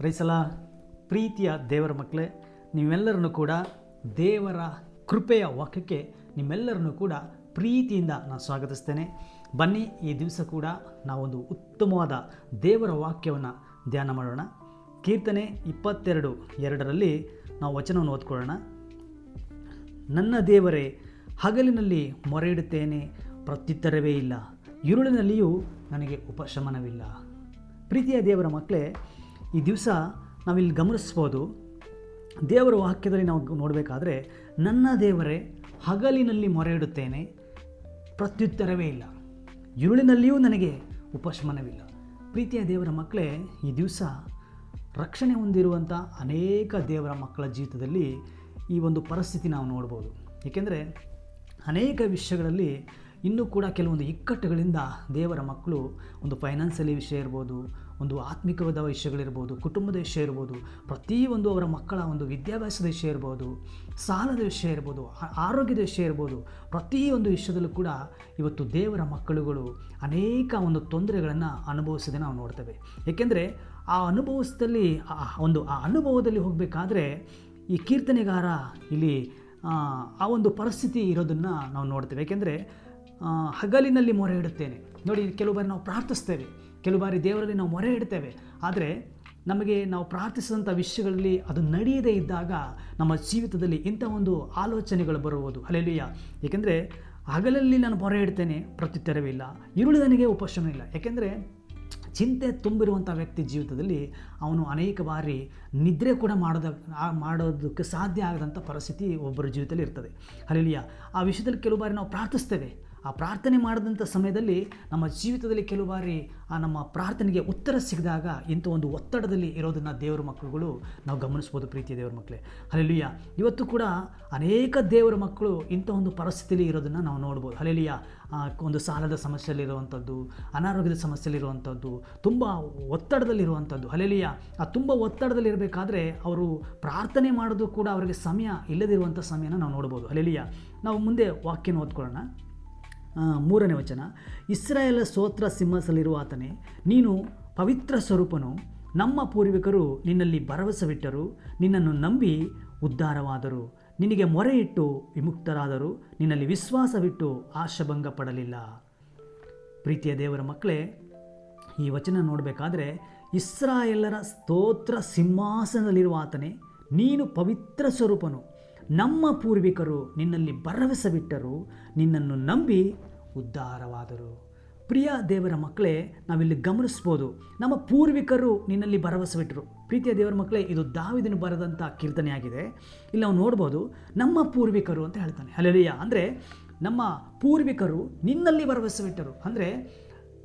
ಪ್ರೈಸಲ ಪ್ರೀತಿಯ ದೇವರ ಮಕ್ಕಳೇ, ನೀವೆಲ್ಲರನ್ನು ಕೂಡ ದೇವರ ಕೃಪೆಯ ವಾಕ್ಯಕ್ಕೆ ನಿಮ್ಮೆಲ್ಲರನ್ನು ಕೂಡ ಪ್ರೀತಿಯಿಂದ ನಾನು ಸ್ವಾಗತಿಸ್ತೇನೆ. ಬನ್ನಿ, ಈ ದಿವಸ ಕೂಡ ನಾವೊಂದು ಉತ್ತಮವಾದ ದೇವರ ವಾಕ್ಯವನ್ನು ಧ್ಯಾನ ಮಾಡೋಣ. ಕೀರ್ತನೆ 22:2 ನಾವು ವಚನವನ್ನು ಓದ್ಕೊಳ್ಳೋಣ. ನನ್ನ ದೇವರೇ, ಹಗಲಿನಲ್ಲಿ ಮೊರೆ ಇಡುತ್ತೇನೆ, ಪ್ರತ್ಯುತ್ತರವೇ ಇಲ್ಲ, ഇരുಳಿನಲ್ಲಿಯೂ ನನಗೆ ಉಪಶಮನವಿಲ್ಲ. ಪ್ರೀತಿಯ ದೇವರ ಮಕ್ಕಳೇ, ಈ ದಿವಸ ನಾವಿಲ್ಲಿ ಗಮನಿಸ್ಬೋದು, ದೇವರ ವಾಕ್ಯದಲ್ಲಿ ನಾವು ನೋಡಬೇಕಾದ್ರೆ, ನನ್ನ ದೇವರೇ ಹಗಲಿನಲ್ಲಿ ಮೊರೆ ಇಡುತ್ತೇನೆ, ಪ್ರತ್ಯುತ್ತರವೇ ಇಲ್ಲ, ഇരുಳಿನಲ್ಲಿಯೂ ನನಗೆ ಉಪಶಮನವಿಲ್ಲ. ಪ್ರೀತಿಯ ದೇವರ ಮಕ್ಕಳೇ, ಈ ದಿವಸ ರಕ್ಷಣೆ ಹೊಂದಿರುವಂಥ ಅನೇಕ ದೇವರ ಮಕ್ಕಳ ಜೀವಿತದಲ್ಲಿ ಈ ಒಂದು ಪರಿಸ್ಥಿತಿ ನಾವು ನೋಡ್ಬೋದು. ಏಕೆಂದರೆ ಅನೇಕ ವಿಷಯಗಳಲ್ಲಿ ಇನ್ನೂ ಕೂಡ ಕೆಲವೊಂದು ಇಕ್ಕಟ್ಟುಗಳಿಂದ ದೇವರ ಮಕ್ಕಳು, ಒಂದು ಫೈನಾನ್ಸಿಯಲಿ ವಿಷಯ ಇರ್ಬೋದು, ಒಂದು ಆತ್ಮಿಕವಾದ ವಿಷಯಗಳಿರ್ಬೋದು, ಕುಟುಂಬದ ವಿಷಯ ಇರ್ಬೋದು, ಪ್ರತಿಯೊಂದು ಅವರ ಮಕ್ಕಳ ಒಂದು ವಿದ್ಯಾಭ್ಯಾಸದ ವಿಷಯ ಇರ್ಬೋದು, ಸಾಲದ ವಿಷಯ ಇರ್ಬೋದು, ಆರೋಗ್ಯದ ವಿಷಯ ಇರ್ಬೋದು, ಪ್ರತಿಯೊಂದು ವಿಷಯದಲ್ಲೂ ಕೂಡ ಇವತ್ತು ದೇವರ ಮಕ್ಕಳುಗಳು ಅನೇಕ ಒಂದು ತೊಂದರೆಗಳನ್ನು ಅನುಭವಿಸೋದೇ ನಾವು ನೋಡ್ತೇವೆ. ಏಕೆಂದರೆ ಆ ಅನುಭವದಲ್ಲಿ ಹೋಗಬೇಕಾದ್ರೆ ಈ ಕೀರ್ತನೆಗಾರ ಇಲ್ಲಿ ಆ ಒಂದು ಪರಿಸ್ಥಿತಿ ಇರೋದನ್ನು ನಾವು ನೋಡ್ತೇವೆ. ಏಕೆಂದರೆ ಹಗಲಿನಲ್ಲಿ ಮೊರೆ ಇಡುತ್ತೇನೆ. ನೋಡಿ, ಕೆಲವು ಬಾರಿ ನಾವು ಪ್ರಾರ್ಥಿಸ್ತೇವೆ, ಕೆಲವು ಬಾರಿ ದೇವರಲ್ಲಿ ನಾವು ಮೊರೆ ಇಡ್ತೇವೆ, ಆದರೆ ನಮಗೆ ನಾವು ಪ್ರಾರ್ಥಿಸಿದಂಥ ವಿಷಯಗಳಲ್ಲಿ ಅದು ನಡೆಯದೇ ಇದ್ದಾಗ ನಮ್ಮ ಜೀವಿತದಲ್ಲಿ ಇಂಥ ಒಂದು ಆಲೋಚನೆಗಳು ಬರುವುದು. ಹಲ್ಲೆಲೂಯಾ. ಏಕೆಂದರೆ ಹಗಲಲ್ಲಿ ನಾನು ಮೊರೆ ಇಡ್ತೇನೆ, ಪ್ರತ್ಯುತ್ತರವಿಲ್ಲ, ഇരുಳು ನನಗೆ ಉಪಶಮನ ಇಲ್ಲ. ಏಕೆಂದರೆ ಚಿಂತೆ ತುಂಬಿರುವಂಥ ವ್ಯಕ್ತಿ ಜೀವಿತದಲ್ಲಿ ಅವನು ಅನೇಕ ಬಾರಿ ನಿದ್ರೆ ಕೂಡ ಮಾಡೋದಕ್ಕೆ ಸಾಧ್ಯ ಆಗದಂಥ ಪರಿಸ್ಥಿತಿ ಒಬ್ಬರ ಜೀವಿತದಲ್ಲಿ ಇರ್ತದೆ. ಹಲ್ಲೆಲೂಯಾ. ಆ ವಿಷಯದಲ್ಲಿ ಕೆಲವು ಬಾರಿ ನಾವು ಪ್ರಾರ್ಥಿಸ್ತೇವೆ, ಆ ಪ್ರಾರ್ಥನೆ ಮಾಡಿದಂಥ ಸಮಯದಲ್ಲಿ ನಮ್ಮ ಜೀವಿತದಲ್ಲಿ ಕೆಲವು ಬಾರಿ ಆ ನಮ್ಮ ಪ್ರಾರ್ಥನೆಗೆ ಉತ್ತರ ಸಿಗದಾಗ ಇಂಥ ಒಂದು ಒತ್ತಡದಲ್ಲಿ ಇರೋದನ್ನು ದೇವರ ಮಕ್ಕಳುಗಳು ನಾವು ಗಮನಿಸ್ಬೋದು. ಪ್ರೀತಿಯ ದೇವರ ಮಕ್ಕಳೇ, ಹಲ್ಲೆಲೂಯಾ. ಇವತ್ತು ಕೂಡ ಅನೇಕ ದೇವರ ಮಕ್ಕಳು ಇಂಥ ಒಂದು ಪರಿಸ್ಥಿತಿಯಲ್ಲಿ ಇರೋದನ್ನು ನಾವು ನೋಡ್ಬೋದು. ಹಲ್ಲೆಲೂಯಾ. ಒಂದು ಸಾಲದ ಸಮಸ್ಯೆಯಲ್ಲಿರುವಂಥದ್ದು, ಅನಾರೋಗ್ಯದ ಸಮಸ್ಯೆಯಲ್ಲಿರುವಂಥದ್ದು, ತುಂಬ ಒತ್ತಡದಲ್ಲಿರುವಂಥದ್ದು. ಹಲ್ಲೆಲೂಯಾ. ಆ ತುಂಬ ಒತ್ತಡದಲ್ಲಿರಬೇಕಾದ್ರೆ ಅವರು ಪ್ರಾರ್ಥನೆ ಮಾಡೋದು ಕೂಡ ಅವರಿಗೆ ಸಮಯ ಇಲ್ಲದಿರುವಂಥ ಸಮಯನ ನಾವು ನೋಡ್ಬೋದು. ಹಲ್ಲೆಲೂಯಾ. ನಾವು ಮುಂದೆ ವಾಕ್ಯನ ಓದ್ಕೊಳ್ಳೋಣ. 3ನೇ ವಚನ. ಇಸ್ರಾಯೇಲ ಸ್ತೋತ್ರ ಸಿಂಹಾಸನದಲ್ಲಿರುವ ಆತನೇ, ನೀನು ಪವಿತ್ರ ಸ್ವರೂಪನು. ನಮ್ಮ ಪೂರ್ವಿಕರು ನಿನ್ನಲ್ಲಿ ಭರವಸವಿಟ್ಟರು, ನಿನ್ನನ್ನು ನಂಬಿ ಉದ್ಧಾರವಾದರು, ನಿನಗೆ ಮೊರೆ ಇಟ್ಟು ವಿಮುಕ್ತರಾದರು, ನಿನ್ನಲ್ಲಿ ವಿಶ್ವಾಸವಿಟ್ಟು ಆಶಾಭಂಗ ಪಡಲಿಲ್ಲ. ಪ್ರೀತಿಯ ದೇವರ ಮಕ್ಕಳೇ, ಈ ವಚನ ನೋಡಬೇಕಾದ್ರೆ, ಇಸ್ರಾಯೇಲರ ಸ್ತೋತ್ರ ಸಿಂಹಾಸನದಲ್ಲಿರುವ ಆತನೇ, ನೀನು ಪವಿತ್ರ ಸ್ವರೂಪನು. ನಮ್ಮ ಪೂರ್ವಿಕರು ನಿನ್ನಲ್ಲಿ ಭರವಸವಿಟ್ಟರು, ನಿನ್ನನ್ನು ನಂಬಿ ಉದ್ಧಾರವಾದರು. ಪ್ರಿಯ ದೇವರ ಮಕ್ಕಳೇ, ನಾವಿಲ್ಲಿ ಗಮನಿಸ್ಬೋದು, ನಮ್ಮ ಪೂರ್ವಿಕರು ನಿನ್ನಲ್ಲಿ ಭರವಸವಿಟ್ಟರು. ಪ್ರೀತಿಯ ದೇವರ ಮಕ್ಕಳೇ, ಇದು ದಾವೀದನು ಬರೆದಂಥ ಕೀರ್ತನೆಯಾಗಿದೆ. ಇಲ್ಲಿ ನಾವು ನೋಡ್ಬೋದು, ನಮ್ಮ ಪೂರ್ವಿಕರು ಅಂತ ಹೇಳ್ತಾನೆ. ಹಲ್ಲೆಲೂಯಾ. ಅಂದರೆ ನಮ್ಮ ಪೂರ್ವಿಕರು ನಿನ್ನಲ್ಲಿ ಭರವಸವಿಟ್ಟರು. ಅಂದರೆ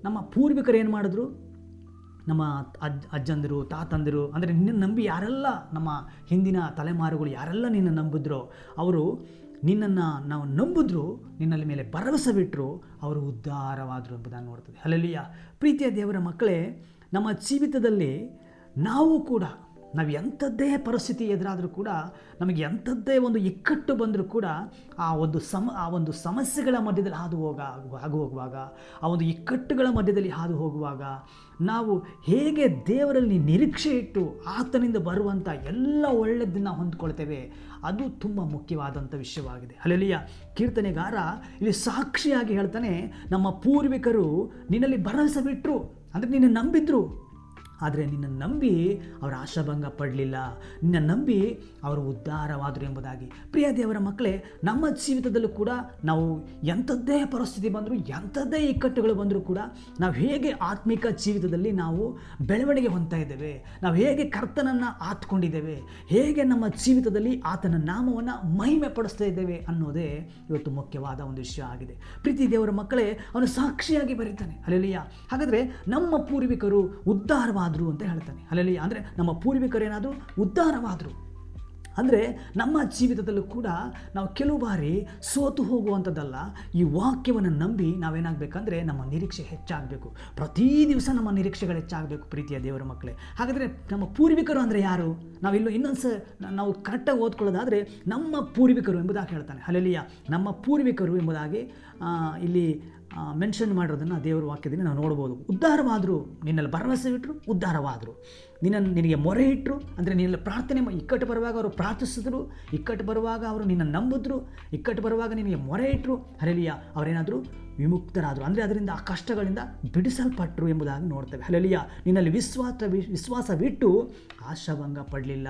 ನಮ್ಮ ಪೂರ್ವಿಕರು ಏನು ಮಾಡಿದ್ರು? ನಮ್ಮ ಅಜ್ಜಂದಿರು, ತಾತಂದಿರು, ಅಂದರೆ ನಿನ್ನ ನಂಬಿ ಯಾರೆಲ್ಲ, ನಮ್ಮ ಹಿಂದಿನ ತಲೆಮಾರುಗಳು ಯಾರೆಲ್ಲ ನಿನ್ನ ನಂಬಿದ್ರೋ, ಅವರು ನಿನ್ನನ್ನು ನಾವು ನಂಬಿದ್ರು, ನಿನ್ನಲ್ಲಿ ಮೇಲೆ ಭರವಸೆ ಬಿಟ್ಟರು, ಅವರು ಉದ್ಧಾರವಾದರು ಎಂಬುದನ್ನು ನೋಡ್ತದೆ. ಹಲ್ಲೆಲೂಯಾ. ಪ್ರೀತಿಯ ದೇವರ ಮಕ್ಕಳೇ, ನಮ್ಮ ಜೀವಿತದಲ್ಲಿ ನಾವು ಕೂಡ, ನಾವು ಎಂಥದ್ದೇ ಪರಿಸ್ಥಿತಿ ಎದುರಾದರೂ ಕೂಡ, ನಮಗೆ ಎಂಥದ್ದೇ ಒಂದು ಇಕ್ಕಟ್ಟು ಬಂದರೂ ಕೂಡ, ಆ ಒಂದು ಸಮಸ್ಯೆಗಳ ಮಧ್ಯದಲ್ಲಿ ಹಾದು ಹೋಗುವಾಗ, ಆ ಒಂದು ಇಕ್ಕಟ್ಟುಗಳ ಮಧ್ಯದಲ್ಲಿ ಹಾದು ಹೋಗುವಾಗ ನಾವು ಹೇಗೆ ದೇವರಲ್ಲಿ ನಿರೀಕ್ಷೆ ಇಟ್ಟು ಆತನಿಂದ ಬರುವಂಥ ಎಲ್ಲ ಒಳ್ಳೆಯದನ್ನು ಹೊಂದ್ಕೊಳ್ತೇವೆ, ಅದು ತುಂಬ ಮುಖ್ಯವಾದಂಥ ವಿಷಯವಾಗಿದೆ. ಹಲ್ಲೆಲೂಯಾ. ಕೀರ್ತನೆಗಾರ ಇಲ್ಲಿ ಸಾಕ್ಷಿಯಾಗಿ ಹೇಳ್ತಾನೆ, ನಮ್ಮ ಪೂರ್ವಿಕರು ನಿನ್ನಲ್ಲಿ ಭರವಸೆ ಬಿಟ್ಟರು, ಅಂದರೆ ನಿನ್ನ ನಂಬಿದ್ರು, ಆದರೆ ನಿನ್ನ ನಂಬಿ ಅವರ ಆಶಾಭಂಗ ಪಡಲಿಲ್ಲ, ನಿನ್ನ ನಂಬಿ ಅವರು ಉದ್ಧಾರವಾದರು ಎಂಬುದಾಗಿ. ಪ್ರಿಯ ದೇವರ ಮಕ್ಕಳೇ, ನಮ್ಮ ಜೀವಿತದಲ್ಲೂ ಕೂಡ ನಾವು ಎಂಥದ್ದೇ ಪರಿಸ್ಥಿತಿ ಬಂದರೂ, ಎಂಥದ್ದೇ ಇಕ್ಕಟ್ಟುಗಳು ಬಂದರೂ ಕೂಡ, ನಾವು ಹೇಗೆ ಆತ್ಮಿಕ ಜೀವಿತದಲ್ಲಿ ನಾವು ಬೆಳವಣಿಗೆ ಹೊಂದ್ತಾ ಇದ್ದೇವೆ, ನಾವು ಹೇಗೆ ಕರ್ತನನ್ನು ಆತ್ಕೊಂಡಿದ್ದೇವೆ, ಹೇಗೆ ನಮ್ಮ ಜೀವಿತದಲ್ಲಿ ಆತನ ನಾಮವನ್ನು ಮಹಿಮೆ ಪಡಿಸ್ತಾ ಇದ್ದೇವೆ ಅನ್ನೋದೇ ಇವತ್ತು ಮುಖ್ಯವಾದ ಒಂದು ವಿಷಯ ಆಗಿದೆ. ಪ್ರೀತಿ ದೇವರ ಮಕ್ಕಳೇ, ಅವನು ಸಾಕ್ಷಿಯಾಗಿ ಬರೀತಾನೆ. ಹಲ್ಲೆಲೂಯಾ. ಹಾಗಾದರೆ ನಮ್ಮ ಪೂರ್ವಿಕರು ಉದ್ಧಾರವಾದರು ಅಂತ ಹೇಳ್ತಾನೆ. ಹಲ್ಲೆಲೂಯಾ. ಅಂದರೆ ನಮ್ಮ ಪೂರ್ವಿಕರೇನಾದರೂ ಉದ್ಧಾರವಾದರು ಅಂದರೆ ನಮ್ಮ ಜೀವಿತದಲ್ಲೂ ಕೂಡ ನಾವು ಕೆಲವು ಬಾರಿ ಸೋತು ಹೋಗುವಂಥದ್ದಲ್ಲ. ಈ ವಾಕ್ಯವನ್ನು ನಂಬಿ ನಾವೇನಾಗಬೇಕಂದ್ರೆ ನಮ್ಮ ನಿರೀಕ್ಷೆ ಹೆಚ್ಚಾಗಬೇಕು. ಪ್ರತಿ ದಿವಸ ನಮ್ಮ ನಿರೀಕ್ಷೆಗಳು ಹೆಚ್ಚಾಗಬೇಕು. ಪ್ರೀತಿಯ ದೇವರ ಮಕ್ಕಳೇ, ಹಾಗಾದರೆ ನಮ್ಮ ಪೂರ್ವಿಕರು ಅಂದರೆ ಯಾರು? ನಾವು ಕರೆಕ್ಟಾಗಿ ಓದ್ಕೊಳ್ಳೋದಾದರೆ ನಮ್ಮ ಪೂರ್ವಿಕರು ಎಂಬುದಾಗಿ ಹೇಳ್ತಾನೆ. ಹಲ್ಲೆಲೂಯಾ. ನಮ್ಮ ಪೂರ್ವಿಕರು ಎಂಬುದಾಗಿ ಇಲ್ಲಿ ಮೆನ್ಷನ್ ಮಾಡಿರೋದನ್ನು ದೇವರ ವಾಕ್ಯದಿಂದ ನಾವು ನೋಡ್ಬೋದು. ಉದ್ಧಾರವಾದರು, ನಿನ್ನಲ್ಲಿ ಭರವಸೆ ಬಿಟ್ಟರು, ಉದ್ಧಾರವಾದರು. ನಿನಗೆ ಮೊರೆ ಇಟ್ಟರು, ಅಂದರೆ ನಿನ್ನ ಪ್ರಾರ್ಥನೆ ಇಕ್ಕಟ್ಟು ಬರುವಾಗ ಅವರು ಪ್ರಾರ್ಥಿಸಿದ್ರು, ಇಕ್ಕಟ್ಟು ಬರುವಾಗ ಅವರು ನಿನ್ನ ನಂಬಿದ್ರು, ಇಕ್ಕಟ್ಟು ಬರುವಾಗ ನಿನಗೆ ಮೊರೆ ಇಟ್ಟರು. ಹಲ್ಲೆಲೂಯಾ, ಅವರೇನಾದರೂ ವಿಮುಕ್ತರಾದರು, ಅಂದರೆ ಅದರಿಂದ ಆ ಕಷ್ಟಗಳಿಂದ ಬಿಡಿಸಲ್ಪಟ್ಟರು ಎಂಬುದಾಗಿ ನೋಡ್ತೇವೆ. ಹಲ್ಲೆಲೂಯಾ, ನಿನ್ನಲ್ಲಿ ವಿಶ್ವಾಸವಿಟ್ಟು ಆಶಾಭಂಗ ಪಡಲಿಲ್ಲ.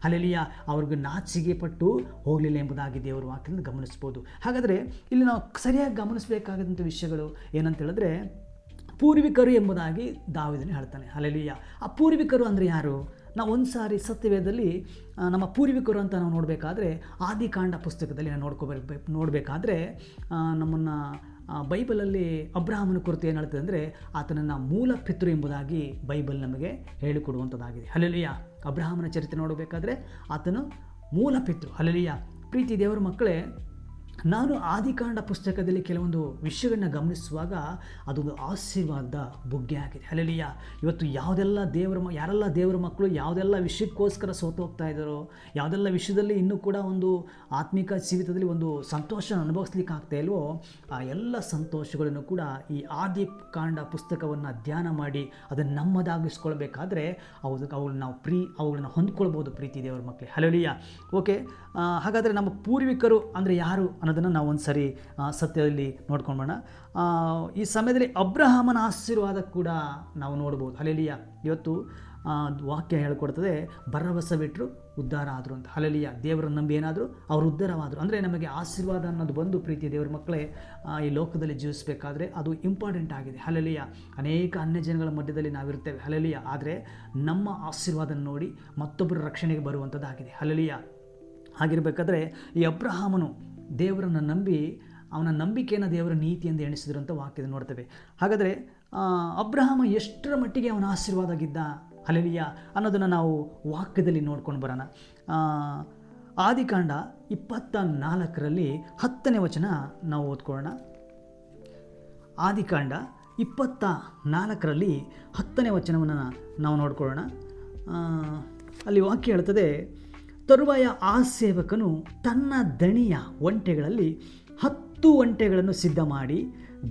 ಹಲ್ಲೆಲೂಯಾ, ಅವ್ರಿಗೆ ನಾಚಿಕೆ ಪಟ್ಟು ಹೋಗಲಿಲ್ಲ ಎಂಬುದಾಗಿ ದೇವರ ವಾಕ್ಯದಿಂದ ಗಮನಿಸ್ಬೋದು. ಹಾಗಾದರೆ ಇಲ್ಲಿ ನಾವು ಸರಿಯಾಗಿ ಗಮನಿಸಬೇಕಾದಂಥ ವಿಷಯಗಳು ಏನಂತ ಹೇಳಿದ್ರೆ, ಪೂರ್ವಿಕರು ಎಂಬುದಾಗಿ ದಾವೀದನು ಹೇಳ್ತಾನೆ. ಹಲ್ಲೆಲೂಯಾ, ಆ ಪೂರ್ವಿಕರು ಅಂದರೆ ಯಾರು? ನಾವು ಒಂದು ಸಾರಿ ಸತ್ಯವೇದದಲ್ಲಿ ನಮ್ಮ ಪೂರ್ವಿಕರು ಅಂತ ನಾವು ನೋಡಬೇಕಾದ್ರೆ ಆದಿಕಾಂಡ ಪುಸ್ತಕದಲ್ಲಿ ನಾವು ನೋಡಬೇಕಾದ್ರೆ ನಮ್ಮನ್ನು ಬೈಬಲಲ್ಲಿ ಅಬ್ರಹಾಮನ ಕುರಿತು ಏನು ಹೇಳ್ತದೆ ಅಂದರೆ, ಆತನನ್ನು ಮೂಲ ಪಿತೃ ಎಂಬುದಾಗಿ ಬೈಬಲ್ ನಮಗೆ ಹೇಳಿಕೊಡುವಂಥದ್ದಾಗಿದೆ. ಹಲ್ಲೆಲೂಯಾ, ಅಬ್ರಹಾಮನ ಚರಿತ್ರೆ ನೋಡಬೇಕಾದ್ರೆ ಆತನು ಮೂಲ ಪಿತೃ. ಹಲ್ಲೆಲೂಯಾ, ಪ್ರೀತಿ ದೇವರ ಮಕ್ಕಳೇ, ನಾನು ಆದಿಕಾಂಡ ಪುಸ್ತಕದಲ್ಲಿ ಕೆಲವೊಂದು ವಿಷಯಗಳನ್ನ ಗಮನಿಸುವಾಗ ಅದೊಂದು ಆಶೀರ್ವಾದ ಬುಗ್ಗೆ ಆಗಿದೆ. ಹಲ್ಲೆಲೂಯಾ, ಇವತ್ತು ಯಾರೆಲ್ಲ ದೇವರ ಮಕ್ಕಳು ಯಾವುದೆಲ್ಲ ವಿಷಯಕ್ಕೋಸ್ಕರ ಸೋತು ಹೋಗ್ತಾ ಇದ್ದಾರೋ, ಯಾವುದೆಲ್ಲ ವಿಷಯದಲ್ಲಿ ಇನ್ನೂ ಕೂಡ ಒಂದು ಆತ್ಮಿಕ ಜೀವಿತದಲ್ಲಿ ಒಂದು ಸಂತೋಷ ಅನುಭವಿಸ್ಲಿಕ್ಕೆ ಆಗ್ತಾ ಇಲ್ವೋ, ಆ ಎಲ್ಲ ಸಂತೋಷಗಳನ್ನು ಕೂಡ ಈ ಆದಿಕಾಂಡ ಪುಸ್ತಕವನ್ನು ಧ್ಯಾನ ಮಾಡಿ ಅದನ್ನು ನಮ್ಮದಾಗಿಸ್ಕೊಳ್ಬೇಕಾದ್ರೆ ಅವುಗಳನ್ನ ಹೊಂದ್ಕೊಳ್ಬೋದು ಪ್ರೀತಿ ದೇವರ ಮಕ್ಕಳೇ. Hallelujah, okay. ಹಾಗಾದರೆ ನಮ್ಮ ಪೂರ್ವಿಕರು ಅಂದರೆ ಯಾರು ಅನ್ನೋದನ್ನು ನಾವು ಒಂದು ಸರಿ ಸತ್ಯದಲ್ಲಿ ನೋಡ್ಕೊಂಬೋಣ. ಈ ಸಮಯದಲ್ಲಿ ಅಬ್ರಹಾಮನ ಆಶೀರ್ವಾದ ಕೂಡ ನಾವು ನೋಡ್ಬೋದು. ಹಲ್ಲೆಲೂಯಾ, ಇವತ್ತು ವಾಕ್ಯ ಹೇಳ್ಕೊಡ್ತದೆ, ಭರವಸೆ ಬಿಟ್ಟರು ಉದ್ಧಾರ ಆದರು ಅಂತ. ಹಲ್ಲೆಲೂಯಾ, ದೇವರನ್ನು ನಂಬಿ ಏನಾದರೂ ಅವರು ಉದ್ಧಾರವಾದರು ಅಂದರೆ ನಮಗೆ ಆಶೀರ್ವಾದ ಅನ್ನೋದು ಬಂದು ಪ್ರೀತಿಯ ದೇವರ ಮಕ್ಕಳೇ ಈ ಲೋಕದಲ್ಲಿ ಜೀವಿಸಬೇಕಾದ್ರೆ ಅದು ಇಂಪಾರ್ಟೆಂಟ್ ಆಗಿದೆ. ಹಲ್ಲೆಲೂಯಾ, ಅನೇಕ ಅನ್ಯ ಜನಗಳ ಮಧ್ಯದಲ್ಲಿ ನಾವಿರ್ತೇವೆ. ಹಲ್ಲೆಲೂಯಾ, ಆದರೆ ನಮ್ಮ ಆಶೀರ್ವಾದ ನೋಡಿ ಮತ್ತೊಬ್ಬರ ರಕ್ಷಣೆಗೆ ಬರುವಂಥದ್ದಾಗಿದೆ. ಹಲ್ಲೆಲೂಯಾ, ಹಾಗಿರಬೇಕಾದ್ರೆ ಈ ಅಬ್ರಹಾಮನು ದೇವರನ್ನು ನಂಬಿ ಅವನ ನಂಬಿಕೆಯನ್ನು ದೇವರ ನೀತಿ ಎಂದು ಎಣಿಸಿದ್ರು ಅಂತ ವಾಕ್ಯದ ನೋಡ್ತೇವೆ. ಹಾಗಾದರೆ ಅಬ್ರಹಾಮ ಎಷ್ಟರ ಮಟ್ಟಿಗೆ ಅವನ ಆಶೀರ್ವಾದವಾಗಿದ್ದ, ಹಲ್ಲೆಲೂಯಾ, ಅನ್ನೋದನ್ನು ನಾವು ವಾಕ್ಯದಲ್ಲಿ ನೋಡ್ಕೊಂಡು ಬರೋಣ. ಆದಿಕಾಂಡ 24ರಲ್ಲಿ 10ನೇ ವಚನ ನಾವು ಓದ್ಕೊಳ್ಳೋಣ. ಆದಿಕಾಂಡ 24ರಲ್ಲಿ 10ನೇ ವಚನವನ್ನು ನಾವು ನೋಡ್ಕೊಳ್ಳೋಣ. ಅಲ್ಲಿ ವಾಕ್ಯ ಹೇಳ್ತದೆ, ತರುವಾಯ ಆ ಸೇವಕನು ತನ್ನ ದಣಿಯ ಒಂಟೆಗಳಲ್ಲಿ 10 ಒಂಟೆಗಳನ್ನು ಸಿದ್ಧ ಮಾಡಿ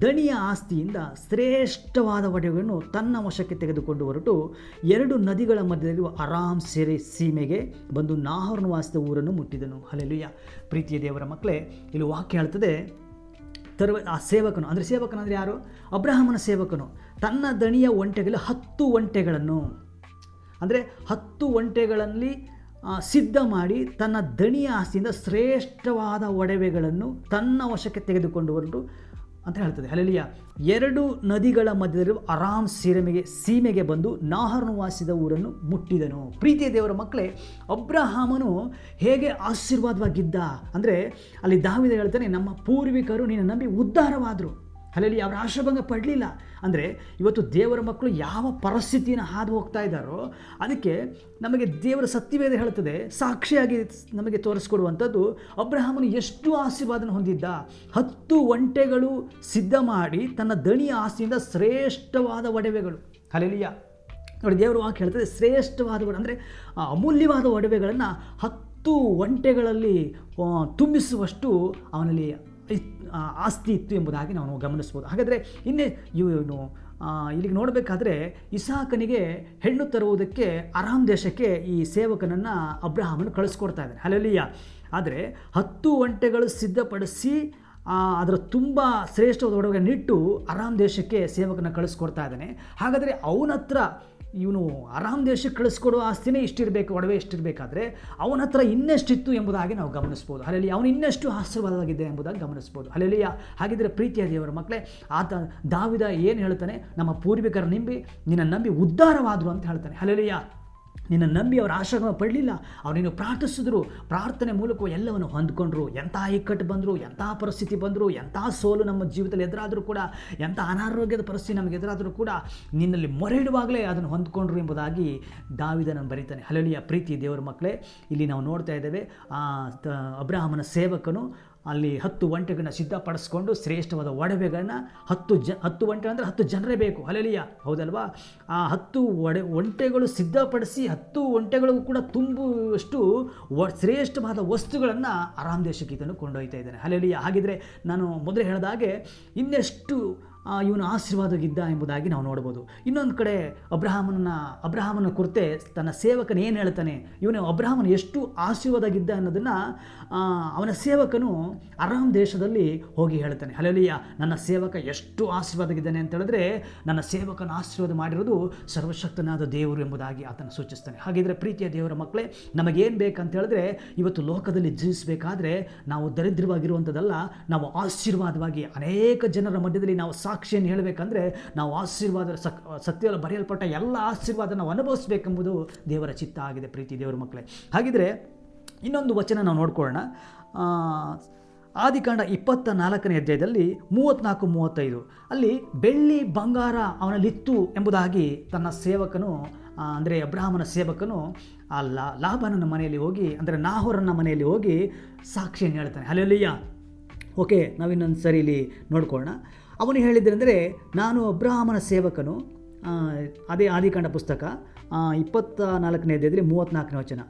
ದಣಿಯ ಆಸ್ತಿಯಿಂದ ಶ್ರೇಷ್ಠವಾದ ಒಡವೆಗಳನ್ನು ತನ್ನ ವಶಕ್ಕೆ ತೆಗೆದುಕೊಂಡು ಹೊರಟು 2 ನದಿಗಳ ಮಧ್ಯದಲ್ಲಿರುವ ಅರಾಮ್ ಸೀಮೆಗೆ ಬಂದು ನಾಹೋರನ ವಾಸದ ಊರನ್ನು ಮುಟ್ಟಿದನು. ಹಲ್ಲೆಲೂಯಾ, ಪ್ರೀತಿಯ ದೇವರ ಮಕ್ಕಳೇ, ಇಲ್ಲಿ ವಾಕ್ಯ ಹೇಳ್ತದೆ, ಆ ಸೇವಕನು ಅಂದರೆ ಯಾರು? ಅಬ್ರಹಾಮನ ಸೇವಕನು ತನ್ನ ದಣಿಯ ಒಂಟೆಗಳಲ್ಲಿ 10 ಒಂಟೆಗಳನ್ನು ಅಂದರೆ 10 ಒಂಟೆಗಳಲ್ಲಿ ಸಿದ್ಧ ಮಾಡಿ ತನ್ನ ದಣಿಯ ಆಸ್ತಿಯಿಂದ ಶ್ರೇಷ್ಠವಾದ ಒಡವೆಗಳನ್ನು ತನ್ನ ವಶಕ್ಕೆ ತೆಗೆದುಕೊಂಡು ಹೊರಟು ಅಂತ ಹೇಳ್ತದೆ. ಹಲ್ಲೆಲೂಯಾ, 2 ನದಿಗಳ ಮಧ್ಯದಲ್ಲಿರುವ ಅರಾಮ್ ಸೀಮೆಗೆ ಬಂದು ನಾಹೋರನ ವಾಸಿದ ಊರನ್ನು ಮುಟ್ಟಿದನು. ಪ್ರೀತಿಯ ದೇವರ ಮಕ್ಕಳೇ, ಅಬ್ರಹಾಮನು ಹೇಗೆ ಆಶೀರ್ವಾದವಾಗಿದ್ದ ಅಂದರೆ ಅಲ್ಲಿ ದಾವೀದ ಹೇಳ್ತಾನೆ, ನಮ್ಮ ಪೂರ್ವಿಕರು ನಿನ್ನ ನಂಬಿ ಉದ್ಧಾರವಾದರು. ಹಲ್ಲೆಲೂಯಾ, ಅವರ ಆಶಾಭಂಗ ಪಡಲಿಲ್ಲ. ಅಂದರೆ ಇವತ್ತು ದೇವರ ಮಕ್ಕಳು ಯಾವ ಪರಿಸ್ಥಿತಿಯನ್ನು ಹಾದು ಹೋಗ್ತಾ ಇದ್ದಾರೋ ಅದಕ್ಕೆ ನಮಗೆ ದೇವರ ಸತ್ಯವೇದ ಹೇಳ್ತದೆ, ಸಾಕ್ಷಿಯಾಗಿ ನಮಗೆ ತೋರಿಸ್ಕೊಡುವಂಥದ್ದು, ಅಬ್ರಹಾಮನು ಎಷ್ಟು ಆಶೀರ್ವಾದನ ಹೊಂದಿದ್ದ. 10 ಒಂಟೆಗಳು ಸಿದ್ಧ ಮಾಡಿ ತನ್ನ ದಣಿಯ ಆಸ್ತಿಯಿಂದ ಶ್ರೇಷ್ಠವಾದ ಒಡವೆಗಳು. ಹಲ್ಲೆಲೂಯಾ, ನೋಡಿ ದೇವರ ವಾಕ್ಯ ಹೇಳ್ತದೆ, ಶ್ರೇಷ್ಠವಾದ ಅಂದರೆ ಅಮೂಲ್ಯವಾದ ಒಡವೆಗಳನ್ನು 10 ಒಂಟೆಗಳಲ್ಲಿ ತುಂಬಿಸುವಷ್ಟು ಅವನಲ್ಲಿ ಆಸ್ತಿ ಇತ್ತು ಎಂಬುದಾಗಿ ನಾವು ಗಮನಿಸ್ಬೋದು. ಹಾಗಾದರೆ ಇಲ್ಲಿಗೆ ನೋಡಬೇಕಾದ್ರೆ ಇಸಾಕನಿಗೆ ಹೆಣ್ಣು ತರುವುದಕ್ಕೆ ಅರಾಮ್ ದೇಶಕ್ಕೆ ಈ ಸೇವಕನನ್ನು ಅಬ್ರಹಾಮನು ಕಳಿಸ್ಕೊಡ್ತಾ ಇದ್ದಾನೆ. ಹಲ್ಲೆಲೂಯಾ, ಆದರೆ 10 ಒಂಟೆಗಳು ಸಿದ್ಧಪಡಿಸಿ ಅದರ ತುಂಬ ಶ್ರೇಷ್ಠವಾದ ಒಡವೆಗಳನ್ನಿಟ್ಟು ಅರಾಮ್ ದೇಶಕ್ಕೆ ಸೇವಕನ ಕಳಿಸ್ಕೊಡ್ತಾ ಇದ್ದಾನೆ. ಹಾಗಾದರೆ ಅವನ ಹತ್ರ ಇವನು ಅರಾಮ್ ದೇಶಕ್ಕೆ ಕಳಿಸ್ಕೊಡುವ ಆಸ್ತಿನೇ ಇಷ್ಟಿರಬೇಕು, ಒಡವೆ ಇಷ್ಟಿರಬೇಕಾದ್ರೆ ಅವನ ಹತ್ರ ಇನ್ನೆಷ್ಟಿತ್ತು ಎಂಬುದಾಗಿ ನಾವು ಗಮನಿಸ್ಬೋದು. ಹಲ್ಲೆಲೂಯಾ, ಅವನು ಇನ್ನೆಷ್ಟು ಆಶೀರ್ವಾದವಾಗಿದೆ ಎಂಬುದಾಗಿ ಗಮನಿಸ್ಬೋದು. ಹಲ್ಲೆಲೂಯಾ, ಹಾಗಿದ್ದರೆ ಪ್ರೀತಿಯ ದೇವರ ಮಕ್ಕಳೇ, ದಾವೀದ ಏನು ಹೇಳ್ತಾನೆ? ನಮ್ಮ ಪೂರ್ವಿಕರ ನಿನ್ನ ನಂಬಿ ಉದ್ಧಾರವಾದರು ಅಂತ ಹೇಳ್ತಾನೆ. ಹಲ್ಲೆಲೂಯಾ, ನಿನ್ನ ನಂಬಿ ಅವರ ಆಶಾಭಂಗ ಪಡಲಿಲ್ಲ. ಅವರನ್ನು ಪ್ರಾರ್ಥಿಸಿದ್ರು, ಪ್ರಾರ್ಥನೆ ಮೂಲಕ ಎಲ್ಲವನ್ನು ಹೊಂದ್ಕೊಂಡ್ರು. ಎಂಥ ಇಕ್ಕಟ್ಟು ಬಂದರು, ಎಂಥ ಪರಿಸ್ಥಿತಿ ಬಂದರು, ಎಂಥ ಸೋಲು ನಮ್ಮ ಜೀವಿತದಲ್ಲಿ ಎದುರಾದರೂ ಕೂಡ, ಎಂಥ ಅನಾರೋಗ್ಯದ ಪರಿಸ್ಥಿತಿ ನಮಗೆ ಎದುರಾದರೂ ಕೂಡ ನಿನ್ನಲ್ಲಿ ಮೊರೆ ಇಡುವಾಗಲೇ ಅದನ್ನು ಹೊಂದ್ಕೊಂಡ್ರು ಎಂಬುದಾಗಿ ದಾವೀದನು ಬರೀತಾನೆ. ಹಲ್ಲೆಲೂಯಾ, ಪ್ರೀತಿ ದೇವರ ಮಕ್ಕಳೇ, ಇಲ್ಲಿ ನಾವು ನೋಡ್ತಾ ಇದ್ದೇವೆ, ಅಬ್ರಹಾಮನ ಸೇವಕನು ಅಲ್ಲಿ 10 ಒಂಟೆಗಳನ್ನ ಸಿದ್ಧಪಡಿಸ್ಕೊಂಡು ಶ್ರೇಷ್ಠವಾದ ಒಡವೆಗಳನ್ನ 10 ಒಂಟೆ ಅಂದರೆ 10 ಜನರೇ ಬೇಕು. ಹಲ್ಲೆಲೂಯಾ, ಹೌದಲ್ವಾ? ಆ 10 ಒಂಟೆಗಳು ಸಿದ್ಧಪಡಿಸಿ 10 ಒಂಟೆಗಳಿಗೂ ಕೂಡ ತುಂಬುವಷ್ಟು ಶ್ರೇಷ್ಠವಾದ ವಸ್ತುಗಳನ್ನು ಅರಾಮ್ ದೇಶಕ್ಕೆ ಇದನ್ನು ಕೊಂಡೊಯ್ತಾ ಇದ್ದಾನೆ. ಹಲ್ಲೆಲೂಯಾ, ಹಾಗಿದ್ರೆ ನಾನು ಮೊದಲೇ ಹೇಳಿದ ಹಾಗೆ ಇನ್ನೆಷ್ಟು ಇವನು ಆಶೀರ್ವಾದಗಿದ್ದ ಎಂಬುದಾಗಿ ನಾವು ನೋಡ್ಬೋದು. ಇನ್ನೊಂದು ಕಡೆ ಅಬ್ರಹಾಮನ ಕುರಿತೆ ತನ್ನ ಸೇವಕನ ಏನು ಹೇಳ್ತಾನೆ, ಇವನು ಅಬ್ರಹಾಮನ ಎಷ್ಟು ಆಶೀರ್ವಾದಗಿದ್ದ ಅನ್ನೋದನ್ನು ಅವನ ಸೇವಕನು ಅರಾಮ್ ದೇಶದಲ್ಲಿ ಹೋಗಿ ಹೇಳ್ತಾನೆ. ಹಲ್ಲೆಲೂಯಾ, ನನ್ನ ಸೇವಕ ಎಷ್ಟು ಆಶೀರ್ವಾದಗಿದ್ದಾನೆ ಅಂತ ಹೇಳಿದ್ರೆ ನನ್ನ ಸೇವಕನ ಆಶೀರ್ವಾದ ಮಾಡಿರೋದು ಸರ್ವಶಕ್ತನಾದ ದೇವರು ಎಂಬುದಾಗಿ ಆತನ ಸೂಚಿಸ್ತಾನೆ. ಹಾಗಿದ್ರೆ ಪ್ರೀತಿಯ ದೇವರ ಮಕ್ಕಳೇ, ನಮಗೇನು ಬೇಕಂತ ಹೇಳಿದ್ರೆ ಇವತ್ತು ಲೋಕದಲ್ಲಿ ಜೀವಿಸಬೇಕಾದ್ರೆ ನಾವು ದರಿದ್ರವಾಗಿರುವಂಥದ್ದಲ್ಲ, ನಾವು ಆಶೀರ್ವಾದವಾಗಿ ಅನೇಕ ಜನರ ಮಧ್ಯದಲ್ಲಿ ನಾವು ಸಾಕ್ಷಿಯನ್ನು ಹೇಳಬೇಕಂದ್ರೆ ನಾವು ಆಶೀರ್ವಾದ ಸತ್ಯದಲ್ಲಿ ಬರೆಯಲ್ಪಟ್ಟ ಎಲ್ಲ ಆಶೀರ್ವಾದ ನಾವು ಅನುಭವಿಸಬೇಕೆಂಬುದು ದೇವರ ಚಿತ್ತ ಆಗಿದೆ ಪ್ರೀತಿ ದೇವರ ಮಕ್ಕಳೇ. ಹಾಗಿದ್ರೆ ಇನ್ನೊಂದು ವಚನ ನಾವು ನೋಡ್ಕೊಳ್ಳೋಣ. ಆದಿಕಾಂಡ 24ನೇ ಅಧ್ಯಾಯದಲ್ಲಿ 34-35 ಅಲ್ಲಿ ಬೆಳ್ಳಿ ಬಂಗಾರ ಅವನಲ್ಲಿತ್ತು ಎಂಬುದಾಗಿ ತನ್ನ ಸೇವಕನು ಅಂದರೆ ಅಬ್ರಹಾಮನ ಸೇವಕನು ಆ ಲಾಬಾನನ ಮನೆಯಲ್ಲಿ ಹೋಗಿ, ಅಂದರೆ ನಾಹೋರನ ಮನೆಯಲ್ಲಿ ಹೋಗಿ ಸಾಕ್ಷಿಯನ್ನು ಹೇಳ್ತಾನೆ. ಹಲ್ಲೆಲೂಯಾ. ಓಕೆ, ನಾವಿನ್ನೊಂದು ಸರಿ ಇಲ್ಲಿ ನೋಡ್ಕೊಳ್ಳೋಣ. ಅವನು ಹೇಳಿದ್ದೇನೆಂದರೆ, ನಾನು ಅಬ್ರಹಾಮನ ಸೇವಕನು, ಅದೇ ಆದಿಕಾಂಡ ಪುಸ್ತಕ 24ನೇ ಅಧ್ಯಾಯದಲ್ಲಿ 34ನೇ ವಚನ.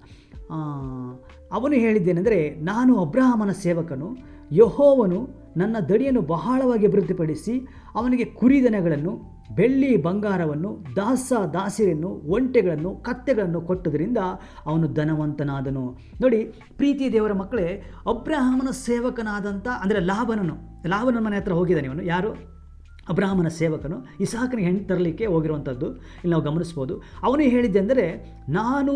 ಅವನು ಹೇಳಿದ್ದೇನೆಂದರೆ, ನಾನು ಅಬ್ರಹಾಮನ ಸೇವಕನು, ಯೆಹೋವನು ನನ್ನ ದಡಿಯನ್ನು ಬಹಳವಾಗಿ ಅಭಿವೃದ್ಧಿಪಡಿಸಿ ಅವನಿಗೆ ಕುರಿದನಗಳನ್ನು, ಬೆಳ್ಳಿ ಬಂಗಾರವನ್ನು, ದಾಸಿಯರನ್ನು, ಒಂಟೆಗಳನ್ನು, ಕತ್ತೆಗಳನ್ನು ಕೊಟ್ಟುದರಿಂದ ಅವನು ಧನವಂತನಾದನು. ನೋಡಿ ಪ್ರೀತಿ ದೇವರ ಮಕ್ಕಳೇ, ಅಬ್ರಹಾಮನ ಸೇವಕನಾದಂಥ ಅಂದರೆ ಲಾಬನ ಮನೆ ಹತ್ರ ಹೋಗಿದ್ದಾನೆ ಇವನು. ಯಾರು? ಅಬ್ರಹಾಮನ ಸೇವಕನು ಇಸಾಕನಿಗೆ ಹೆಣ್ಣು ತರಲಿಕ್ಕೆ ಹೋಗಿರುವಂಥದ್ದು ಇಲ್ಲಿ ನಾವು ಗಮನಿಸ್ಬೋದು. ಅವನು ಹೇಳಿದ್ದೆಂದರೆ, ನಾನು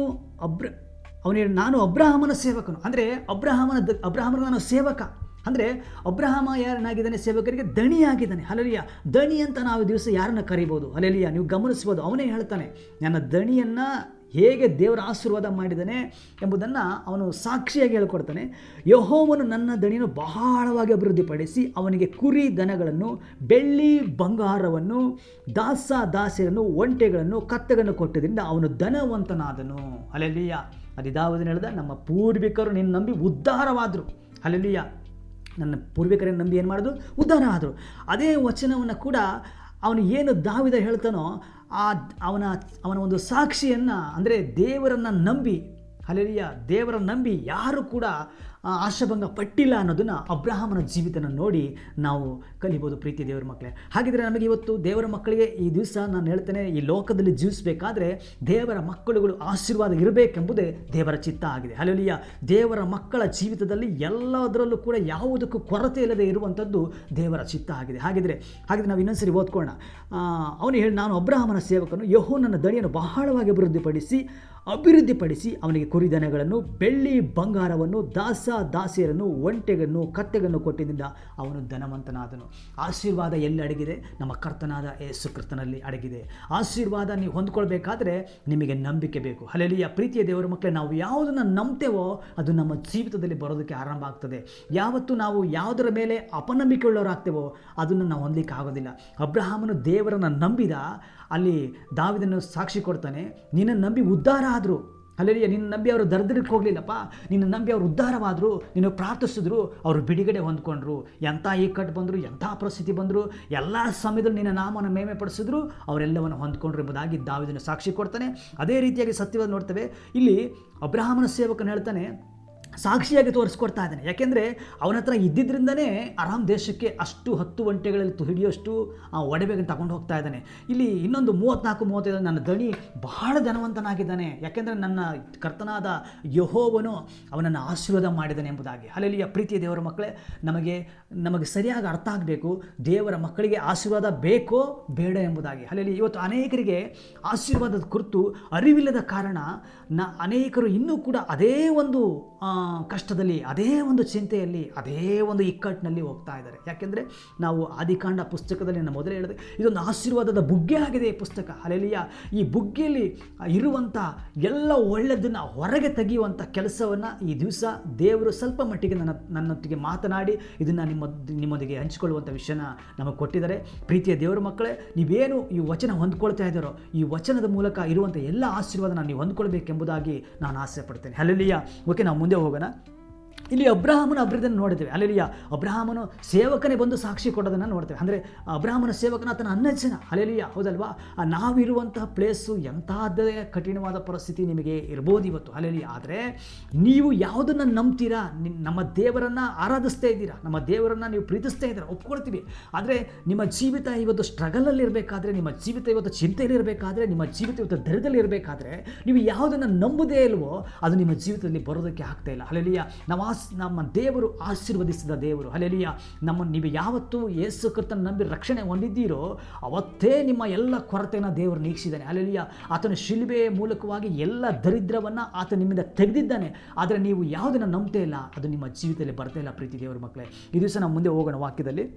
ಅಬ್ರಹಾಮನ ಸೇವಕನು, ಅಂದರೆ ಅಬ್ರಹಾಮನ ನಾನು ಸೇವಕ. ಅಂದರೆ ಅಬ್ರಹಾಮ ಯಾರನ್ನಾಗಿದ್ದಾನೆ? ಸೇವಕರಿಗೆ ದಣಿಯಾಗಿದ್ದಾನೆ. ಹಲ್ಲೆಲೂಯಾ. ದಣಿ ಅಂತ ನಾವು ದಿವಸ ಯಾರನ್ನು ಕರಿಬೋದು? ಹಲ್ಲೆಲೂಯಾ. ನೀವು ಗಮನಿಸ್ಬೋದು, ಅವನೇ ಹೇಳ್ತಾನೆ, ನನ್ನ ದಣಿಯನ್ನು ಹೇಗೆ ದೇವರ ಆಶೀರ್ವಾದ ಮಾಡಿದ್ದಾನೆ ಎಂಬುದನ್ನು ಅವನು ಸಾಕ್ಷಿಯಾಗಿ ಹೇಳ್ಕೊಡ್ತಾನೆ. ಯೆಹೋವನು ನನ್ನ ದಣಿಯನ್ನು ಬಹಳವಾಗಿ ಅಭಿವೃದ್ಧಿಪಡಿಸಿ ಅವನಿಗೆ ಕುರಿ ದನಗಳನ್ನು, ಬೆಳ್ಳಿ ಬಂಗಾರವನ್ನು, ದಾಸಿಯರನ್ನು, ಒಂಟೆಗಳನ್ನು, ಕತ್ತೆಗಳನ್ನು ಕೊಟ್ಟದಿಂದ ಅವನು ಧನವಂತನಾದನು. ಹಲ್ಲೆಲೂಯಾ. ಅದಿದಾವುದನ್ನು ಹೇಳಿದ, ನಮ್ಮ ಪೂರ್ವಿಕರು ನಿನ್ನ ನಂಬಿ ಉದ್ಧಾರವಾದರು. ಹಲ್ಲೆಲೂಯಾ. ನನ್ನ ಪೂರ್ವಿಕರನ್ನು ನಂಬಿ ಏನು ಮಾಡೋದು? ಉದ್ಧಾರ ಆದರು. ಅದೇ ವಚನವನ್ನು ಕೂಡ ಅವನು ಏನು ದಾವಿದ ಹೇಳ್ತಾನೋ ಅವನ ಒಂದು ಸಾಕ್ಷಿಯನ್ನು, ಅಂದರೆ ದೇವರನ್ನು ನಂಬಿ, ಹಲ್ಲೆಲೂಯಾ, ದೇವರನ್ನು ನಂಬಿ ಯಾರು ಕೂಡ ಆಶಾಭಂಗ ಪಟ್ಟಿಲ್ಲ ಅನ್ನೋದನ್ನು ಅಬ್ರಹಾಮನ ಜೀವಿತನ ನೋಡಿ ನಾವು ಕಲಿಬೋದು ಪ್ರೀತಿ ದೇವರ ಮಕ್ಕಳೇ. ಹಾಗಿದ್ರೆ ನಮಗೆ ಇವತ್ತು ದೇವರ ಮಕ್ಕಳಿಗೆ ಈ ದಿವಸ ನಾನು ಹೇಳ್ತೇನೆ, ಈ ಲೋಕದಲ್ಲಿ ಜೀವಿಸಬೇಕಾದ್ರೆ ದೇವರ ಮಕ್ಕಳುಗಳು ಆಶೀರ್ವಾದ ಇರಬೇಕೆಂಬುದೇ ದೇವರ ಚಿತ್ತ ಆಗಿದೆ. ಹಲ್ಲೆಲೂಯಾ. ದೇವರ ಮಕ್ಕಳ ಜೀವಿತದಲ್ಲಿ ಎಲ್ಲದರಲ್ಲೂ ಕೂಡ ಯಾವುದಕ್ಕೂ ಕೊರತೆ ಇಲ್ಲದೆ ಇರುವಂಥದ್ದು ದೇವರ ಚಿತ್ತ ಆಗಿದೆ. ಹಾಗಿದ್ರೆ ನಾವು ಇನ್ನೊಂದ್ಸರಿ ಓದ್ಕೊಳ್ಳೋಣ. ಅವನು ಹೇಳಿ, ನಾನು ಅಬ್ರಹಾಮನ ಸೇವಕನು, ಯೆಹೋವನು ನನ್ನ ದಣಿಯನ್ನು ಬಹಳವಾಗಿ ಅಭಿವೃದ್ಧಿಪಡಿಸಿ ಅವನಿಗೆ ಕುರಿದನಗಳನ್ನು, ಬೆಳ್ಳಿ ಬಂಗಾರವನ್ನು, ದಾಸಿಯರನ್ನು, ಒಂಟೆಗಳನ್ನು, ಕತ್ತೆಗಳನ್ನು ಕೊಟ್ಟಿದ್ದರಿಂದ ಅವನು ಧನವಂತನಾದನು. ಆಶೀರ್ವಾದ ಎಲ್ಲಿ ಅಡಗಿದೆ? ನಮ್ಮ ಕರ್ತನಾದ ಯೇಸು ಕ್ರಿಸ್ತನಲ್ಲಿ ಅಡಗಿದೆ. ಆಶೀರ್ವಾದ ನೀವು ಹೊಂದ್ಕೊಳ್ಬೇಕಾದ್ರೆ ನಿಮಗೆ ನಂಬಿಕೆ ಬೇಕು. ಹಲ್ಲೆಲೂಯಾ. ಪ್ರೀತಿಯ ದೇವರ ಮಕ್ಕಳೇ, ನಾವು ಯಾವುದನ್ನು ನಂಬ್ತೇವೋ ಅದು ನಮ್ಮ ಜೀವಿತದಲ್ಲಿ ಬರೋದಕ್ಕೆ ಆರಂಭ ಆಗ್ತದೆ. ಯಾವತ್ತು ನಾವು ಯಾವುದರ ಮೇಲೆ ಅಪನಂಬಿಕೆ ಉಳ್ಳವರಾಗ್ತೇವೋ ಅದನ್ನು ನಾವು ಹೊಂದಲಿಕ್ಕೆ ಆಗೋದಿಲ್ಲ. ಅಬ್ರಹಾಮನು ದೇವರನ್ನು ನಂಬಿದ, ಅಲ್ಲಿ ದಾವಿದನು ಸಾಕ್ಷಿ ಕೊಡ್ತಾನೆ, ನಿನ್ನ ನಂಬಿ ಉದ್ಧಾರ ಆದರು. ಹಲ್ಲೆಲೂಯಾ. ನಿನ್ನ ನಂಬಿ ಅವರು ದರಿದ್ರಕ್ಕೆ ಹೋಗಲಿಲ್ಲಪ್ಪ, ನಿನ್ನ ನಂಬಿ ಅವರು ಉದ್ಧಾರವಾದರು, ನಿನ್ನ ಪ್ರಾರ್ಥಿಸಿದ್ರು, ಅವರು ಬಿಡುಗಡೆ ಹೊಂದ್ಕೊಂಡ್ರು. ಎಂಥ ಇಕ್ಕಟ್ಟು ಬಂದರು, ಎಂಥ ಪರಿಸ್ಥಿತಿ ಬಂದರು, ಎಲ್ಲ ಸಮಯದಲ್ಲಿ ನಿನ್ನ ನಾಮವನ್ನು ಮೇಮೆ ಪಡಿಸಿದ್ರು, ಅವರೆಲ್ಲವನ್ನು ಹೊಂದ್ಕೊಂಡ್ರು ಎಂಬುದಾಗಿ ದಾವಿದನು ಸಾಕ್ಷಿ ಕೊಡ್ತಾನೆ. ಅದೇ ರೀತಿಯಾಗಿ ಸತ್ಯವಾಗಿ ನೋಡ್ತೇವೆ, ಇಲ್ಲಿ ಅಬ್ರಹಾಮನ ಸೇವಕನು ಹೇಳ್ತಾನೆ, ಸಾಕ್ಷಿಯಾಗಿ ತೋರಿಸ್ಕೊಡ್ತಾ ಇದ್ದಾನೆ. ಯಾಕೆಂದರೆ ಅವನ ಹತ್ರ ಇದ್ದಿದ್ದರಿಂದನೇ ಅರಾಮ್ ದೇಶಕ್ಕೆ ಅಷ್ಟು 10 ಒಂಟೆಗಳಲ್ಲಿ ಹಿಡಿಯೋಷ್ಟು ಒಡವೆಗೆ ತಗೊಂಡು ಹೋಗ್ತಾ ಇದ್ದಾನೆ. ಇಲ್ಲಿ ಇನ್ನೊಂದು 34-35 ನನ್ನ ದಣಿ ಬಹಳ ಧನವಂತನಾಗಿದ್ದಾನೆ, ಯಾಕೆಂದರೆ ನನ್ನ ಕರ್ತನಾದ ಯೆಹೋವನು ಅವನನ್ನು ಆಶೀರ್ವಾದ ಮಾಡಿದ್ದಾನೆ ಎಂಬುದಾಗಿ. ಹಲ್ಲೆಲೂಯಾ. ಪ್ರೀತಿಯ ದೇವರ ಮಕ್ಕಳೇ, ನಮಗೆ ಸರಿಯಾಗಿ ಅರ್ಥ ಆಗಬೇಕು, ದೇವರ ಮಕ್ಕಳಿಗೆ ಆಶೀರ್ವಾದ ಬೇಕೋ ಬೇಡ ಎಂಬುದಾಗಿ. ಹಲ್ಲೆಲೂಯಾ. ಇವತ್ತು ಅನೇಕರಿಗೆ ಆಶೀರ್ವಾದದ ಕುರಿತು ಅರಿವಿಲ್ಲದ ಕಾರಣ ಅನೇಕರು ಇನ್ನೂ ಕೂಡ ಅದೇ ಒಂದು ಕಷ್ಟದಲ್ಲಿ, ಅದೇ ಒಂದು ಚಿಂತೆಯಲ್ಲಿ, ಅದೇ ಒಂದು ಇಕ್ಕಟ್ಟಿನಲ್ಲಿ ಹೋಗ್ತಾ ಇದ್ದಾರೆ. ಯಾಕೆಂದರೆ ನಾವು ಆದಿಕಾಂಡ ಪುಸ್ತಕದಲ್ಲಿ ನಾನು ಮೊದಲೇ ಹೇಳಿದೆ, ಇದೊಂದು ಆಶೀರ್ವಾದದ ಬುಗ್ಗೆ ಆಗಿದೆ ಈ ಪುಸ್ತಕ. ಹಲ್ಲೆಲೂಯಾ. ಈ ಬುಗ್ಗೆಯಲ್ಲಿ ಇರುವಂಥ ಎಲ್ಲ ಒಳ್ಳೆಯದನ್ನು ಹೊರಗೆ ತೆಗೆಯುವಂಥ ಕೆಲಸವನ್ನು ಈ ದಿವಸ ದೇವರು ಸ್ವಲ್ಪ ಮಟ್ಟಿಗೆ ನನ್ನೊಟ್ಟಿಗೆ ಮಾತನಾಡಿ ಇದನ್ನು ನಿಮ್ಮೊಂದಿಗೆ ಹಂಚಿಕೊಳ್ಳುವಂಥ ವಿಷಯನ ನಮಗೆ ಕೊಟ್ಟಿದ್ದಾರೆ. ಪ್ರೀತಿಯ ದೇವರ ಮಕ್ಕಳೇ, ನೀವೇನು ಈ ವಚನ ಹೊಂದ್ಕೊಳ್ತಾ ಇದ್ದಾರೋ ಈ ವಚನದ ಮೂಲಕ ಇರುವಂಥ ಎಲ್ಲ ಆಶೀರ್ವಾದನ ನೀವು ಹೊಂದ್ಕೊಳ್ಬೇಕೆಂಬುದಾಗಿ ನಾನು ಆಸೆ ಪಡ್ತೇನೆ. ಹಲ್ಲೆಲೂಯಾ. ಓಕೆ, ನಾವು ಮುಂದೆ ಹೋಗೋಣ. ಇಲ್ಲಿ ಅಬ್ರಹಾಮನ ಅಭಿವೃದ್ಧಿಯನ್ನು ನೋಡ್ತೇವೆ. ಅಲ್ಲೆಲಿಯ ಅಬ್ರಹಾಮನು ಸೇವಕನೇ ಬಂದು ಸಾಕ್ಷಿ ಕೊಡೋದನ್ನು ನೋಡ್ತೇವೆ. ಅಂದರೆ ಅಬ್ರಹಾಮನ ಸೇವಕನ ಆತನ ಅಣ್ಣಜ್ಜನ. ಅಲ್ಲೆಲಿಯ ಹೌದಲ್ವಾ? ನಾವಿರುವಂತಹ ಪ್ಲೇಸು ಎಂಥದ್ದೇ ಕಠಿಣವಾದ ಪರಿಸ್ಥಿತಿ ನಿಮಗೆ ಇರ್ಬೋದು ಇವತ್ತು. ಅಲ್ಲೆಲಿಯ ಆದರೆ ನೀವು ಯಾವುದನ್ನು ನಂಬ್ತೀರಾ, ನಮ್ಮ ದೇವರನ್ನು ಆರಾಧಿಸ್ತಾ ಇದ್ದೀರಾ, ನಮ್ಮ ದೇವರನ್ನು ನೀವು ಪ್ರೀತಿಸ್ತಾ ಇದ್ದೀರಾ, ಒಪ್ಕೊಳ್ತೀವಿ. ಆದರೆ ನಿಮ್ಮ ಜೀವಿತ ಇವತ್ತು ಸ್ಟ್ರಗಲಲ್ಲಿ ಇರಬೇಕಾದ್ರೆ, ನಿಮ್ಮ ಜೀವಿತ ಇವತ್ತು ಚಿಂತೆಯಲ್ಲಿ ಇರಬೇಕಾದ್ರೆ, ನಿಮ್ಮ ಜೀವಿತ ಇವತ್ತು ದರಿದ್ರದಲ್ಲಿ ಇರಬೇಕಾದ್ರೆ, ನೀವು ಯಾವುದನ್ನು ನಂಬುದೇ ಇಲ್ವೋ ಅದು ನಿಮ್ಮ ಜೀವಿತದಲ್ಲಿ ಬರೋದಕ್ಕೆ ಆಗ್ತಾ ಇಲ್ಲ. ಅಲ್ಲೆಲಿಯ ನಮ್ಮ ದೇವರು ಆಶೀರ್ವದಿಸಿದ ದೇವರು. ಹಲ್ಲೆಲೂಯ. ನೀವು ಯಾವತ್ತೂ ಯೇಸು ಕ್ರಿಸ್ತನ ನಂಬಿ ರಕ್ಷಣೆ ಹೊಂದಿದ್ದೀರೋ ಅವತ್ತೇ ನಿಮ್ಮ ಎಲ್ಲ ಕೊರತೆಯನ್ನು ದೇವರು ನೀಗಿಸಿದ್ದಾನೆ. ಹಲ್ಲೆಲೂಯ. ಆತನ ಶಿಲುಬೆಯ ಮೂಲಕವಾಗಿ ಎಲ್ಲ ದರಿದ್ರವನ್ನು ಆತ ನಿಮ್ಮಿಂದ ತೆಗೆದಿದ್ದಾನೆ. ಆದರೆ ನೀವು ಯಾವುದನ್ನು ನಂಬ್ತೇ ಇಲ್ಲ, ಅದು ನಿಮ್ಮ ಜೀವಿತದಲ್ಲಿ ಬರ್ತಾ ಇಲ್ಲ. ಪ್ರೀತಿ ದೇವರ ಮಕ್ಕಳೇ, ಈ ದಿವಸ ನಾವು ಮುಂದೆ ಹೋಗೋಣ ವಾಕ್ಯದಲ್ಲಿ.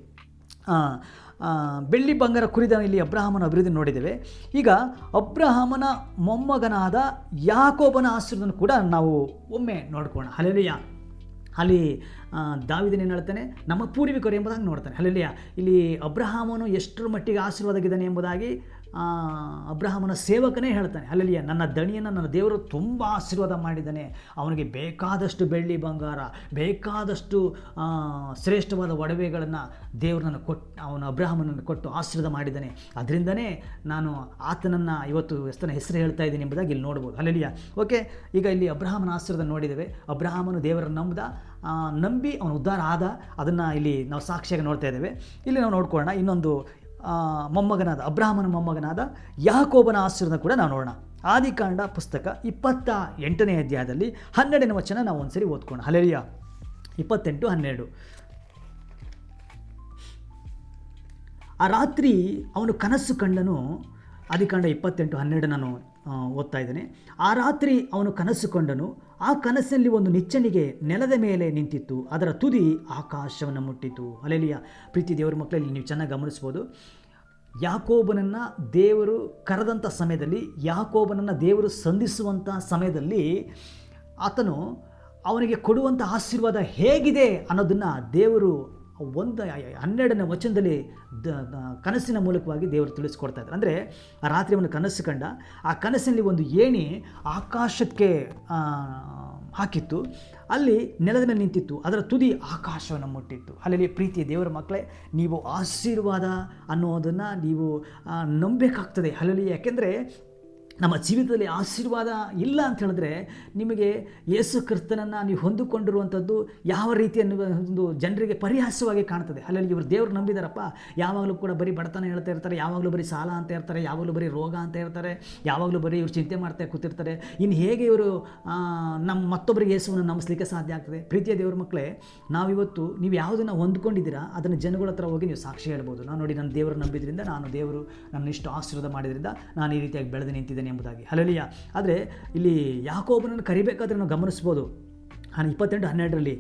ಬೆಳ್ಳಿ ಬಂಗಾರ ಕುರಿದ ಇಲ್ಲಿ ಅಬ್ರಹಾಮನ ಅಭಿವೃದ್ಧಿ ನೋಡಿದ್ದೇವೆ. ಈಗ ಅಬ್ರಹಾಮನ ಮೊಮ್ಮಗನಾದ ಯಾಕೋಬನ ಆಶೀರ್ವಾದವನ್ನು ಕೂಡ ನಾವು ಒಮ್ಮೆ ನೋಡ್ಕೋಣ. ಹಲ್ಲೆಲೂಯ. ಅಲ್ಲಿ ದಾವೀದನು ಏನು ಹೇಳ್ತಾನೆ, ನಮ್ಮ ಪೂರ್ವಿಕರು ಎಂಬುದಾಗಿ ನೋಡ್ತಾನೆ. ಹಲ್ಲೆಲೂಯ. ಇಲ್ಲಿ ಅಬ್ರಹಾಮನು ಎಷ್ಟರ ಮಟ್ಟಿಗೆ ಆಶೀರ್ವಾದವಾಗಿದ್ದಾನೆ ಎಂಬುದಾಗಿ ಅಬ್ರಹಾಮನ ಸೇವಕನೇ ಹೇಳ್ತಾನೆ. ಹಲ್ಲೆಲೂಯ. ನನ್ನ ದಣಿಯನ್ನು ನನ್ನ ದೇವರು ತುಂಬ ಆಶೀರ್ವಾದ ಮಾಡಿದ್ದಾನೆ, ಅವನಿಗೆ ಬೇಕಾದಷ್ಟು ಬೆಳ್ಳಿ ಬಂಗಾರ, ಬೇಕಾದಷ್ಟು ಶ್ರೇಷ್ಠವಾದ ಒಡವೆಗಳನ್ನು ದೇವರು ಅವನ ಅಬ್ರಹಾಮನನ್ನು ಕೊಟ್ಟು ಆಶೀರ್ವಾದ ಮಾಡಿದ್ದಾನೆ. ಅದರಿಂದನೇ ನಾನು ಆತನನ್ನು ಇವತ್ತು ಹೆಸರು ಹೇಳ್ತಾ ಇದ್ದೀನಿ ಎಂಬುದಾಗಿ ಇಲ್ಲಿ ನೋಡ್ಬೋದು. ಹಲ್ಲೆಲೂಯ. ಓಕೆ, ಈಗ ಇಲ್ಲಿ ಅಬ್ರಹಾಮನ ಆಶೀರ್ವಾದ ನೋಡಿದ್ದೇವೆ. ಅಬ್ರಹಾಮನು ದೇವರನ್ನು ನಂಬಿ ಅವನು ಉದ್ಧಾರ ಆದ, ಅದನ್ನು ಇಲ್ಲಿ ನಾವು ಸಾಕ್ಷಿಯಾಗಿ ನೋಡ್ತಾ ಇದ್ದೇವೆ. ಇಲ್ಲಿ ನಾವು ನೋಡ್ಕೊಳ್ಳೋಣ ಇನ್ನೊಂದು ಅಬ್ರಹಾಮನ ಮೊಮ್ಮಗನಾದ ಯಾಕೋಬನ ಆಶೀರ್ವಾದ ಕೂಡ ನಾವು ನೋಡೋಣ. ಆದಿಕಾಂಡ ಪುಸ್ತಕ 28ನೇ ಅಧ್ಯಾಯದಲ್ಲಿ 12ನೇ ವಚನ ನಾವು ಒಂದ್ಸರಿ ಓದ್ಕೋಣ. ಹಲ್ಲೆಲೂಯ. 28:12. ಆ ರಾತ್ರಿ ಅವನು ಕನಸು ಕಂಡನು. ಆದಿಕಾಂಡ 28:12 ನಾನು ಓದ್ತಾ ಇದ್ದೇನೆ. ಆ ರಾತ್ರಿ ಅವನು ಕನಸು ಕಂಡನು. ಆ ಕನಸಲ್ಲಿ ಒಂದು ನಿಚ್ಚಣಿಗೆ ನೆಲದ ಮೇಲೆ ನಿಂತಿತ್ತು, ಅದರ ತುದಿ ಆಕಾಶವನ್ನು ಮುಟ್ಟಿತು. ಹಲ್ಲೆಲೂಯ. ಪ್ರೀತಿ ದೇವರ ಮಕ್ಕಳಲ್ಲಿ ನೀವು ಚೆನ್ನಾಗಿ ಗಮನಿಸ್ಬೋದು. ಯಾಕೋಬನನ್ನು ದೇವರು ಕರೆದಂಥ ಸಮಯದಲ್ಲಿ, ಯಾಕೋಬನನ್ನು ದೇವರು ಸಂಧಿಸುವಂಥ ಸಮಯದಲ್ಲಿ ಆತನು ಅವನಿಗೆ ಕೊಡುವಂಥ ಆಶೀರ್ವಾದ ಹೇಗಿದೆ ಅನ್ನೋದನ್ನು ದೇವರು 12ನೇ ವಚನದಲ್ಲಿ ಕನಸಿನ ಮೂಲಕವಾಗಿ ದೇವರು ತಿಳಿಸ್ಕೊಡ್ತಾ ಇದ್ದಾರೆ. ಅಂದರೆ ಆ ರಾತ್ರಿ ಅವನು ಕನಸು ಕಂಡ. ಆ ಕನಸಿನಲ್ಲಿ ಒಂದು ಏಣಿ ಆಕಾಶಕ್ಕೆ ಹಾಕಿತ್ತು, ಅಲ್ಲಿ ನೆಲದ ಮೇಲೆ ನಿಂತಿತ್ತು, ಅದರ ತುದಿ ಆಕಾಶವನ್ನು ಮುಟ್ಟಿತ್ತು. ಅಲ್ಲಿ ಪ್ರೀತಿಯ ದೇವರ ಮಕ್ಕಳೇ, ನೀವು ಆಶೀರ್ವಾದ ಅನ್ನೋದನ್ನು ನೀವು ನಂಬಬೇಕಾಗ್ತದೆ. ಅಲ್ಲಿ ಯಾಕೆಂದರೆ ನಮ್ಮ ಜೀವಿತದಲ್ಲಿ ಆಶೀರ್ವಾದ ಇಲ್ಲ ಅಂತ ಹೇಳಿದ್ರೆ ನಿಮಗೆ ಯೇಸು ಕ್ರಿಸ್ತನನ್ನು ನೀವು ಹೊಂದಿಕೊಂಡಿರುವಂಥದ್ದು ಯಾವ ರೀತಿ ಒಂದು ಜನರಿಗೆ ಪರಿಹಾಸವಾಗಿ ಕಾಣ್ತದೆ. ಅಲ್ಲಿ ಇವರು ದೇವರು ನಂಬಿದಾರಪ್ಪ, ಯಾವಾಗಲೂ ಕೂಡ ಬರೀ ಬಡತನ ಹೇಳ್ತಾ ಇರ್ತಾರೆ, ಯಾವಾಗಲೂ ಬರೀ ಸಾಲ ಅಂತ ಇರ್ತಾರೆ, ಯಾವಾಗಲೂ ಬರೀ ರೋಗ ಅಂತ ಇರ್ತಾರೆ, ಯಾವಾಗಲೂ ಬರೀ ಇವರು ಚಿಂತೆ ಮಾಡ್ತಾ ಕೂತಿರ್ತಾರೆ. ಇನ್ನು ಹೇಗೆ ಇವರು ಮತ್ತೊಬ್ಬರಿಗೆ ಯೇಸುವನ್ನು ನಂಬಿಸ್ಲಿಕ್ಕೆ ಸಾಧ್ಯ ಆಗ್ತದೆ? ಪ್ರೀತಿಯ ದೇವರ ಮಕ್ಕಳೇ, ನಾವಿವತ್ತು ನೀವು ಯಾವುದನ್ನು ಹೊಂದ್ಕೊಂಡಿದ್ದೀರಾ ಅದನ್ನು ಜನಗಳ ಹತ್ರ ಹೋಗಿ ನೀವು ಸಾಕ್ಷಿ ಹೇಳ್ಬೋದು. ನಾನು ನೋಡಿ, ನನ್ನ ದೇವರು ನಂಬಿದ್ರಿಂದ, ನಾನು ದೇವರು ನನ್ನ ಇಷ್ಟು ಆಶೀರ್ವಾದ ಮಾಡಿದ್ರಿಂದ ನಾನು ಈ ರೀತಿಯಾಗಿ ಬೆಳೆದು ನಿಂತಿದ್ದೇನೆ ಎಂಬುದಾಗಿ. ಹಲ್ಲೆಲೂಯ. ಆದರೆ ಇಲ್ಲಿ ಯಾಕೋಬನನ್ನು ಕರಿಬೇಕಾದ್ರೆ ನಾವು ಗಮನಿಸ್ಬೋದು. 28:12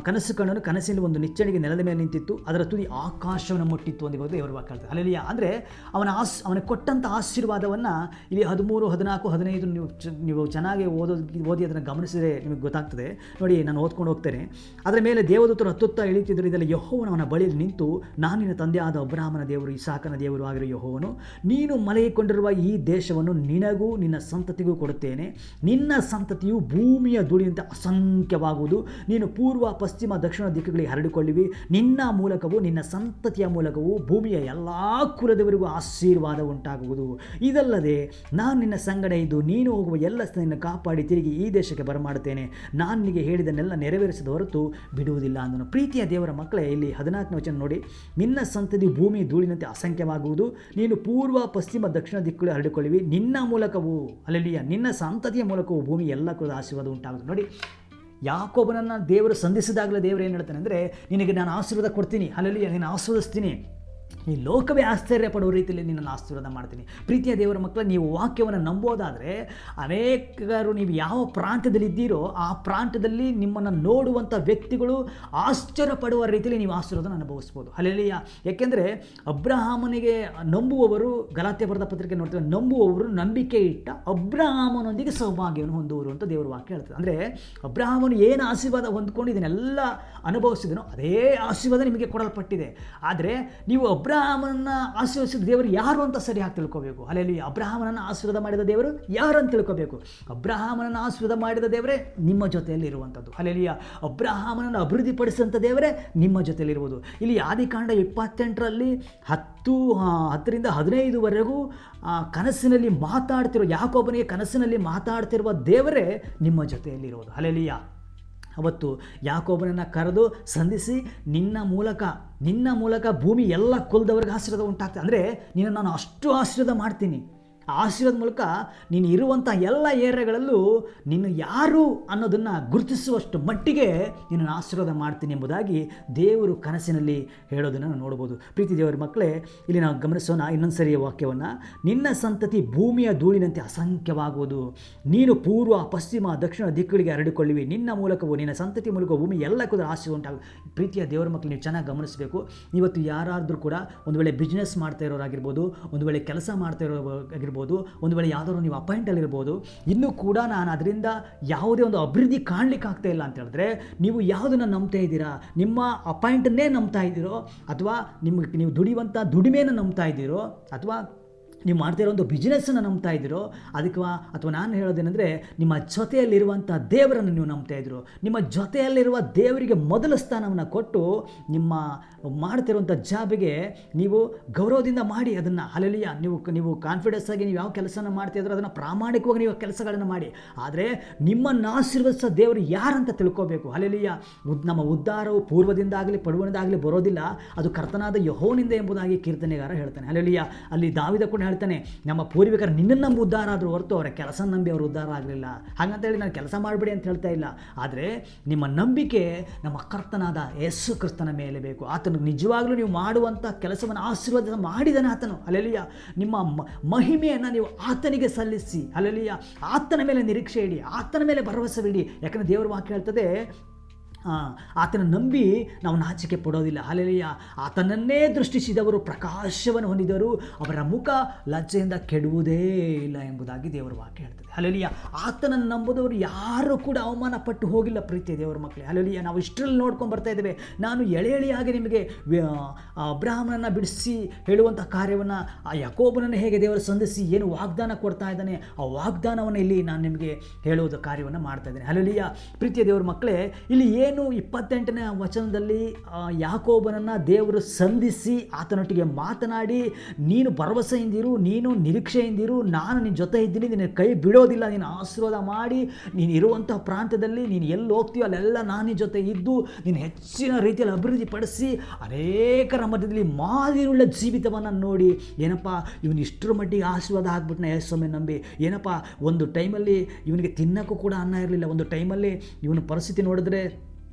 ಕನಸು ಕಂಡನು. ಕನಸಿನಲ್ಲಿ ಒಂದು ನಿಚ್ಚಣಿಗೆ ನೆಲದ ಮೇಲೆ ನಿಂತಿತ್ತು, ಅದರ ತುದಿ ಆಕಾಶವನ್ನು ಮುಟ್ಟಿತ್ತು ಎಂಬುದು ದೇವರ ವಾಕ್ಯ ಹೇಳ್ತಾರೆ. ಹಲ್ಲೆಲೂಯ. ಅಂದರೆ ಅವನಿಗೆ ಕೊಟ್ಟಂಥ ಆಶೀರ್ವಾದವನ್ನು ಇಲ್ಲಿ 13, 14, 15 ನೀವು ಚೆನ್ನಾಗಿ ಓದಿ ಅದನ್ನು ಗಮನಿಸಿದರೆ ನಿಮಗೆ ಗೊತ್ತಾಗ್ತದೆ. ನೋಡಿ, ನಾನು ಓದ್ಕೊಂಡು ಹೋಗ್ತೇನೆ. ಅದರ ಮೇಲೆ ದೇವದೂತರು ಹತ್ತುತ್ತಾ ಇಳಿತಿದ್ದರು. ಇದರಲ್ಲಿ ಯೆಹೋವನು ಅವನ ಬಳಿಯಲ್ಲಿ ನಿಂತು, ನಾನು ನಿನ್ನ ತಂದೆಯಾದ ಅಬ್ರಹಾಮನ ದೇವರು, ಇಸಾಕನ ದೇವರು ಆಗಿರೋ ಯೆಹೋವನು, ನೀನು ಮಲಗಿಕೊಂಡಿರುವ ಈ ದೇಶವನ್ನು ನಿನಗೂ ನಿನ್ನ ಸಂತತಿಗೂ ಕೊಡುತ್ತೇನೆ. ನಿನ್ನ ಸಂತತಿಯು ಭೂಮಿಯ ಧೂಳಿನಂತೆ ಅಸಂಖ್ಯವಾಗುವುದು. ನೀನು ಪೂರ್ವ, ಪಶ್ಚಿಮ, ದಕ್ಷಿಣ ದಿಕ್ಕುಗಳಿಗೆ ಹರಡಿಕೊಳ್ಳಿವಿ. ನಿನ್ನ ಮೂಲಕವೂ ನಿನ್ನ ಸಂತತಿಯ ಮೂಲಕವೂ ಭೂಮಿಯ ಎಲ್ಲ ಕುಲದವರಿಗೂ ಆಶೀರ್ವಾದ ಉಂಟಾಗುವುದು. ಇದಲ್ಲದೆ ನಾನು ನಿನ್ನ ಸಂಗಡ ಇದ್ದು ನೀನು ಹೋಗುವ ಎಲ್ಲ ಸ್ಥಳವನ್ನು ಕಾಪಾಡಿ ತಿರುಗಿ ಈ ದೇಶಕ್ಕೆ ಬರಮಾಡುತ್ತೇನೆ. ನಾನು ನಿನಗೆ ಹೇಳಿದನ್ನೆಲ್ಲ ನೆರವೇರಿಸಿದ ಹೊರತು ಬಿಡುವುದಿಲ್ಲ ಅಂದನು. ಪ್ರೀತಿಯ ದೇವರ ಮಕ್ಕಳೇ, ಇಲ್ಲಿ 14ನೇ ವಚನ ನೋಡಿ, ನಿನ್ನ ಸಂತತಿ ಭೂಮಿ ಧೂಳಿನಂತೆ ಅಸಂಖ್ಯವಾಗುವುದು. ನೀನು ಪೂರ್ವ, ಪಶ್ಚಿಮ, ದಕ್ಷಿಣ ದಿಕ್ಕುಗಳಿಗೆ ಹರಡಿಕೊಳ್ಳಿವಿ. ನಿನ್ನ ಮೂಲಕವೂ, ಅಲ್ಲೆಲೂಯ, ನಿನ್ನ ಸಂತತಿಯ ಮೂಲಕವೂ ಭೂಮಿ ಎಲ್ಲ ಕುಲದ ಆಶೀರ್ವಾದ ಉಂಟಾಗುವುದು. ನೋಡಿ, ಯಾಕೋಬನನ್ನು ದೇವರು ಸಂಧಿಸಿದಾಗಲೇ ದೇವರು ಏನು ಹೇಳ್ತಾನೆ ಅಂದರೆ, ನಿನಗೆ ನಾನು ಆಶೀರ್ವಾದ ಕೊಡ್ತೀನಿ, ಹಲ್ಲೆಲೂಯ, ನೀನು ಆಶೀರ್ವದಿಸ್ತೀನಿ, ಈ ಲೋಕವೇ ಆಶ್ಚರ್ಯ ಪಡುವ ರೀತಿಯಲ್ಲಿ ನಿನ್ನನ್ನು ಆಶೀರ್ವಾದ ಮಾಡ್ತೀನಿ. ಪ್ರೀತಿಯ ದೇವರ ಮಕ್ಕಳ, ನೀವು ವಾಕ್ಯವನ್ನು ನಂಬೋದಾದರೆ ಅನೇಕರು ನೀವು ಯಾವ ಪ್ರಾಂತ್ಯದಲ್ಲಿದ್ದೀರೋ ಆ ಪ್ರಾಂತ್ಯದಲ್ಲಿ ನಿಮ್ಮನ್ನು ನೋಡುವಂಥ ವ್ಯಕ್ತಿಗಳು ಆಶ್ಚರ್ಯಪಡುವ ರೀತಿಯಲ್ಲಿ ನೀವು ಆಶೀರ್ವಾದ ಅನುಭವಿಸ್ಬೋದು. ಹಲ್ಲೆಲೂಯ. ಯಾಕೆಂದರೆ ಅಬ್ರಹಾಮನಿಗೆ ನಂಬುವವರು, ಗಲಾತ್ಯ ಬರೆದ ಪತ್ರಿಕೆ ನೋಡ್ತೇವೆ, ನಂಬುವವರು ನಂಬಿಕೆ ಇಟ್ಟ ಅಬ್ರಹಾಮನೊಂದಿಗೆ ಸೌಭಾಗ್ಯವನ್ನು ಹೊಂದುವರು ಅಂತ ದೇವರು ವಾಕ್ಯ ಹೇಳ್ತದೆ. ಅಂದರೆ ಅಬ್ರಹಾಮನು ಏನು ಆಶೀರ್ವಾದ ಹೊಂದ್ಕೊಂಡು ಇದನ್ನೆಲ್ಲ ಅನುಭವಿಸಿದನೋ ಅದೇ ಆಶೀರ್ವಾದ ನಿಮಗೆ ಕೊಡಲ್ಪಟ್ಟಿದೆ. ಆದರೆ ನೀವು ಅಬ್ರಹಾಮನನ್ನು ಆಶೀರ್ವದಿಸಿದ ದೇವರು ಯಾರು ಅಂತ ಸರಿಯಾಗಿ ತಿಳ್ಕೋಬೇಕು. ಹಲ್ಲೆಲೂಯಾ. ಅಬ್ರಹಾಮನನ್ನು ಆಶೀರ್ವಾದ ಮಾಡಿದ ದೇವರು ಯಾರು ಅಂತ ತಿಳ್ಕೋಬೇಕು. ಅಬ್ರಹಾಮನನ್ನು ಆಶೀರ್ವಾದ ಮಾಡಿದ ದೇವರೇ ನಿಮ್ಮ ಜೊತೆಯಲ್ಲಿ ಇರುವಂಥದ್ದು. ಹಲ್ಲೆಲೂಯಾ. ಅಬ್ರಹಾಮನನ್ನು ಅಭಿವೃದ್ಧಿಪಡಿಸಿದಂಥ ದೇವರೇ ನಿಮ್ಮ ಜೊತೆಯಲ್ಲಿರುವುದು. ಇಲ್ಲಿ ಆದಿಕಾಂಡ 28ರಲ್ಲಿ 10ರಿಂದ 15ವರೆಗೂ ಕನಸಿನಲ್ಲಿ ಮಾತಾಡ್ತಿರೋ ಯಾಕೋಬನಿಗೆ ಕನಸಿನಲ್ಲಿ ಮಾತಾಡ್ತಿರುವ ದೇವರೇ ನಿಮ್ಮ ಜೊತೆಯಲ್ಲಿರುವುದು. ಹಲ್ಲೆಲೂಯಾ. ಅವತ್ತು ಯಾಕೋಬನನ್ನು ಕರೆದು ಸಂಧಿಸಿ ನಿನ್ನ ಮೂಲಕ ಭೂಮಿ ಎಲ್ಲ ಕುಲದವ್ರಿಗೆ ಆಶೀರ್ವಾದ ಉಂಟಾಗ್ತದೆ. ಅಂದರೆ ನೀನು ನಾನು ಅಷ್ಟು ಆಶೀರ್ವಾದ ಮಾಡ್ತೀನಿ. ಆ ಆಶೀರ್ವಾದ ಮೂಲಕ ನೀನು ಇರುವಂಥ ಎಲ್ಲ ಏರಿಯಾಗಳಲ್ಲೂ ನೀನು ಯಾರು ಅನ್ನೋದನ್ನು ಗುರುತಿಸುವಷ್ಟು ಮಟ್ಟಿಗೆ ನಿನ್ನನ್ನು ಆಶೀರ್ವಾದ ಮಾಡ್ತೀನಿ ಎಂಬುದಾಗಿ ದೇವರು ಕನಸಿನಲ್ಲಿ ಹೇಳೋದನ್ನು ನಾವು ನೋಡ್ಬೋದು. ಪ್ರೀತಿ ದೇವರ ಮಕ್ಕಳೇ, ಇಲ್ಲಿ ನಾವು ಗಮನಿಸೋಣ ಇನ್ನೊಂದು ಸರಿಯ ವಾಕ್ಯವನ್ನು. ನಿನ್ನ ಸಂತತಿ ಭೂಮಿಯ ಧೂಳಿನಂತೆ ಅಸಂಖ್ಯವಾಗುವುದು. ನೀನು ಪೂರ್ವ ಪಶ್ಚಿಮ ದಕ್ಷಿಣ ದಿಕ್ಕುಗಳಿಗೆ ಹರಡಿಕೊಳ್ಳುವಿ. ನಿನ್ನ ಮೂಲಕವೂ ನಿನ್ನ ಸಂತತಿ ಮೂಲಕ ಭೂಮಿ ಎಲ್ಲ ಕೂಡ ಆಶೀರ್ವಾದ ಉಂಟಾಗುತ್ತೆ. ಪ್ರೀತಿಯ ದೇವರ ಮಕ್ಕಳು, ನೀವು ಚೆನ್ನಾಗಿ ಗಮನಿಸಬೇಕು. ಇವತ್ತು ಯಾರಾದರೂ ಕೂಡ ಒಂದು ವೇಳೆ ಬಿಸ್ನೆಸ್ ಮಾಡ್ತಾ ಇರೋರಾಗಿರ್ಬೋದು, ಒಂದು ವೇಳೆ ಕೆಲಸ ಮಾಡ್ತಾ ಇರೋರಾಗಿರ್ಬೋದು, ಒಂದು ವೇಳೆ ಯಾವುದಾದ್ರು ನೀವು ಅಪಾಯಿಂಟಲ್ಲಿರ್ಬೋದು, ಇನ್ನೂ ಕೂಡ ನಾನು ಅದರಿಂದ ಯಾವುದೇ ಒಂದು ಅಭಿವೃದ್ಧಿ ಕಾಣಲಿಕ್ಕೆ ಆಗ್ತಾ ಇಲ್ಲ ಅಂತ ಹೇಳಿದ್ರೆ ನೀವು ಯಾವುದನ್ನು ನಂಬ್ತಾ ಇದ್ದೀರಾ? ನಿಮ್ಮ ಅಪಾಯಿಂಟನ್ನೇ ನಂಬ್ತಾ ಇದ್ದೀರೋ, ಅಥವಾ ನೀವು ದುಡಿಯುವಂಥ ದುಡಿಮೆಯನ್ನು ನಂಬ್ತಾ ಇದ್ದೀರೋ, ಅಥವಾ ನೀವು ಮಾಡ್ತಿರೋ ಒಂದು ಬಿಸ್ನೆಸ್ಸನ್ನು ನಂಬ್ತಾ ಇದ್ದೀರೋ, ಅಥವಾ ನಾನು ಹೇಳೋದೇನೆಂದರೆ ನಿಮ್ಮ ಜೊತೆಯಲ್ಲಿರುವಂಥ ದೇವರನ್ನು ನೀವು ನಂಬ್ತಾ ಇದ್ದೀರೋ. ನಿಮ್ಮ ಜೊತೆಯಲ್ಲಿರುವ ದೇವರಿಗೆ ಮೊದಲ ಸ್ಥಾನವನ್ನು ಕೊಟ್ಟು ನಿಮ್ಮ ಮಾಡ್ತಿರುವಂಥ ಜಾಬಿಗೆ ನೀವು ಗೌರವದಿಂದ ಮಾಡಿ ಅದನ್ನು. ಹಲ್ಲೆಲೂಯಾ. ನೀವು ಕಾನ್ಫಿಡೆನ್ಸ್ ಆಗಿ ನೀವು ಯಾವ ಕೆಲಸನ ಮಾಡ್ತಾಯಿದ್ರೋ ಅದನ್ನು ಪ್ರಾಮಾಣಿಕವಾಗಿ ನೀವು ಕೆಲಸಗಳನ್ನು ಮಾಡಿ. ಆದರೆ ನಿಮ್ಮನ್ನು ಆಶೀರ್ವದಿಸೋ ದೇವರು ಯಾರಂತ ತಿಳ್ಕೋಬೇಕು. ಹಲ್ಲೆಲೂಯಾ. ನಮ್ಮ ಉದ್ಧಾರವು ಪೂರ್ವದಿಂದಾಗಲಿ ಪಡುವದಿಂದಾಗಲಿ ಬರೋದಿಲ್ಲ, ಅದು ಕರ್ತನಾದ ಯೆಹೋವನಿಂದ ಎಂಬುದಾಗಿ ಕೀರ್ತನೆಗಾರ ಹೇಳ್ತಾನೆ. ಹಲ್ಲೆಲೂಯಾ. ಅಲ್ಲಿ ದಾವೀದ ಕೂಡ ಹೇಳ್ತಾನೆ, ನಮ್ಮ ಪೂರ್ವಿಕರು ನಿನ್ನನ್ನು ನಂಬಿ ಉದ್ಧಾರ ಆದರೂ ಹೊರತು ಅವರ ಕೆಲಸ ನಂಬಿ ಅವರು ಉದ್ಧಾರ ಆಗಲಿಲ್ಲ. ಹಾಗಂತೇಳಿ ನಾನು ಕೆಲಸ ಮಾಡಬೇಡಿ ಅಂತ ಹೇಳ್ತಾ ಇಲ್ಲ. ಆದರೆ ನಿಮ್ಮ ನಂಬಿಕೆ ನಮ್ಮ ಕರ್ತನಾದ ಯೇಸು ಕ್ರಿಸ್ತನ ಮೇಲೆ ಬೇಕು. ಆತನು ನಿಜವಾಗ್ಲೂ ನೀವು ಮಾಡುವಂಥ ಕೆಲಸವನ್ನು ಆಶೀರ್ವಾದ ಮಾಡಿದಾನೆ ಆತನು. ಹಲ್ಲೆಲೂಯಾ. ನಿಮ್ಮ ಮಹಿಮೆಯನ್ನು ನೀವು ಆತನಿಗೆ ಸಲ್ಲಿಸಿ. ಹಲ್ಲೆಲೂಯಾ. ಆತನ ಮೇಲೆ ನಿರೀಕ್ಷೆ ಇಡಿ, ಆತನ ಮೇಲೆ ಭರವಸೆ ಇಡಿ. ಯಾಕಂದರೆ ದೇವರ ವಾಕ್ಯ ಹೇಳ್ತದೆ, ಆತನ ನಂಬಿ ನಾವು ನಾಚಿಕೆ ಪಡೋದಿಲ್ಲ. ಹಲ್ಲೆಲೂಯಾ. ಆತನನ್ನೇ ದೃಷ್ಟಿಸಿದವರು ಪ್ರಕಾಶವನ್ನು ಹೊಂದಿದರು, ಅವರ ಮುಖ ಲಜ್ಜೆಯಿಂದ ಕೆಡುವುದೇ ಇಲ್ಲ ಎಂಬುದಾಗಿ ದೇವರ ವಾಕ್ಯ ಹೇಳ್ತದೆ. ಹಲ್ಲೆಲೂಯಾ. ಆತನನ್ನು ನಂಬುದವರು ಯಾರು ಕೂಡ ಅವಮಾನ ಪಟ್ಟು ಹೋಗಿಲ್ಲ. ಪ್ರೀತಿಯ ದೇವರ ಮಕ್ಕಳೇ, ಹಲ್ಲೆಲೂಯಾ. ನಾವು ಇಷ್ಟರಲ್ಲಿ ನೋಡ್ಕೊಂಡು ಬರ್ತಾ ಇದ್ದೇವೆ. ನಾನು ಎಳೆಯಾಗಿ ನಿಮಗೆ ಅಬ್ರಹಾಮನನ್ನು ಬಿಡಿಸಿ ಹೇಳುವಂಥ ಕಾರ್ಯವನ್ನು, ಆ ಯಾಕೋಬನನ್ನು ಹೇಗೆ ದೇವರು ಸಂಧಿಸಿ ಏನು ವಾಗ್ದಾನ ಕೊಡ್ತಾ ಇದ್ದಾನೆ, ಆ ವಾಗ್ದಾನವನ್ನು ಇಲ್ಲಿ ನಾನು ನಿಮಗೆ ಹೇಳುವುದು ಕಾರ್ಯವನ್ನು ಮಾಡ್ತಾ ಇದ್ದೇನೆ. ಹಲ್ಲೆಲೂಯಾ. ಪ್ರೀತಿಯ ದೇವರ ಮಕ್ಕಳೇ, ಇಲ್ಲಿ ಏನು 28ನೇ ವಚನದಲ್ಲಿ ಯಾಕೋಬನನ್ನು ದೇವರು ಸಂಧಿಸಿ ಆತನೊಟ್ಟಿಗೆ ಮಾತನಾಡಿ, ನೀನು ಭರವಸೆಯಿಂದಿರು, ನೀನು ನಿರೀಕ್ಷೆಯಿಂದಿರು, ನಾನು ನಿನ್ನ ಜೊತೆ ಇದ್ದೀನಿ, ನಿನ್ನ ಕೈ ಬಿಡೋದಿಲ್ಲ, ನೀನು ಆಶೀರ್ವಾದ ಮಾಡಿ ನೀನು ಇರುವಂಥ ಪ್ರಾಂತ್ಯದಲ್ಲಿ ನೀನು ಎಲ್ಲಿ ಹೋಗ್ತೀಯೋ ಅಲ್ಲೆಲ್ಲ ನಾನು ನಿನ್ನ ಜೊತೆ ಇದ್ದು ನೀನು ಹೆಚ್ಚಿನ ರೀತಿಯಲ್ಲಿ ಅಭಿವೃದ್ಧಿಪಡಿಸಿ ಅನೇಕರ ಮಧ್ಯದಲ್ಲಿ ಮಾದಿರುಳ್ಳ ಜೀವಿತವನ್ನು ನೋಡಿ, ಏನಪ್ಪ ಇವನು ಇಷ್ಟರ ಮಟ್ಟಿಗೆ ಆಶೀರ್ವಾದ ಆಗ್ಬಿಟ್ನ ಯೇಸುವನ್ನು ನಂಬಿ. ಏನಪ್ಪ ಒಂದು ಟೈಮಲ್ಲಿ ಇವನಿಗೆ ತಿನ್ನೋಕ್ಕೂ ಕೂಡ ಅನ್ನ ಇರಲಿಲ್ಲ. ಒಂದು ಟೈಮಲ್ಲಿ ಇವನ ಪರಿಸ್ಥಿತಿ ನೋಡಿದ್ರೆ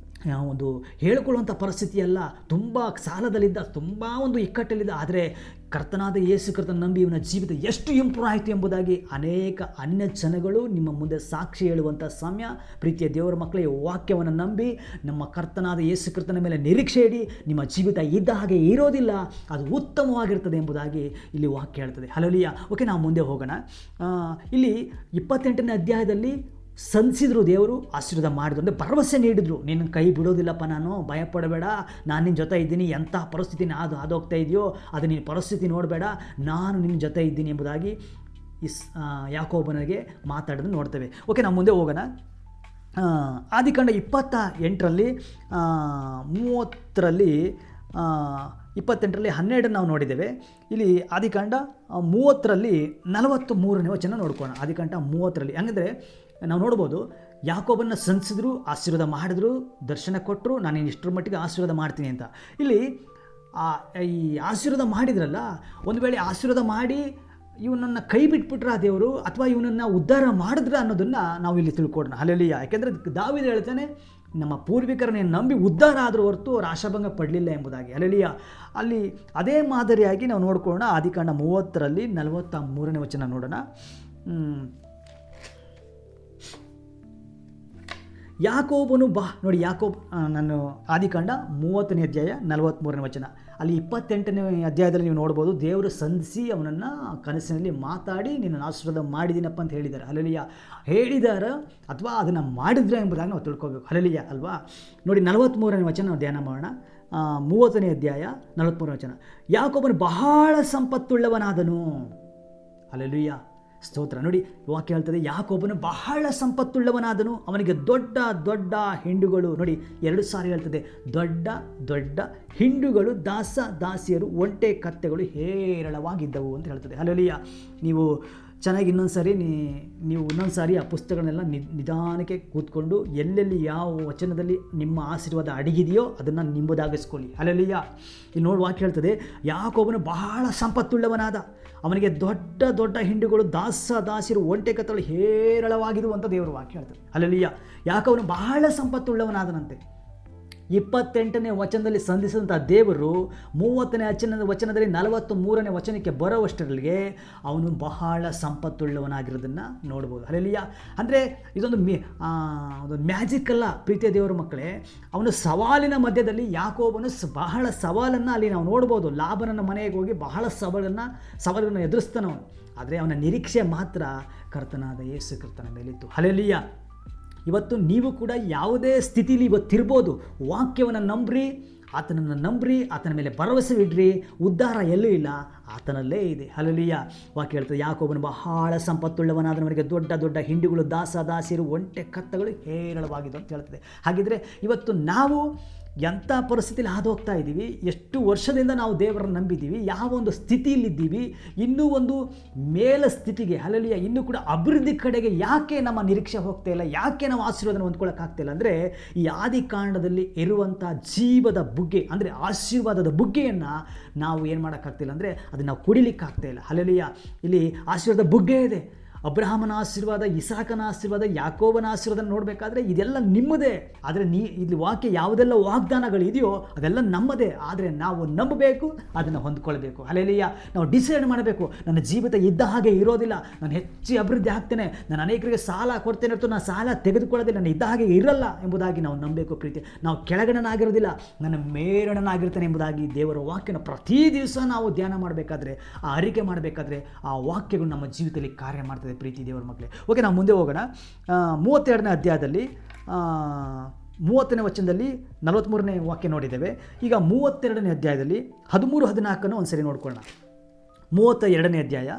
ಒಂದು ಹೇಳಿಕೊಳ್ಳುವಂಥ ಪರಿಸ್ಥಿತಿಯಲ್ಲ, ತುಂಬ ಸಾಲದಲ್ಲಿದ್ದ, ತುಂಬ ಒಂದು ಇಕ್ಕಟ್ಟಲ್ಲಿದ್ದ. ಆದರೆ ಕರ್ತನಾದ ಯೇಸು ಕರ್ತನ ನಂಬಿ ಇವನ ಜೀವಿತ ಎಷ್ಟು ಇಂಪ್ರೂವ್ ಆಯಿತು ಎಂಬುದಾಗಿ ಅನೇಕ ಅನ್ಯ ಜನಗಳು ನಿಮ್ಮ ಮುಂದೆ ಸಾಕ್ಷಿ ಹೇಳುವಂಥ ಸಮಯ. ಪ್ರೀತಿಯ ದೇವರ ಮಕ್ಕಳೇ, ವಾಕ್ಯವನ್ನು ನಂಬಿ ನಮ್ಮ ಕರ್ತನಾದ ಯೇಸು ಕರ್ತನ ಮೇಲೆ ನಿರೀಕ್ಷೆ ಇಡಿ. ನಿಮ್ಮ ಜೀವಿತ ಇದ್ದ ಹಾಗೆ ಇರೋದಿಲ್ಲ, ಅದು ಉತ್ತಮವಾಗಿರ್ತದೆ ಎಂಬುದಾಗಿ ಇಲ್ಲಿ ವಾಕ್ಯ ಹೇಳ್ತದೆ. ಹಲ್ಲೆಲೂಯಾ. ಓಕೆ, ನಾವು ಮುಂದೆ ಹೋಗೋಣ. ಇಲ್ಲಿ 28ನೇ ಅಧ್ಯಾಯದಲ್ಲಿ ಸಂಧಿಸಿದ್ರು, ದೇವರು ಆಶೀರ್ವಾದ ಮಾಡಿದ್ರು, ಅಂದರೆ ಭರವಸೆ ನೀಡಿದ್ರು. ನಿನ್ನ ಕೈ ಬಿಡೋದಿಲ್ಲಪ್ಪ, ನಾನು ಭಯಪಡಬೇಡ, ನಾನು ನಿನ್ನ ಜೊತೆ ಇದ್ದೀನಿ. ಎಂಥ ಪರಿಸ್ಥಿತಿ ಹಾದೋಗ್ತಾ ಇದೆಯೋ ಅದು ನಿನ್ನ ಪರಿಸ್ಥಿತಿ ನೋಡಬೇಡ, ನಾನು ನಿನ್ನ ಜೊತೆ ಇದ್ದೀನಿ ಎಂಬುದಾಗಿ ಯಾಕೋಬನಿಗೆ ಮಾತಾಡೋದನ್ನು ನೋಡ್ತೇವೆ. ಓಕೆ, ನಾವು ಮುಂದೆ ಹೋಗೋಣ. ಆದಿಕಾಂಡ 28ರಲ್ಲಿ 30ರಲ್ಲಿ 28ರಲ್ಲಿ 12 ನಾವು ನೋಡಿದ್ದೇವೆ. ಇಲ್ಲಿ ಆದಿಕಾಂಡ 30ರಲ್ಲಿ 43ನೇ ವಚನ ನೋಡ್ಕೋಣ. ಆದಿಕಾಂಡ 30ರಲ್ಲಿ ಹಂಗಂದರೆ ನಾವು ನೋಡ್ಬೋದು, ಯಾಕೋಬನ್ನ ಸಂಧಿಸಿದ್ರು, ಆಶೀರ್ವಾದ ಮಾಡಿದ್ರು, ದರ್ಶನ ಕೊಟ್ಟರು, ನಾನು ಇಷ್ಟರ ಮಟ್ಟಿಗೆ ಆಶೀರ್ವಾದ ಮಾಡ್ತೀನಿ ಅಂತ. ಇಲ್ಲಿ ಈ ಆಶೀರ್ವಾದ ಮಾಡಿದ್ರಲ್ಲ, ಒಂದು ವೇಳೆ ಆಶೀರ್ವಾದ ಮಾಡಿ ಇವನನ್ನು ಕೈ ಬಿಟ್ಬಿಟ್ರ ದೇವರು, ಅಥವಾ ಇವನನ್ನು ಉದ್ಧಾರ ಮಾಡಿದ್ರ ಅನ್ನೋದನ್ನು ನಾವು ಇಲ್ಲಿ ತಿಳ್ಕೊಡೋಣ. ಹಲ್ಲೆಲೂಯಾ. ಯಾಕೆಂದರೆ ದಾವೀದ ಹೇಳ್ತಾನೆ, ನಮ್ಮ ಪೂರ್ವಿಕರನ್ನ ನಂಬಿ ಉದ್ಧಾರ ಆದರೂ ಹೊರತು ಅವರು ಆಶಾಭಂಗ ಪಡಲಿಲ್ಲ ಎಂಬುದಾಗಿ. ಹಲ್ಲೆಲೂಯಾ. ಅಲ್ಲಿ ಅದೇ ಮಾದರಿಯಾಗಿ ನಾವು ನೋಡ್ಕೊಳ್ಳೋಣ. ಆದಿಕಾಂಡ 30ರಲ್ಲಿ 43ನೇ ವಚನ ನೋಡೋಣ. ಯಾಕೋಬನು ನೋಡಿ ನಾನು ಆದಿಕಾಂಡ 30ನೇ ಅಧ್ಯಾಯ 43ನೇ ವಚನ, ಅಲ್ಲಿ 28ನೇ ಅಧ್ಯಾಯದಲ್ಲಿ ನೀವು ನೋಡ್ಬೋದು, ದೇವರು ಸಂಧಿಸಿ ಅವನನ್ನು ಕನಸಿನಲ್ಲಿ ಮಾತಾಡಿ ನಿನ್ನನ್ನು ಆಶೀರ್ವಾದ ಮಾಡಿದ್ದೀನಪ್ಪ ಅಂತ ಹೇಳಿದ್ದಾರೆ. ಹಲ್ಲೆಲೂಯಾ. ಹೇಳಿದಾರ ಅಥವಾ ಅದನ್ನು ಮಾಡಿದ್ರೆ ಎಂಬುದಾಗಿ ನಾವು ತಿಳ್ಕೊಬೇಕು. ಹಲ್ಲೆಲೂಯಾ ಅಲ್ವಾ. ನೋಡಿ 43ನೇ ವಚನ ನಾವು ಧ್ಯಾನ ಮಾಡೋಣ. 30ನೇ ಅಧ್ಯಾಯ 43ನೇ ವಚನ. ಯಾಕೋಬನು ಬಹಳ ಸಂಪತ್ತುಳ್ಳವನಾದನು. ಹಲ್ಲೆಲೂಯ, ಸ್ತೋತ್ರ. ನೋಡಿ, ವಾಕ್ಯ ಹೇಳ್ತದೆ, ಯಾಕೋಬನು ಬಹಳ ಸಂಪತ್ತುಳ್ಳವನಾದನು, ಅವನಿಗೆ ದೊಡ್ಡ ದೊಡ್ಡ ಹಿಂಡುಗಳು. ನೋಡಿ, 2 ಸಾರಿ ಹೇಳ್ತದೆ, ದೊಡ್ಡ ದೊಡ್ಡ ಹಿಂಡುಗಳು, ದಾಸ ದಾಸಿಯರು, ಒಂಟೆ ಕತ್ತೆಗಳು ಹೇರಳವಾಗಿದ್ದವು ಅಂತ ಹೇಳ್ತದೆ. ಹಲ್ಲೆಲೂಯ. ನೀವು ಚೆನ್ನಾಗಿ ಇನ್ನೊಂದು ಸಾರಿ ಆ ಪುಸ್ತಕಗಳನ್ನೆಲ್ಲ ನಿಧಾನಕ್ಕೆ ಕೂತ್ಕೊಂಡು ಎಲ್ಲೆಲ್ಲಿ ಯಾವ ವಚನದಲ್ಲಿ ನಿಮ್ಮ ಆಶೀರ್ವಾದ ಅಡಗಿದೆಯೋ ಅದನ್ನು ನಿಮ್ಮದಾಗಿಸ್ಕೊಳ್ಳಿ. ಹಲ್ಲೆಲೂಯ. ಇಲ್ಲಿ ನೋಡಿ, ವಾಕ್ಯ ಹೇಳ್ತದೆ, ಯಾಕೋಬನು ಬಹಳ ಸಂಪತ್ತುಳ್ಳವನಾದ, ಅವನಿಗೆ ದೊಡ್ಡ ದೊಡ್ಡ ಹಿಂಡುಗಳು, ದಾಸ ದಾಸಿಯರು, ಒಂಟೆ ಕತ್ತಲು ಹೇರಳವಾಗಿರು ಅಂತ ದೇವರು ವಾಕ್ಯ ಹೇಳ್ತದೆ. ಹಲ್ಲೆಲೂಯ. ಯಾಕೋಬನು ಬಹಳ ಸಂಪತ್ತುಳ್ಳವನಾದನಂತೆ. 28ನೇ ವಚನದಲ್ಲಿ ಸಂಧಿಸಿದಂಥ ದೇವರು 30ನೇ ವಚನದಲ್ಲಿ 43ನೇ ವಚನಕ್ಕೆ ಬರೋವಷ್ಟರಲ್ಲಿಗೆ ಅವನು ಬಹಳ ಸಂಪತ್ತುಳ್ಳವನಾಗಿರೋದನ್ನು ನೋಡ್ಬೋದು. ಹಲ್ಲೆಲೂಯ. ಅಂದರೆ ಇದೊಂದು ಮ್ಯಾಜಿಕ್ ಅಲ್ಲ ಪ್ರೀತಿಯ ದೇವರ ಮಕ್ಕಳೇ. ಅವನು ಸವಾಲಿನ ಮಧ್ಯದಲ್ಲಿ, ಯಾಕೋಬನು ಬಹಳ ಸವಾಲನ್ನು ಅಲ್ಲಿ ನಾವು ನೋಡ್ಬೋದು. ಲಾಬನನ ಮನೆಗೆ ಹೋಗಿ ಬಹಳ ಸವಾಲನ್ನು ಎದುರಿಸ್ತಾನವನು. ಆದರೆ ಅವನ ನಿರೀಕ್ಷೆ ಮಾತ್ರ ಕರ್ತನಾದ ಯೇಸು ಕ್ರಿಸ್ತನ ಮೇಲಿತ್ತು. ಹಲ್ಲೆಲೂಯ. ಇವತ್ತು ನೀವು ಕೂಡ ಯಾವುದೇ ಸ್ಥಿತಿಲಿ ಇವತ್ತಿರ್ಬೋದು, ವಾಕ್ಯವನ್ನು ನಂಬ್ರಿ, ಆತನನ್ನು ನಂಬ್ರಿ, ಆತನ ಮೇಲೆ ಭರವಸೆ ಇಡ್ರಿ. ಉದ್ಧಾರ ಎಲ್ಲೂ ಇಲ್ಲ, ಆತನಲ್ಲೇ ಇದೆ. ಹಲ್ಲೆಲೂಯ. ವಾಕ್ಯ ಹೇಳ್ತದೆ, ಯಾಕೋಬನು ಬಹಳ ಸಂಪತ್ತುಳ್ಳವನಾದವನಿಗೆ ದೊಡ್ಡ ದೊಡ್ಡ ಹಿಂಡುಗಳು, ದಾಸ ದಾಸಿಯರು, ಒಂಟೆ ಕತ್ತಗಳು ಹೇರಳವಾಗಿದ್ದು ಅಂತ ಹೇಳ್ತದೆ. ಹಾಗಿದ್ರೆ ಇವತ್ತು ನಾವು ಎಂಥ ಪರಿಸ್ಥಿತಿಯಲ್ಲಿ ಹಾದು ಹೋಗ್ತಾ ಇದ್ದೀವಿ, ಎಷ್ಟು ವರ್ಷದಿಂದ ನಾವು ದೇವರನ್ನು ನಂಬಿದ್ದೀವಿ, ಯಾವ ಒಂದು ಸ್ಥಿತಿಯಲ್ಲಿದ್ದೀವಿ, ಇನ್ನೂ ಒಂದು ಮೇಲ ಸ್ಥಿತಿಗೆ, ಹಲ್ಲೆಲೂಯ, ಇನ್ನೂ ಕೂಡ ಅಭಿವೃದ್ಧಿ ಕಡೆಗೆ ಯಾಕೆ ನಮ್ಮ ನಿರೀಕ್ಷೆ ಹೋಗ್ತಾ ಇಲ್ಲ, ಯಾಕೆ ನಾವು ಆಶೀರ್ವಾದನ ಹೊಂದ್ಕೊಳ್ಳೋಕ್ಕಾಗ್ತಿಲ್ಲ ಅಂದರೆ, ಈ ಆದಿಕಾಂಡದಲ್ಲಿ ಇರುವಂಥ ಜೀವದ ಬುಗ್ಗೆ ಅಂದರೆ ಆಶೀರ್ವಾದದ ಬುಗ್ಗೆಯನ್ನು ನಾವು ಏನು ಮಾಡೋಕ್ಕಾಗ್ತಿಲ್ಲ ಅಂದರೆ ಅದನ್ನು ನಾವು ಕುಡಿಲಿಕ್ಕಾಗ್ತಾ ಇಲ್ಲ. ಹಲ್ಲೆಲೂಯ. ಇಲ್ಲಿ ಆಶೀರ್ವಾದ ಬುಗ್ಗೆ ಇದೆ. ಅಬ್ರಹಾಮನ ಆಶೀರ್ವಾದ, ಇಸಾಕನ ಆಶೀರ್ವಾದ, ಯಾಕೋಬನ ಆಶೀರ್ವಾದ ನೋಡಬೇಕಾದ್ರೆ ಇದೆಲ್ಲ ನಿಮ್ಮದೇ. ಆದರೆ ಇಲ್ಲಿ ವಾಕ್ಯ ಯಾವುದೆಲ್ಲ ವಾಗ್ದಾನಗಳಿದೆಯೋ ಅದೆಲ್ಲ ನಮ್ಮದೇ. ಆದರೆ ನಾವು ನಂಬಬೇಕು, ಅದನ್ನು ಹೊಂದ್ಕೊಳ್ಬೇಕು. ಹಲ್ಲೆಲೂಯ. ನಾವು ಡಿಸೈಡ್ ಮಾಡಬೇಕು, ನನ್ನ ಜೀವಿತ ಇದ್ದ ಹಾಗೆ ಇರೋದಿಲ್ಲ, ನಾನು ಹೆಚ್ಚು ಅಭಿವೃದ್ಧಿ ಆಗ್ತೇನೆ, ನಾನು ಅನೇಕರಿಗೆ ಸಾಲ ಕೊಡ್ತೇನೆ ಹೊರತು ನಾನು ಸಾಲ ತೆಗೆದುಕೊಳ್ಳೋದಿಲ್ಲ, ನಾನು ಇದ್ದ ಹಾಗೆ ಇರಲ್ಲ ಎಂಬುದಾಗಿ ನಾವು ನಂಬಬೇಕು. ಪ್ರೀತಿ, ನಾವು ಕೆಳಗಣನಾಗಿರೋದಿಲ್ಲ, ನನ್ನ ಮೇರಣನಾಗಿರ್ತೇನೆ ಎಂಬುದಾಗಿ ದೇವರ ವಾಕ್ಯನ ಪ್ರತಿ ದಿವಸ ನಾವು ಧ್ಯಾನ ಮಾಡಬೇಕಾದ್ರೆ, ಆ ಅರಿಕೆ ಮಾಡಬೇಕಾದ್ರೆ ಆ ವಾಕ್ಯಗಳು ನಮ್ಮ ಜೀವಿತದಲ್ಲಿ ಕಾರ್ಯ ಮಾಡ್ತದೆ. ಪ್ರೀತಿ ದೇವರ ಮಕ್ಕಳೇ, ಓಕೆ, ನಾವು ಮುಂದೆ ಹೋಗೋಣ. 32ನೇ ಅಧ್ಯಾಯದಲ್ಲಿ 30ನೇ ವಚನದಲ್ಲಿ 43ನೇ ವಾಕ್ಯ ನೋಡಿದ್ದೇವೆ. ಈಗ 32ನೇ ಅಧ್ಯಾಯದಲ್ಲಿ 13-14 ಒಂದು ಸರಿ ನೋಡ್ಕೊಳ್ಳೋಣ. 32ನೇ ಅಧ್ಯಾಯ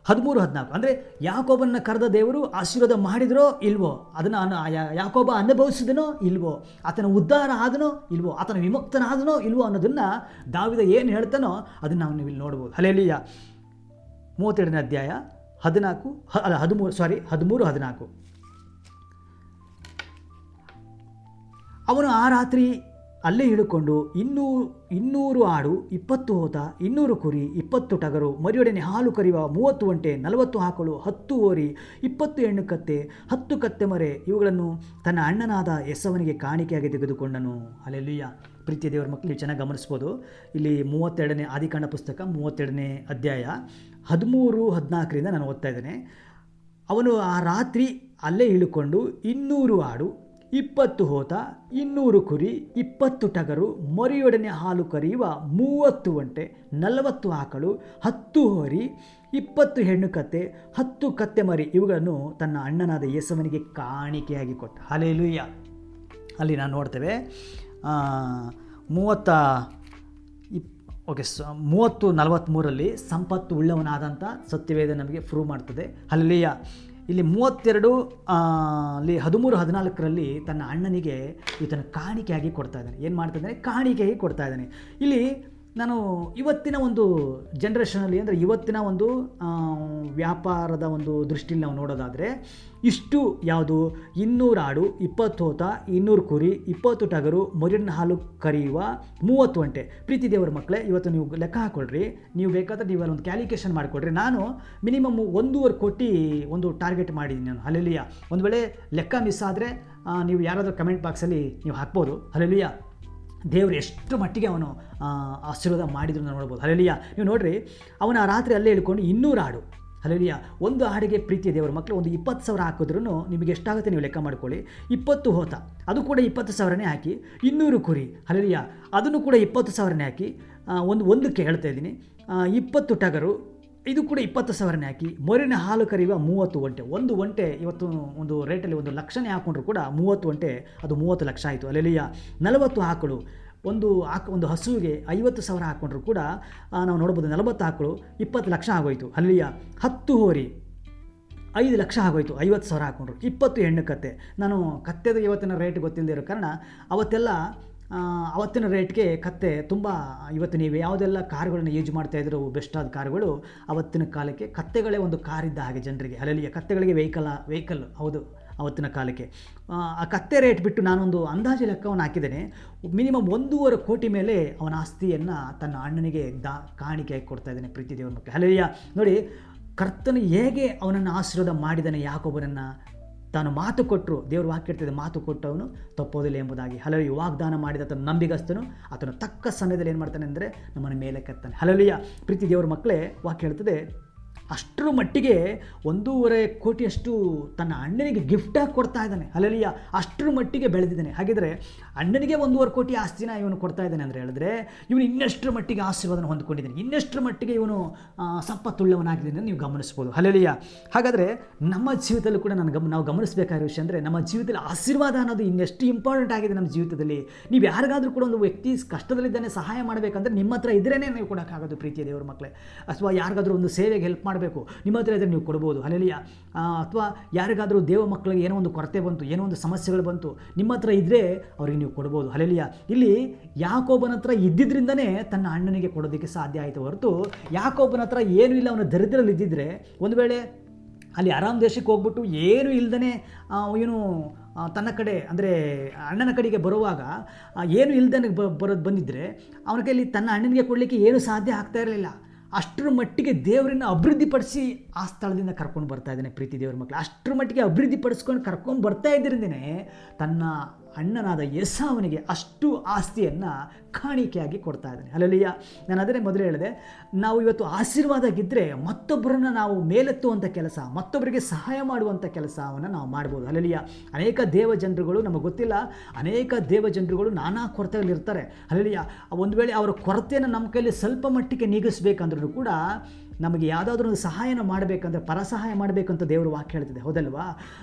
13-14 ಅಂದರೆ ಯಾಕೋಬನ್ನ ಕರೆದ ದೇವರು ಆಶೀರ್ವಾದ ಮಾಡಿದ್ರೋ ಇಲ್ವೋ, ಅದನ್ನು ಯಾಕೋಬ ಅನುಭವಿಸಿದನೋ ಇಲ್ವೋ, ಆತನ ಉದ್ಧಾರ ಆದನೋ ಇಲ್ವೋ, ಆತನ ವಿಮುಕ್ತನಾದನೋ ಇಲ್ವೋ ಅನ್ನೋದನ್ನು ದಾವಿದ ಏನು ಹೇಳ್ತಾನೋ ಅದನ್ನು ನಾವು ನೀವು ಇಲ್ಲಿ ನೋಡ್ಬೋದು. ಹಲ್ಲೆಲೂಯ. 32ನೇ ಅಧ್ಯಾಯ 13-14. ಅವನು ಆ ರಾತ್ರಿ ಅಲ್ಲೇ ಇಳುಕೊಂಡು 200 ಆಡು, 20 ಹೋತ, 200 ಕುರಿ, 20 ಟಗರು, ಮರಿಯೊಡನೆ ಹಾಲು ಕರೆಯುವ 30 ಒಂಟೆ, 40 ಆಕಳು, 10 ಹೋರಿ, 20 ಹೆಣ್ಣು ಕತ್ತೆ, 10 ಕತ್ತೆ ಮರೆ, ಇವುಗಳನ್ನು ತನ್ನ ಅಣ್ಣನಾದ ಎಸವನಿಗೆ ಕಾಣಿಕೆಯಾಗಿ ತೆಗೆದುಕೊಂಡನು. ಹಲ್ಲೆಲೂಯ. ಪ್ರೀತಿಯ ದೇವರ ಮಕ್ಕಳು ಚೆನ್ನಾಗಿ ಗಮನಿಸ್ಬೋದು. ಇಲ್ಲಿ 32ನೇ ಆದಿಕಾಂಡ ಪುಸ್ತಕ 32ನೇ ಅಧ್ಯಾಯ 13-14 ನಾನು ಓದ್ತಾ ಇದ್ದೇನೆ. ಅವನು ಆ ರಾತ್ರಿ ಅಲ್ಲೇ ಇಳುಕೊಂಡು 200 ಆಡು, 20 ಹೋತ, 200 ಕುರಿ, 20 ಟಗರು, ಮರಿಯೊಡನೆ ಹಾಲು ಕರೆಯುವ 30 ಒಂಟೆ, 40 ಆಕಳು, 10 ಹೋರಿ, 20 ಹೆಣ್ಣು ಕತ್ತೆ, 10 ಕತ್ತೆ ಮರಿ, ಇವುಗಳನ್ನು ತನ್ನ ಅಣ್ಣನಾದ ಯೇಸವನಿಗೆ ಕಾಣಿಕೆಯಾಗಿ ಕೊಟ್ಟ. ಹಲ್ಲೆಲೂಯ. ಅಲ್ಲಿ ನಾನು ನೋಡ್ತೇವೆ 30-43 ಸಂಪತ್ತು ಉಳ್ಳವನಾದಂಥ ಸತ್ಯವೇದ ನಮಗೆ ಪ್ರೂವ್ ಮಾಡ್ತದೆ. ಹಲ್ಲೆಲೂಯ. ಇಲ್ಲಿ 32 ಅಲ್ಲಿ 13-14 ತನ್ನ ಅಣ್ಣನಿಗೆ ಈತನ ಕಾಣಿಕೆಯಾಗಿ ಕೊಡ್ತಾ ಇದ್ದಾನೆ. ಏನು ಮಾಡ್ತಾ ಇದ್ದಾನೆ? ಕಾಣಿಕೆಯಾಗಿ ಕೊಡ್ತಾ ಇದ್ದಾನೆ. ಇಲ್ಲಿ ನಾನು ಇವತ್ತಿನ ಒಂದು ಜನ್ರೇಷನಲ್ಲಿ ಅಂದರೆ ಇವತ್ತಿನ ಒಂದು ವ್ಯಾಪಾರದ ಒಂದು ದೃಷ್ಟಿಯಲ್ಲಿ ನಾವು ನೋಡೋದಾದರೆ ಇಷ್ಟು ಯಾವುದು 200 ಆಡು, 20 ಹೋತ, 200 ಕುರಿ, 20 ಟಗರು, ಮರಿಯೊಡನೆ ಹಾಲು ಕರೆಯುವ 30 ಒಂಟೆ. ಪ್ರೀತಿ ದೇವರ ಮಕ್ಕಳೇ, ಇವತ್ತು ನೀವು ಲೆಕ್ಕ ಹಾಕ್ಕೊಳ್ರಿ. ನೀವು ಬೇಕಾದರೆ ನೀವೆಲ್ಲ ಒಂದು ಕ್ಯಾಲ್ಕುಲೇಷನ್ ಮಾಡಿಕೊಡ್ರಿ. ನಾನು ಮಿನಿಮಮ್ 1.5 ಕೋಟಿ ಒಂದು ಟಾರ್ಗೆಟ್ ಮಾಡಿದ್ದೀನಿ ನಾನು. ಹಲ್ಲೆಲೂಯ. ಒಂದು ವೇಳೆ ಲೆಕ್ಕ ಮಿಸ್ ಆದರೆ ನೀವು ಯಾರಾದರೂ ಕಮೆಂಟ್ ಬಾಕ್ಸಲ್ಲಿ ನೀವು ಹಾಕ್ಬೋದು. ಹಲ್ಲೆಲೂಯ. ದೇವರು ಎಷ್ಟು ಮಟ್ಟಿಗೆ ಅವನು ಆಶೀರ್ವಾದ ಮಾಡಿದ್ರು ನೋಡ್ಬೋದು. ಹಲ್ಲೆಲೂಯ. ನೀವು ನೋಡಿರಿ, ಅವನ ರಾತ್ರಿ ಅಲ್ಲೇ ಹೇಳ್ಕೊಂಡು 200 ಆಡು. ಹಲ್ಲೆಲೂಯ. ಒಂದು ಹಾಡಿಗೆ ಪ್ರೀತಿಯ ದೇವರ ಮಕ್ಕಳು ಒಂದು 20,000 ಹಾಕಿದ್ರೂ ನಿಮಗೆ ಎಷ್ಟಾಗುತ್ತೆ ನೀವು ಲೆಕ್ಕ ಮಾಡ್ಕೊಳ್ಳಿ. 20 ಹೋತ, ಅದು ಕೂಡ 20,000ನೇ ಹಾಕಿ. 200 ಕುರಿ, ಹಲ್ಲೆಲೂಯ, ಅದನ್ನು ಕೂಡ 20,000ನೇ ಹಾಕಿ. ಒಂದಕ್ಕೆ ಹೇಳ್ತಾ ಇದ್ದೀನಿ. 20 ಟಗರು, ಇದು ಕೂಡ 20,000ನೇ ಹಾಕಿ. ಮರಿಯೊಡನೆ ಹಾಲು ಕರೆಯುವ 30 ಒಂಟೆ. ಒಂದು ಒಂಟೆ ಇವತ್ತು ಒಂದು ರೇಟಲ್ಲಿ 1 ಲಕ್ಷನೇ ಹಾಕ್ಕೊಂಡ್ರು ಕೂಡ 30 ಒಂಟೆ ಅದು 30 ಲಕ್ಷ ಆಯಿತು. ಹಲ್ಲೆಲೂಯ. 40 ಆಕಳು, ಒಂದು ಹಸುವಿಗೆ 50,000 ಹಾಕ್ಕೊಂಡ್ರು ಕೂಡ ನಾವು ನೋಡ್ಬೋದು 40 ಆಕಳು 20 ಲಕ್ಷ ಆಗೋಯ್ತು. ಅಲ್ಲಿಯ 10 ಹೋರಿ 5 ಲಕ್ಷ ಆಗೋಯ್ತು. 50,000 ಹಾಕ್ಕೊಂಡ್ರು. 20 ಹೆಣ್ಣು ಕತ್ತೆ. ನಾನು ಕತ್ತೆದು ಇವತ್ತಿನ ರೇಟ್ ಗೊತ್ತಿಲ್ಲದೆ ಇರೋ ಕಾರಣ ಅವತ್ತಿನ ರೇಟ್ಗೆ ಕತ್ತೆ ತುಂಬ, ಇವತ್ತು ನೀವು ಯಾವುದೆಲ್ಲ ಕಾರುಗಳನ್ನು ಯೂಸ್ ಮಾಡ್ತಾಯಿದ್ರು ಬೆಸ್ಟಾದ ಕಾರುಗಳು, ಅವತ್ತಿನ ಕಾಲಕ್ಕೆ ಕತ್ತೆಗಳೇ ಒಂದು ಕಾರಿದ್ದ ಹಾಗೆ ಜನರಿಗೆ. ಅಲ್ಲಲ್ಲಿ ಕತ್ತೆಗಳಿಗೆ ವೆಹಿಕಲ್ ಹೌದು ಅವತ್ತಿನ ಕಾಲಕ್ಕೆ. ಆ ಕತ್ತೆ ರೇಟ್ ಬಿಟ್ಟು ನಾನೊಂದು ಅಂದಾಜು ಲೆಕ್ಕವನ್ನು ಹಾಕಿದ್ದೇನೆ. ಮಿನಿಮಮ್ 1.5 ಕೋಟಿ ಮೇಲೆ ಅವನ ಆಸ್ತಿಯನ್ನು ತನ್ನ ಅಣ್ಣನಿಗೆ ಕಾಣಿಕೆಯಾಗಿ ಕೊಡ್ತಾ ಇದ್ದಾನೆ ಪ್ರೀತಿ ದೇವರ ಮಕ್ಕಳು. ಅಲ್ಲಯ್ಯ ನೋಡಿ, ಕರ್ತನು ಹೇಗೆ ಅವನನ್ನು ಆಶೀರ್ವಾದ ಮಾಡಿದ್ದಾನೆ ಯಾಕೋಬನನ್ನು. ತಾನು ಮಾತು ಕೊಟ್ಟರು, ದೇವರು ವಾಕ್ಯ ಇರ್ತದೆ, ಮಾತು ಕೊಟ್ಟವನು ತಪ್ಪೋದಿಲ್ಲ ಎಂಬುದಾಗಿ. ಹಲವು ವಾಗ್ದಾನ ಮಾಡಿದ ಆತನು ನಂಬಿಗಸ್ತನು, ಆತನು ತಕ್ಕ ಸಮಯದಲ್ಲಿ ಏನು ಮಾಡ್ತಾನೆ ಅಂದರೆ ನಮ್ಮನ್ನು ಮೇಲೆ ಕೆತ್ತಾನೆ. ಹಲಲಿಯ ಪ್ರೀತಿ ದೇವರ ಮಕ್ಕಳೇ, ವಾಕ್ಯ ಹೇಳ್ತದೆ ಅಷ್ಟರ ಮಟ್ಟಿಗೆ 1.5 ಕೋಟಿಯಷ್ಟು ತನ್ನ ಅಣ್ಣನಿಗೆ ಗಿಫ್ಟಾಗಿ ಕೊಡ್ತಾ ಇದ್ದಾನೆ. ಅಲ್ಲಲ್ಲಿಯ ಅಷ್ಟರ ಮಟ್ಟಿಗೆ ಬೆಳೆದಿದ್ದಾನೆ. ಹಾಗಿದ್ರೆ ಅಣ್ಣನಿಗೆ 1.5 ಕೋಟಿ ಆಸ್ತಿನ ಇವನು ಕೊಡ್ತಾ ಇದ್ದಾನೆ ಅಂದರೆ ಹೇಳಿದ್ರೆ ಇವನು ಇನ್ನಷ್ಟರ ಮಟ್ಟಿಗೆ ಆಶೀರ್ವಾದನ ಹೊಂದ್ಕೊಂಡಿದ್ದಾನೆ, ಇನ್ನಷ್ಟರ ಮಟ್ಟಿಗೆ ಇವನು ಸಂಪತ್ತುಳ್ಳವನಾಗಿದ್ದಾನೆ ನೀವು ಗಮನಿಸ್ಬೋದು. ಅಲ್ಲಲ್ಲಿಯ ಹಾಗಾದರೆ ನಮ್ಮ ಜೀವಿತದಲ್ಲೂ ಕೂಡ ನಾವು ಗಮನಿಸಬೇಕಾಗಿರೋ ವಿಷಯ ಅಂದರೆ, ನಮ್ಮ ಜೀವಿತದಲ್ಲಿ ಆಶೀರ್ವಾದ ಅನ್ನೋದು ಇನ್ನೆಷ್ಟು ಇಂಪಾರ್ಟೆಂಟ್ ಆಗಿದೆ ನಮ್ಮ ಜೀವಿತದಲ್ಲಿ. ನೀವು ಯಾರಿಗಾದರೂ ಕೂಡ ಒಂದು ವ್ಯಕ್ತಿ ಕಷ್ಟದಲ್ಲಿದ್ದಾನೆ ಸಹಾಯ ಮಾಡಬೇಕಂದ್ರೆ ನಿಮ್ಮ ಹತ್ರ ಇದ್ರೇ ನೀವು ಕೊಡೋಕ್ಕಾಗೋದು ಪ್ರೀತಿಯ ದೇವರ ಮಕ್ಕಳೇ. ಅಥವಾ ಯಾರಿಗಾದರೂ ಒಂದು ಸೇವೆಗೆ ಹೆಲ್ಪ್ ಮಾಡಬೇಕು, ನಿಮ್ಮ ಹತ್ರ ಇದ್ದರೆ ನೀವು ಕೊಡ್ಬೋದು. ಅಲ್ಲೆಲಿಯ ಅಥವಾ ಯಾರಿಗಾದರೂ ದೇವ ಮಕ್ಕಳಿಗೆ ಏನೋ ಒಂದು ಕೊರತೆ ಬಂತು, ಏನೋ ಒಂದು ಸಮಸ್ಯೆಗಳು ಬಂತು, ನಿಮ್ಮ ಹತ್ರ ಇದ್ದರೆ ಅವರಿಗೆ ನೀವು ಕೊಡ್ಬೋದು. ಅಲ್ಲೆಲಿಯ ಇಲ್ಲಿ ಯಾಕೋಬನ ಹತ್ರ ಇದ್ದಿದ್ದರಿಂದನೇ ತನ್ನ ಅಣ್ಣನಿಗೆ ಕೊಡೋದಕ್ಕೆ ಸಾಧ್ಯ ಆಯಿತು ಹೊರತು, ಯಾಕೋಬನ ಹತ್ರ ಏನೂ ಇಲ್ಲ, ಅವನ ದರಿದ್ರಲ್ಲಿ ಇದ್ದಿದ್ದರೆ, ಒಂದು ವೇಳೆ ಅಲ್ಲಿ ಆರಾಮ್ ದೇಶಕ್ಕೆ ಹೋಗ್ಬಿಟ್ಟು ಏನೂ ಇಲ್ದೇ ಇವನು ತನ್ನ ಕಡೆ ಅಂದರೆ ಅಣ್ಣನ ಕಡೆಗೆ ಬರುವಾಗ ಏನು ಇಲ್ದೇ ಬಂದಿದ್ದರೆ ಅವನ ಕೈಯಲ್ಲಿ ತನ್ನ ಅಣ್ಣನಿಗೆ ಕೊಡಲಿಕ್ಕೆ ಏನು ಸಾಧ್ಯ ಆಗ್ತಾ ಇರಲಿಲ್ಲ. ಅಷ್ಟರ ಮಟ್ಟಿಗೆ ದೇವರನ್ನು ಅಭಿವೃದ್ಧಿಪಡಿಸಿ ಆ ಸ್ಥಳದಿಂದ ಕರ್ಕೊಂಡು ಬರ್ತಾ ಇದ್ದಾನೆ ಪ್ರೀತಿ ದೇವರ ಮಕ್ಕಳು. ಅಷ್ಟರ ಮಟ್ಟಿಗೆ ಅಭಿವೃದ್ಧಿಪಡಿಸ್ಕೊಂಡು ಕರ್ಕೊಂಡು ಬರ್ತಾ ಇದ್ದರಿಂದನೇ ತನ್ನ ಅಣ್ಣನಾದ ಏಸಾವನಿಗೆ ಅಷ್ಟು ಆಸ್ತಿಯನ್ನು ಕಾಣಿಕೆಯಾಗಿ ಕೊಡ್ತಾ ಇದ್ದಾನೆ. ಅಲ್ಲಲ್ಲಿಯ ನಾನು ಅದನ್ನೇ ಮೊದಲೇ ಹೇಳಿದೆ, ನಾವು ಇವತ್ತು ಆಶೀರ್ವಾದಗಿದ್ದರೆ ಮತ್ತೊಬ್ಬರನ್ನು ನಾವು ಮೇಲೆತ್ತುವಂಥ ಕೆಲಸ, ಮತ್ತೊಬ್ಬರಿಗೆ ಸಹಾಯ ಮಾಡುವಂಥ ಕೆಲಸವನ್ನು ನಾವು ಮಾಡ್ಬೋದು. ಅಲ್ಲಲ್ಲಿಯ ಅನೇಕ ದೇವಜನರುಗಳು ನಮಗೆ ಗೊತ್ತಿಲ್ಲ, ಅನೇಕ ದೇವಜನರುಗಳು ನಾನಾ ಕೊರತೆಗಳಿರ್ತಾರೆ. ಅಲ್ಲಲ್ಲಿಯ ಒಂದು ವೇಳೆ ಅವರ ಕೊರತೆಯನ್ನು ನಮ್ಮ ಕೈಯಲ್ಲಿ ಸ್ವಲ್ಪ ಮಟ್ಟಿಗೆ ನೀಗಿಸ್ಬೇಕಂದ್ರೂ ಕೂಡ ನಮಗೆ ಯಾವುದಾದ್ರೂ ಒಂದು ಸಹಾಯನ ಮಾಡಬೇಕಂದ್ರೆ, ಪರಸಹಾಯ ಮಾಡಬೇಕಂತ ದೇವರು ವಾಕ್ಯ ಹೇಳ್ತಿದೆ, ಹೌದಲ್ವಾ?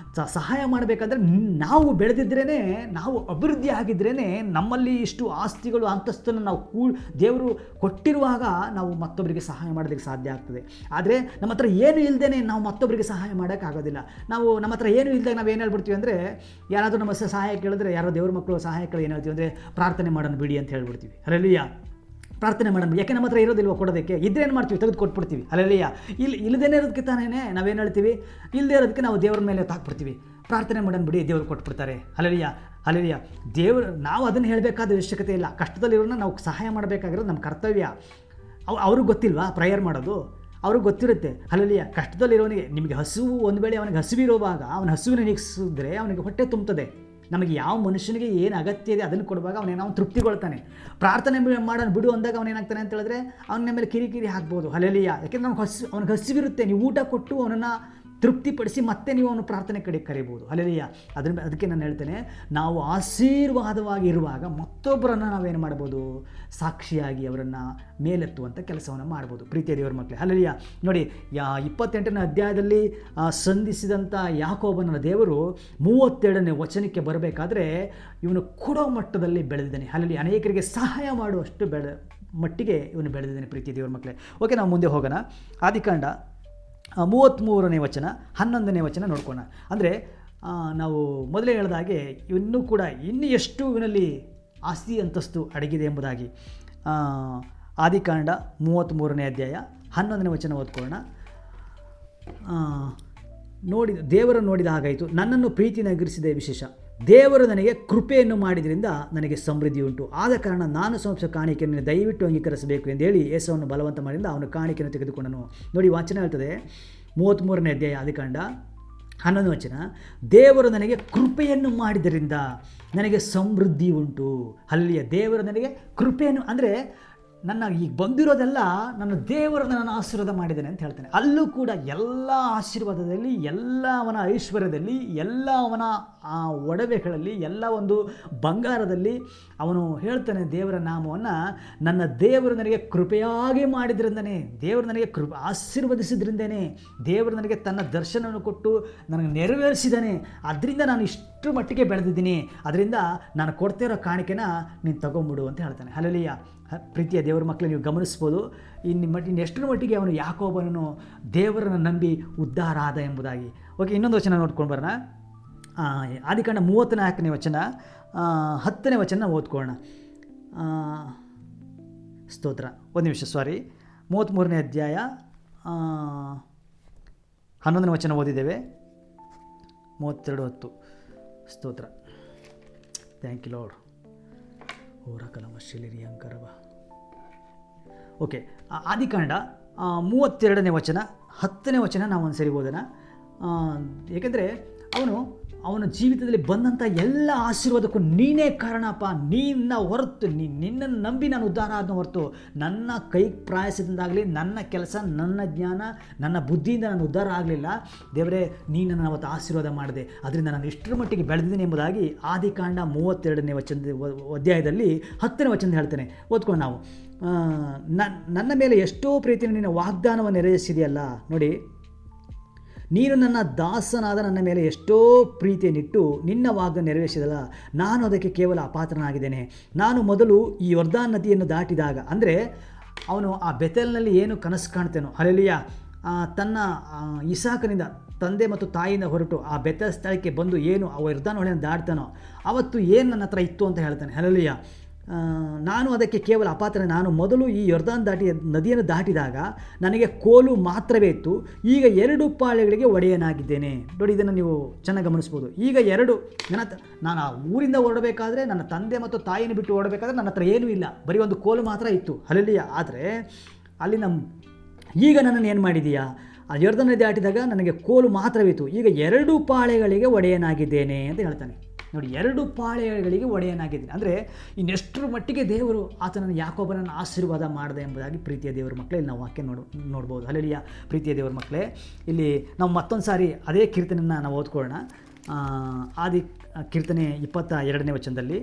ಸಹಾಯ ಮಾಡಬೇಕಂದ್ರೆ ನಾವು ಬೆಳೆದಿದ್ರೇ, ನಾವು ಅಭಿವೃದ್ಧಿ ಆಗಿದ್ರೇ ನಮ್ಮಲ್ಲಿ ಇಷ್ಟು ಆಸ್ತಿಗಳು ಅಂತಸ್ತನ್ನು ನಾವು ದೇವರು ಕೊಟ್ಟಿರುವಾಗ ನಾವು ಮತ್ತೊಬ್ಬರಿಗೆ ಸಹಾಯ ಮಾಡೋದಕ್ಕೆ ಸಾಧ್ಯ ಆಗ್ತದೆ. ಆದರೆ ನಮ್ಮ ಹತ್ರ ಏನು ಇಲ್ಲದೇ ನಾವು ಮತ್ತೊಬ್ಬರಿಗೆ ಸಹಾಯ ಮಾಡೋಕ್ಕಾಗೋದಿಲ್ಲ. ನಮ್ಮ ಹತ್ರ ಏನು ಇಲ್ಲದೆ ನಾವು ಏನು ಹೇಳ್ಬಿಡ್ತೀವಿ ಅಂದರೆ, ಯಾರಾದರೂ ನಮ್ಮ ಸಹಾಯ ಕೇಳಿದ್ರೆ, ಯಾರೋ ದೇವ್ರ ಮಕ್ಕಳು ಸಹಾಯ ಕೇಳಿ ಏನು ಹೇಳ್ತೀವಿ ಅಂದರೆ, ಪ್ರಾರ್ಥನೆ ಮಾಡೋಣ ಬಿಡಿ ಅಂತ ಹೇಳ್ಬಿಡ್ತೀವಿ. ಅಲ್ಲಲ್ಲಿಯ ಪ್ರಾರ್ಥನೆ ಮಾಡೋಣ, ಯಾಕೆ ನಮ್ಮ ಹತ್ರ ಇರೋದಿಲ್ವ ಕೊಡೋದಕ್ಕೆ, ಇದ್ರೇನು ಮಾಡ್ತೀವಿ, ತೆಗೆದು ಕೊಟ್ಬಿಡ್ತೀವಿ. ಅಲ್ಲಲ್ಲಿಯ ಇಲ್ಲದೇನೆ ಇರೋದಕ್ಕೆ ತಾನೇ ನಾವೇನು ಹೇಳ್ತೀವಿ, ಇಲ್ಲದೇ ಇರೋದಕ್ಕೆ ನಾವು ದೇವ್ರ ಮೇಲೆ ತಾಕ್ಬಿಡ್ತೀವಿ. ಪ್ರಾರ್ಥನೆ ಮಾಡೋಣ ಬಿಡಿ, ದೇವ್ರು ಕೊಟ್ಬಿಡ್ತಾರೆ. ಅಲ್ಲಲ್ಲಿಯ ದೇವರು, ನಾವು ಅದನ್ನು ಹೇಳಬೇಕಾದ ಅವಶ್ಯಕತೆ ಇಲ್ಲ. ಕಷ್ಟದಲ್ಲಿರೋನ್ನ ನಾವು ಸಹಾಯ ಮಾಡಬೇಕಾಗಿರೋದು ನಮ್ಮ ಕರ್ತವ್ಯ. ಅವ್ರಿಗೆ ಗೊತ್ತಿಲ್ವಾ ಪ್ರೇಯರ್ ಮಾಡೋದು? ಅವ್ರಿಗೆ ಗೊತ್ತಿರುತ್ತೆ. ಅಲ್ಲಲ್ಲಿಯ ಕಷ್ಟದಲ್ಲಿರೋನಿಗೆ, ನಿಮಗೆ ಹಸುವು ಒಂದು ವೇಳೆ ಅವನಿಗೆ ಹಸುವಿರುವಾಗ ಅವನ ಹಸುವಿನ ನೀಗಿಸಿದ್ರೆ ಅವನಿಗೆ ಹೊಟ್ಟೆ ತುಂಬುತ್ತದೆ. ನಮಗೆ ಯಾವ ಮನುಷ್ಯನಿಗೆ ಏನು ಅಗತ್ಯ ಇದೆ ಅದನ್ನು ಕೊಡುವಾಗ ಅವನೇನೋ ತೃಪ್ತಿಗೊಳ್ತಾನೆ. ಪ್ರಾರ್ಥನೆ ಮಾಡೋಣ ಬಿಡು ಅಂದಾಗ ಅವನೇನಾಗ್ತಾನೆ ಅಂತ ಹೇಳಿದ್ರೆ ಅವನ ಮೇಲೆ ಕಿರಿಕಿರಿ ಹಾಕ್ಬೋದು. ಅಲ್ಲಲ್ಲಿಯ ಯಾಕೆಂದರೆ ಅವ್ನಿಗೆ ಹಸಿವಿರುತ್ತೆ, ನೀವು ಊಟ ಕೊಟ್ಟು ಅವನನ್ನು ತೃಪ್ತಿಪಡಿಸಿ ಮತ್ತೆ ನೀವು ಅವನು ಪ್ರಾರ್ಥನೆ ಕಡೆ ಕರಿಬೋದು. ಅಲ್ಲಲ್ಲಿಯ ಅದಕ್ಕೆ ನಾನು ಹೇಳ್ತೇನೆ, ನಾವು ಆಶೀರ್ವಾದವಾಗಿ ಇರುವಾಗ ಮತ್ತೊಬ್ಬರನ್ನು ನಾವೇನು ಮಾಡ್ಬೋದು, ಸಾಕ್ಷಿಯಾಗಿ ಅವರನ್ನು ಮೇಲೆತ್ತುವಂಥ ಕೆಲಸವನ್ನು ಮಾಡ್ಬೋದು ಪ್ರೀತಿಯ ದೇವರ ಮಕ್ಕಳೇ. ಅಲ್ಲಲ್ಲಿಯ ನೋಡಿ, 28ನೇ ಅಧ್ಯಾಯದಲ್ಲಿ ಸಂಧಿಸಿದಂಥ ಯಾಕೋಬನ ದೇವರು 32ನೇ ವಚನಕ್ಕೆ ಬರಬೇಕಾದ್ರೆ ಇವನು ಕೊಡೋ ಮಟ್ಟದಲ್ಲಿ ಬೆಳೆದಿದ್ದಾನೆ. ಅಲ್ಲಲ್ಲಿ ಅನೇಕರಿಗೆ ಸಹಾಯ ಮಾಡುವಷ್ಟು ಮಟ್ಟಿಗೆ ಇವನು ಬೆಳೆದಿದ್ದಾನೆ ಪ್ರೀತಿಯ ದೇವರ ಮಕ್ಕಳೇ. ಓಕೆ, ನಾವು ಮುಂದೆ ಹೋಗೋಣ. ಆದಿಕಾಂಡ 33ನೇ ವಚನ 11ನೇ ವಚನ ನೋಡ್ಕೋಣ. ಅಂದರೆ ನಾವು ಮೊದಲೇ ಹೇಳಿದಾಗೆ ಇನ್ನೂ ಕೂಡ ಎಷ್ಟು ಇವನಲ್ಲಿ ಆಸ್ತಿ ಅಂತಸ್ತು ಅಡಗಿದೆ ಎಂಬುದಾಗಿ. ಆದಿಕಾಂಡ 33ನೇ ಅಧ್ಯಾಯ 11ನೇ ವಚನ ಓದ್ಕೊಳ್ಳೋಣ. ದೇವರನ್ನು ನೋಡಿದ ಹಾಗಾಯಿತು, ನನ್ನನ್ನು ಪ್ರೀತಿ ನಗರಿಸಿದ ವಿಶೇಷ, ದೇವರು ನನಗೆ ಕೃಪೆಯನ್ನು ಮಾಡಿದ್ರಿಂದ ನನಗೆ ಸಮೃದ್ಧಿ ಉಂಟು, ಆದ ಕಾರಣ ನಾನು ಸಮಸ್ತ ಕಾಣಿಕೆಯನ್ನು ದಯವಿಟ್ಟು ಅಂಗೀಕರಿಸಬೇಕು ಎಂದು ಹೇಳಿ ಏಸವನ್ನು ಬಲವಂತ ಮಾಡಿದ ಅವನು ಕಾಣಿಕೆಯನ್ನು ತೆಗೆದುಕೊಂಡನು. ನೋಡಿ, ವಾಚನ ಹೇಳ್ತದೆ 33ನೇ ಅಧ್ಯಾಯ ಆದಿಕಾಂಡ 11ನೇ ವಚನ, ದೇವರು ನನಗೆ ಕೃಪೆಯನ್ನು ಮಾಡಿದ್ದರಿಂದ ನನಗೆ ಸಮೃದ್ಧಿ ಉಂಟು. ಅಲ್ಲಿಯ ದೇವರು ನನಗೆ ಕೃಪೆಯನ್ನು ಅಂದರೆ ನನ್ನ ಈಗ ಬಂದಿರೋದೆಲ್ಲ ನನ್ನ ದೇವರು ನನ್ನ ಆಶೀರ್ವಾದ ಮಾಡಿದ್ದಾನೆ ಅಂತ ಹೇಳ್ತಾನೆ. ಅಲ್ಲೂ ಕೂಡ ಎಲ್ಲ ಆಶೀರ್ವಾದದಲ್ಲಿ, ಎಲ್ಲ ಅವನ ಐಶ್ವರ್ಯದಲ್ಲಿ, ಎಲ್ಲ ಅವನ ಒಡವೆಗಳಲ್ಲಿ, ಎಲ್ಲ ಒಂದು ಬಂಗಾರದಲ್ಲಿ ಅವನು ಹೇಳ್ತಾನೆ ದೇವರ ನಾಮವನ್ನು, ನನ್ನ ದೇವರು ನನಗೆ ಕೃಪೆಯಾಗಿ ಮಾಡಿದ್ರಿಂದನೇ, ದೇವರು ನನಗೆ ಆಶೀರ್ವದಿಸಿದ್ರಿಂದನೇ, ದೇವರು ನನಗೆ ತನ್ನ ದರ್ಶನವನ್ನು ಕೊಟ್ಟು ನನಗೆ ನೆರವೇರಿಸಿದ್ದಾನೆ, ಅದರಿಂದ ನಾನು ಇಷ್ಟು ಇಷ್ಟರ ಮಟ್ಟಿಗೆ ಬೆಳೆದಿದ್ದೀನಿ, ಅದರಿಂದ ನಾನು ಕೊಡ್ತಿರೋ ಕಾಣಿಕೆನ ನೀನು ತಗೊಂಬಿಡು ಅಂತ ಹೇಳ್ತಾನೆ. ಹಲ್ಲೆಲೂಯಾ. ಪ್ರೀತಿಯ ದೇವರ ಮಕ್ಕಳು, ನೀವು ಗಮನಿಸ್ಬೋದು ಇನ್ನು ಎಷ್ಟರ ಮಟ್ಟಿಗೆ ಅವನು ಯಾಕೋಬನನ್ನು ದೇವರನ್ನು ನಂಬಿ ಉದ್ಧಾರ ಆದ ಎಂಬುದಾಗಿ. ಓಕೆ, ಇನ್ನೊಂದು ವಚನ ನೋಡ್ಕೊಂಡು ಬರೋಣ. ಆದಿಕಾಂಡ 34ನೇ ವಚನ 10ನೇ ವಚನ ಓದ್ಕೊಳ್ಳೋಣ. ಸ್ತೋತ್ರ. ಒಂದು ನಿಮಿಷ, 33ನೇ ಅಧ್ಯಾಯ 11ನೇ ವಚನ ಓದಿದ್ದೇವೆ. 32:10. ಸ್ತೋತ್ರ. Thank you lord. ಓರಕಲಮ ಶಿಲಿರಿಯಂಕರವ. ಓಕೆ, ಆದಿಕಾಂಡ 32ನೇ ವಚನ 10ನೇ ವಚನ ನಾವು ಒಂದು ಸರಿ ಓದೋಣ. ಏಕೆಂದರೆ ಅವನ ಜೀವಿತದಲ್ಲಿ ಬಂದಂಥ ಎಲ್ಲ ಆಶೀರ್ವಾದಕ್ಕೂ ನೀನೇ ಕಾರಣಪ್ಪ. ನಿನ್ನ ಹೊರತು ನಿನ್ನನ್ನು ನಂಬಿ ನಾನು ಉದ್ಧಾರ ಆದನ ಹೊರತು ನನ್ನ ಕೈ ಪ್ರಾಯಸದಿಂದಾಗಲಿ, ನನ್ನ ಕೆಲಸ, ನನ್ನ ಜ್ಞಾನ, ನನ್ನ ಬುದ್ಧಿಯಿಂದ ನಾನು ಉದ್ಧಾರ ಆಗಲಿಲ್ಲ. ದೇವರೇ, ನೀನನ್ನು ಅವತ್ತು ಆಶೀರ್ವಾದ ಮಾಡಿದೆ, ಅದರಿಂದ ನಾನು ಇಷ್ಟರ ಮಟ್ಟಿಗೆ ಬೆಳೆದಿದ್ದೀನಿ ಎಂಬುದಾಗಿ ಆದಿಕಾಂಡ 32ನೇ ಅಧ್ಯಾಯದಲ್ಲಿ 10ನೇ ವಚನ ಹೇಳ್ತೇನೆ. ಓದ್ಕೊಂಡು ನಾವು, ನನ್ನ ಮೇಲೆ ಎಷ್ಟೋ ಪ್ರೀತಿಯನ್ನು ನಿನ್ನ ವಾಗ್ದಾನವನ್ನು ನೆರವೇರಿಸಿದೆಯಲ್ಲ. ನೋಡಿ, ನೀನು ನನ್ನ ದಾಸನಾದ ನನ್ನ ಮೇಲೆ ಎಷ್ಟೋ ಪ್ರೀತಿಯನ್ನಿಟ್ಟು ನಿನ್ನ ವಾಗ್ದಾನ ನೆರವೇರಿಸಿದಲ್ಲ, ನಾನು ಅದಕ್ಕೆ ಕೇವಲ ಅಪಾತ್ರನಾಗಿದ್ದೇನೆ. ನಾನು ಮೊದಲು ಈ ಯೊರ್ದಾನ್ ನದಿಯನ್ನು ದಾಟಿದಾಗ, ಅಂದರೆ ಅವನು ಆ ಬೆತೆಲ್ನಲ್ಲಿ ಏನು ಕನಸು ಕಾಣ್ತೇನೋ, ಹಲ್ಲೆಲೂಯಾ, ತನ್ನ ಇಸಾಕನಿಂದ ತಂದೆ ಮತ್ತು ತಾಯಿಯಿಂದ ಹೊರಟು ಆ ಬೆತೆಲ್ ಸ್ಥಳಕ್ಕೆ ಬಂದು ಏನು ಆ ಯೊರ್ದಾನ್ ಹೊಳೆಯನ್ನು ದಾಟ್ತಾನೋ, ಅವತ್ತು ಏನು ನನ್ನ ಹತ್ರ ಇತ್ತು ಅಂತ ಹೇಳ್ತಾನೆ. ಹಲ್ಲೆಲೂಯಾ. ನಾನು ಅದಕ್ಕೆ ಕೇವಲ ಅಪಾತ್ರ. ನಾನು ಮೊದಲು ಈ ಯೊರ್ದಾನ್ ನದಿಯನ್ನು ದಾಟಿದಾಗ ನನಗೆ ಕೋಲು ಮಾತ್ರವೇ ಇತ್ತು, ಈಗ 2 ಪಾಳೆಗಳಿಗೆ ಒಡೆಯನಾಗಿದ್ದೇನೆ. ನೋಡಿ, ಇದನ್ನು ನೀವು ಚೆನ್ನಾಗಿ ಗಮನಿಸ್ಬೋದು. ಈಗ ನಾನು ಆ ಊರಿಂದ ಹೊರಡಬೇಕಾದ್ರೆ, ನನ್ನ ತಂದೆ ಮತ್ತು ತಾಯಿನ ಬಿಟ್ಟು ಹೊರಡಬೇಕಾದ್ರೆ ನನ್ನ ಹತ್ರ ಏನೂ ಇಲ್ಲ, ಬರೀ ಒಂದು ಕೋಲು ಮಾತ್ರ ಇತ್ತು. ಹಲ್ಲೆಲೂಯಾ. ಆದರೆ ಅಲ್ಲಿ ಈಗ ನನ್ನನ್ನು ಏನು ಮಾಡಿದೀಯಾ? ಆ ಯೊರ್ದಾನ್ ನದಿ ದಾಟಿದಾಗ ನನಗೆ ಕೋಲು ಮಾತ್ರವಿತ್ತು, ಈಗ 2 ಪಾಳೆಗಳಿಗೆ ಒಡೆಯನಾಗಿದ್ದೇನೆ ಅಂತ ಹೇಳ್ತಾನೆ. ನೋಡಿ, 2 ಪಾಳೆಗಳಿಗೆ ಒಡೆಯನಾಗಿದ್ದೀನಿ ಅಂದರೆ ಇನ್ನೆಷ್ಟರ ಮಟ್ಟಿಗೆ ದೇವರು ಆತನನ್ನು ಯಾಕೋಬನನ್ನು ಆಶೀರ್ವಾದ ಮಾಡಿದೆ ಎಂಬುದಾಗಿ ಪ್ರೀತಿಯ ದೇವರ ಮಕ್ಕಳೇ ಇಲ್ಲಿ ನಾವು ವಾಕ್ಯ ನೋಡ್ಬೋದು. ಹಲ್ಲೆಲೂಯಾ. ಪ್ರೀತಿಯ ದೇವರ ಮಕ್ಕಳೇ, ಇಲ್ಲಿ ನಾವು ಮತ್ತೊಂದು ಸಾರಿ ಅದೇ ಕೀರ್ತನೆಯನ್ನು ನಾವು ಓದ್ಕೊಳ್ಳೋಣ. ಆದಿ ಕೀರ್ತನೆ 22ನೇ ವಚನದಲ್ಲಿ,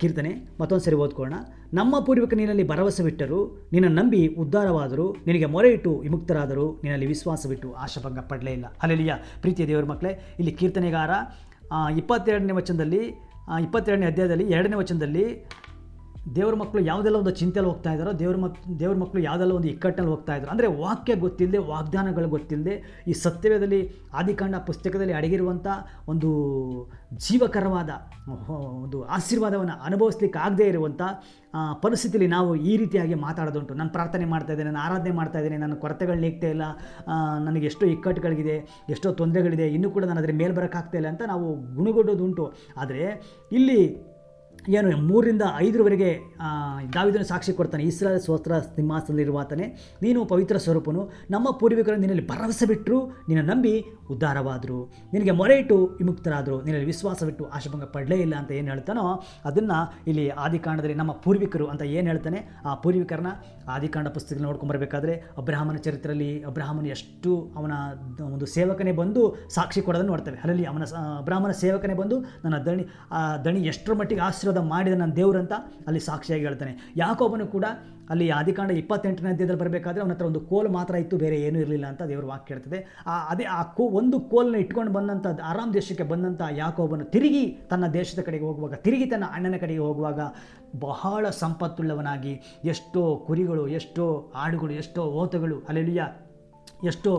ಕೀರ್ತನೆ ಮತ್ತೊಂದು ಸರಿ ಓದ್ಕೊಳ್ಳೋಣ. ನಮ್ಮ ಪೂರ್ವಿಕ ನಿನ್ನಲ್ಲಿ ಭರವಸೆವಿಟ್ಟರು, ನಿನ್ನ ನಂಬಿ ಉದ್ಧಾರವಾದರು, ನಿನಗೆ ಮೊರೆ ಇಟ್ಟು ವಿಮುಕ್ತರಾದರು, ನಿನ್ನಲ್ಲಿ ವಿಶ್ವಾಸವಿಟ್ಟು ಆಶಾಭಂಗ ಪಡಲೇ ಇಲ್ಲ. ಹಲ್ಲೆಲೂಯಾ. ಪ್ರೀತಿಯ ದೇವರ ಮಕ್ಕಳೇ, ಇಲ್ಲಿ ಕೀರ್ತನೆಗಾರ 22ನೇ ವಚನದಲ್ಲಿ 22ನೇ ಅಧ್ಯಾಯದಲ್ಲಿ 2ನೇ ವಚನದಲ್ಲಿ ದೇವ್ರ ಮಕ್ಕಳು ಯಾವುದೆಲ್ಲ ಒಂದು ಚಿಂತೆಯಲ್ಲಿ ಹೋಗ್ತಾ ಇದ್ದಾರೋ, ದೇವ್ರ ಮಕ್ಕಳು ಯಾವುದೆಲ್ಲ ಒಂದು ಇಕ್ಕಟ್ಟಿನಲ್ಲಿ ಹೋಗ್ತಾ ಇದ್ದಾರೆ, ಅಂದರೆ ವಾಕ್ಯ ಗೊತ್ತಿಲ್ಲದೆ, ವಾಗ್ದಾನಗಳು ಗೊತ್ತಿಲ್ಲದೆ, ಈ ಸತ್ಯವೇದದಲ್ಲಿ ಆದಿಕಾಂಡ ಪುಸ್ತಕದಲ್ಲಿ ಅಡಗಿರುವಂಥ ಒಂದು ಜೀವಕರವಾದ ಒಂದು ಆಶೀರ್ವಾದವನ್ನು ಅನುಭವಿಸ್ಲಿಕ್ಕೆ ಆಗದೇ ಇರುವಂಥ ಪರಿಸ್ಥಿತಿಯಲ್ಲಿ ನಾವು ಈ ರೀತಿಯಾಗಿ ಮಾತಾಡೋದುಂಟು. ನಾನು ಪ್ರಾರ್ಥನೆ ಮಾಡ್ತಾಯಿದ್ದೇನೆ, ನಾನು ಆರಾಧನೆ ಮಾಡ್ತಾಯಿದ್ದೇನೆ, ನನ್ನ ಕೊರತೆಗಳು ನೀಗ್ತಾ ಇಲ್ಲ, ನನಗೆ ಎಷ್ಟೋ ಇಕ್ಕಟ್ಟುಗಳಿದೆ, ಎಷ್ಟೋ ತೊಂದರೆಗಳಿದೆ, ಇನ್ನೂ ಕೂಡ ನಾನು ಅದರ ಮೇಲೆ ಬರೋಕ್ಕಾಗ್ತಾ ಇಲ್ಲ ಅಂತ ನಾವು ಗುಣಗೊಡೋದುಂಟು. ಆದರೆ ಇಲ್ಲಿ ಏನು 3ರಿಂದ 5ರವರೆಗೆ ದಾವೀದನು ಸಾಕ್ಷಿ ಕೊಡ್ತಾನೆ. ಇಸ್ರಾಯೇಲ್ ಸ್ತೋತ್ರ ಸಿಂಹಾಸನದಲ್ಲಿರುವಾತನೇ, ನೀನು ಪವಿತ್ರ ಸ್ವರೂಪನು, ನಮ್ಮ ಪೂರ್ವಿಕರು ನಿನ್ನಲ್ಲಿ ಭರವಸೆ ಬಿಟ್ಟರು, ನಿನ್ನ ನಂಬಿ ಉದ್ಧಾರವಾದರು, ನಿನಗೆ ಮೊರೆ ಇಟ್ಟು ವಿಮುಕ್ತರಾದರು, ನಿನ್ನಲ್ಲಿ ವಿಶ್ವಾಸವಿಟ್ಟು ಆಶಾಭಂಗ ಪಡಲೇ ಇಲ್ಲ ಅಂತ ಏನು ಹೇಳ್ತಾನೋ ಅದನ್ನು ಇಲ್ಲಿ ಆದಿಕಾಂಡದಲ್ಲಿ ನಮ್ಮ ಪೂರ್ವಿಕರು ಅಂತ ಏನು ಹೇಳ್ತಾನೆ, ಆ ಪೂರ್ವಿಕರನ್ನ ಆದಿಕಾಂಡ ಪುಸ್ತಕದಲ್ಲಿ ನೋಡ್ಕೊಂಬರ್ಬೇಕಾದ್ರೆ ಅಬ್ರಹಾಮನ ಚರಿತ್ರೆಯಲ್ಲಿ ಅಬ್ರಹಾಮನ ಎಷ್ಟು ಅವನ ಒಂದು ಸೇವಕನೇ ಬಂದು ಸಾಕ್ಷಿ ಕೊಡೋದನ್ನು ನೋಡ್ತೇವೆ. ಅಲ್ಲಿ ಅಬ್ರಹಾಮನ ಸೇವಕನೇ ಬಂದು ನನ್ನ ದಣಿ ಎಷ್ಟರ ಮಟ್ಟಿಗೆ ಆಶೀರ್ವಾದ ಮಾಡಿದ ನನ್ನ ದೇವರಂತ ಅಲ್ಲಿ ಸಾಕ್ಷಿಯಾಗಿ ಹೇಳ್ತಾನೆ. ಯಾಕೋಬನು ಕೂಡ ಅಲ್ಲಿ ಆದಿಕಾಂಡ 28ನೇ ಅಧ್ಯಾಯದಲ್ಲಿ ಬರಬೇಕಾದ್ರೆ ಅವನ ಹತ್ರ ಒಂದು ಕೋಲು ಮಾತ್ರ ಇತ್ತು, ಬೇರೆ ಏನೂ ಇರಲಿಲ್ಲ ಅಂತ ದೇವರು ವಾಕ್ಯ ಹೇಳ್ತದೆ. ಅದೇ ಒಂದು ಕೋಲನ್ನ ಇಟ್ಕೊಂಡು ಬಂದಂಥ ಆರಾಮ್ ದೇಶಕ್ಕೆ ಬಂದಂಥ ಯಾಕೋಬನು ತಿರುಗಿ ತನ್ನ ದೇಶದ ಕಡೆಗೆ ಹೋಗುವಾಗ, ತಿರುಗಿ ತನ್ನ ಅಣ್ಣನ ಕಡೆಗೆ ಹೋಗುವಾಗ ಬಹಳ ಸಂಪತ್ತುಳ್ಳವನಾಗಿ, ಎಷ್ಟೋ ಕುರಿಗಳು, ಎಷ್ಟೋ ಆಡುಗಳು, ಎಷ್ಟೋ ಓತಗಳು, ಹಲ್ಲೆಲೂಯಾ, ಎಷ್ಟೋ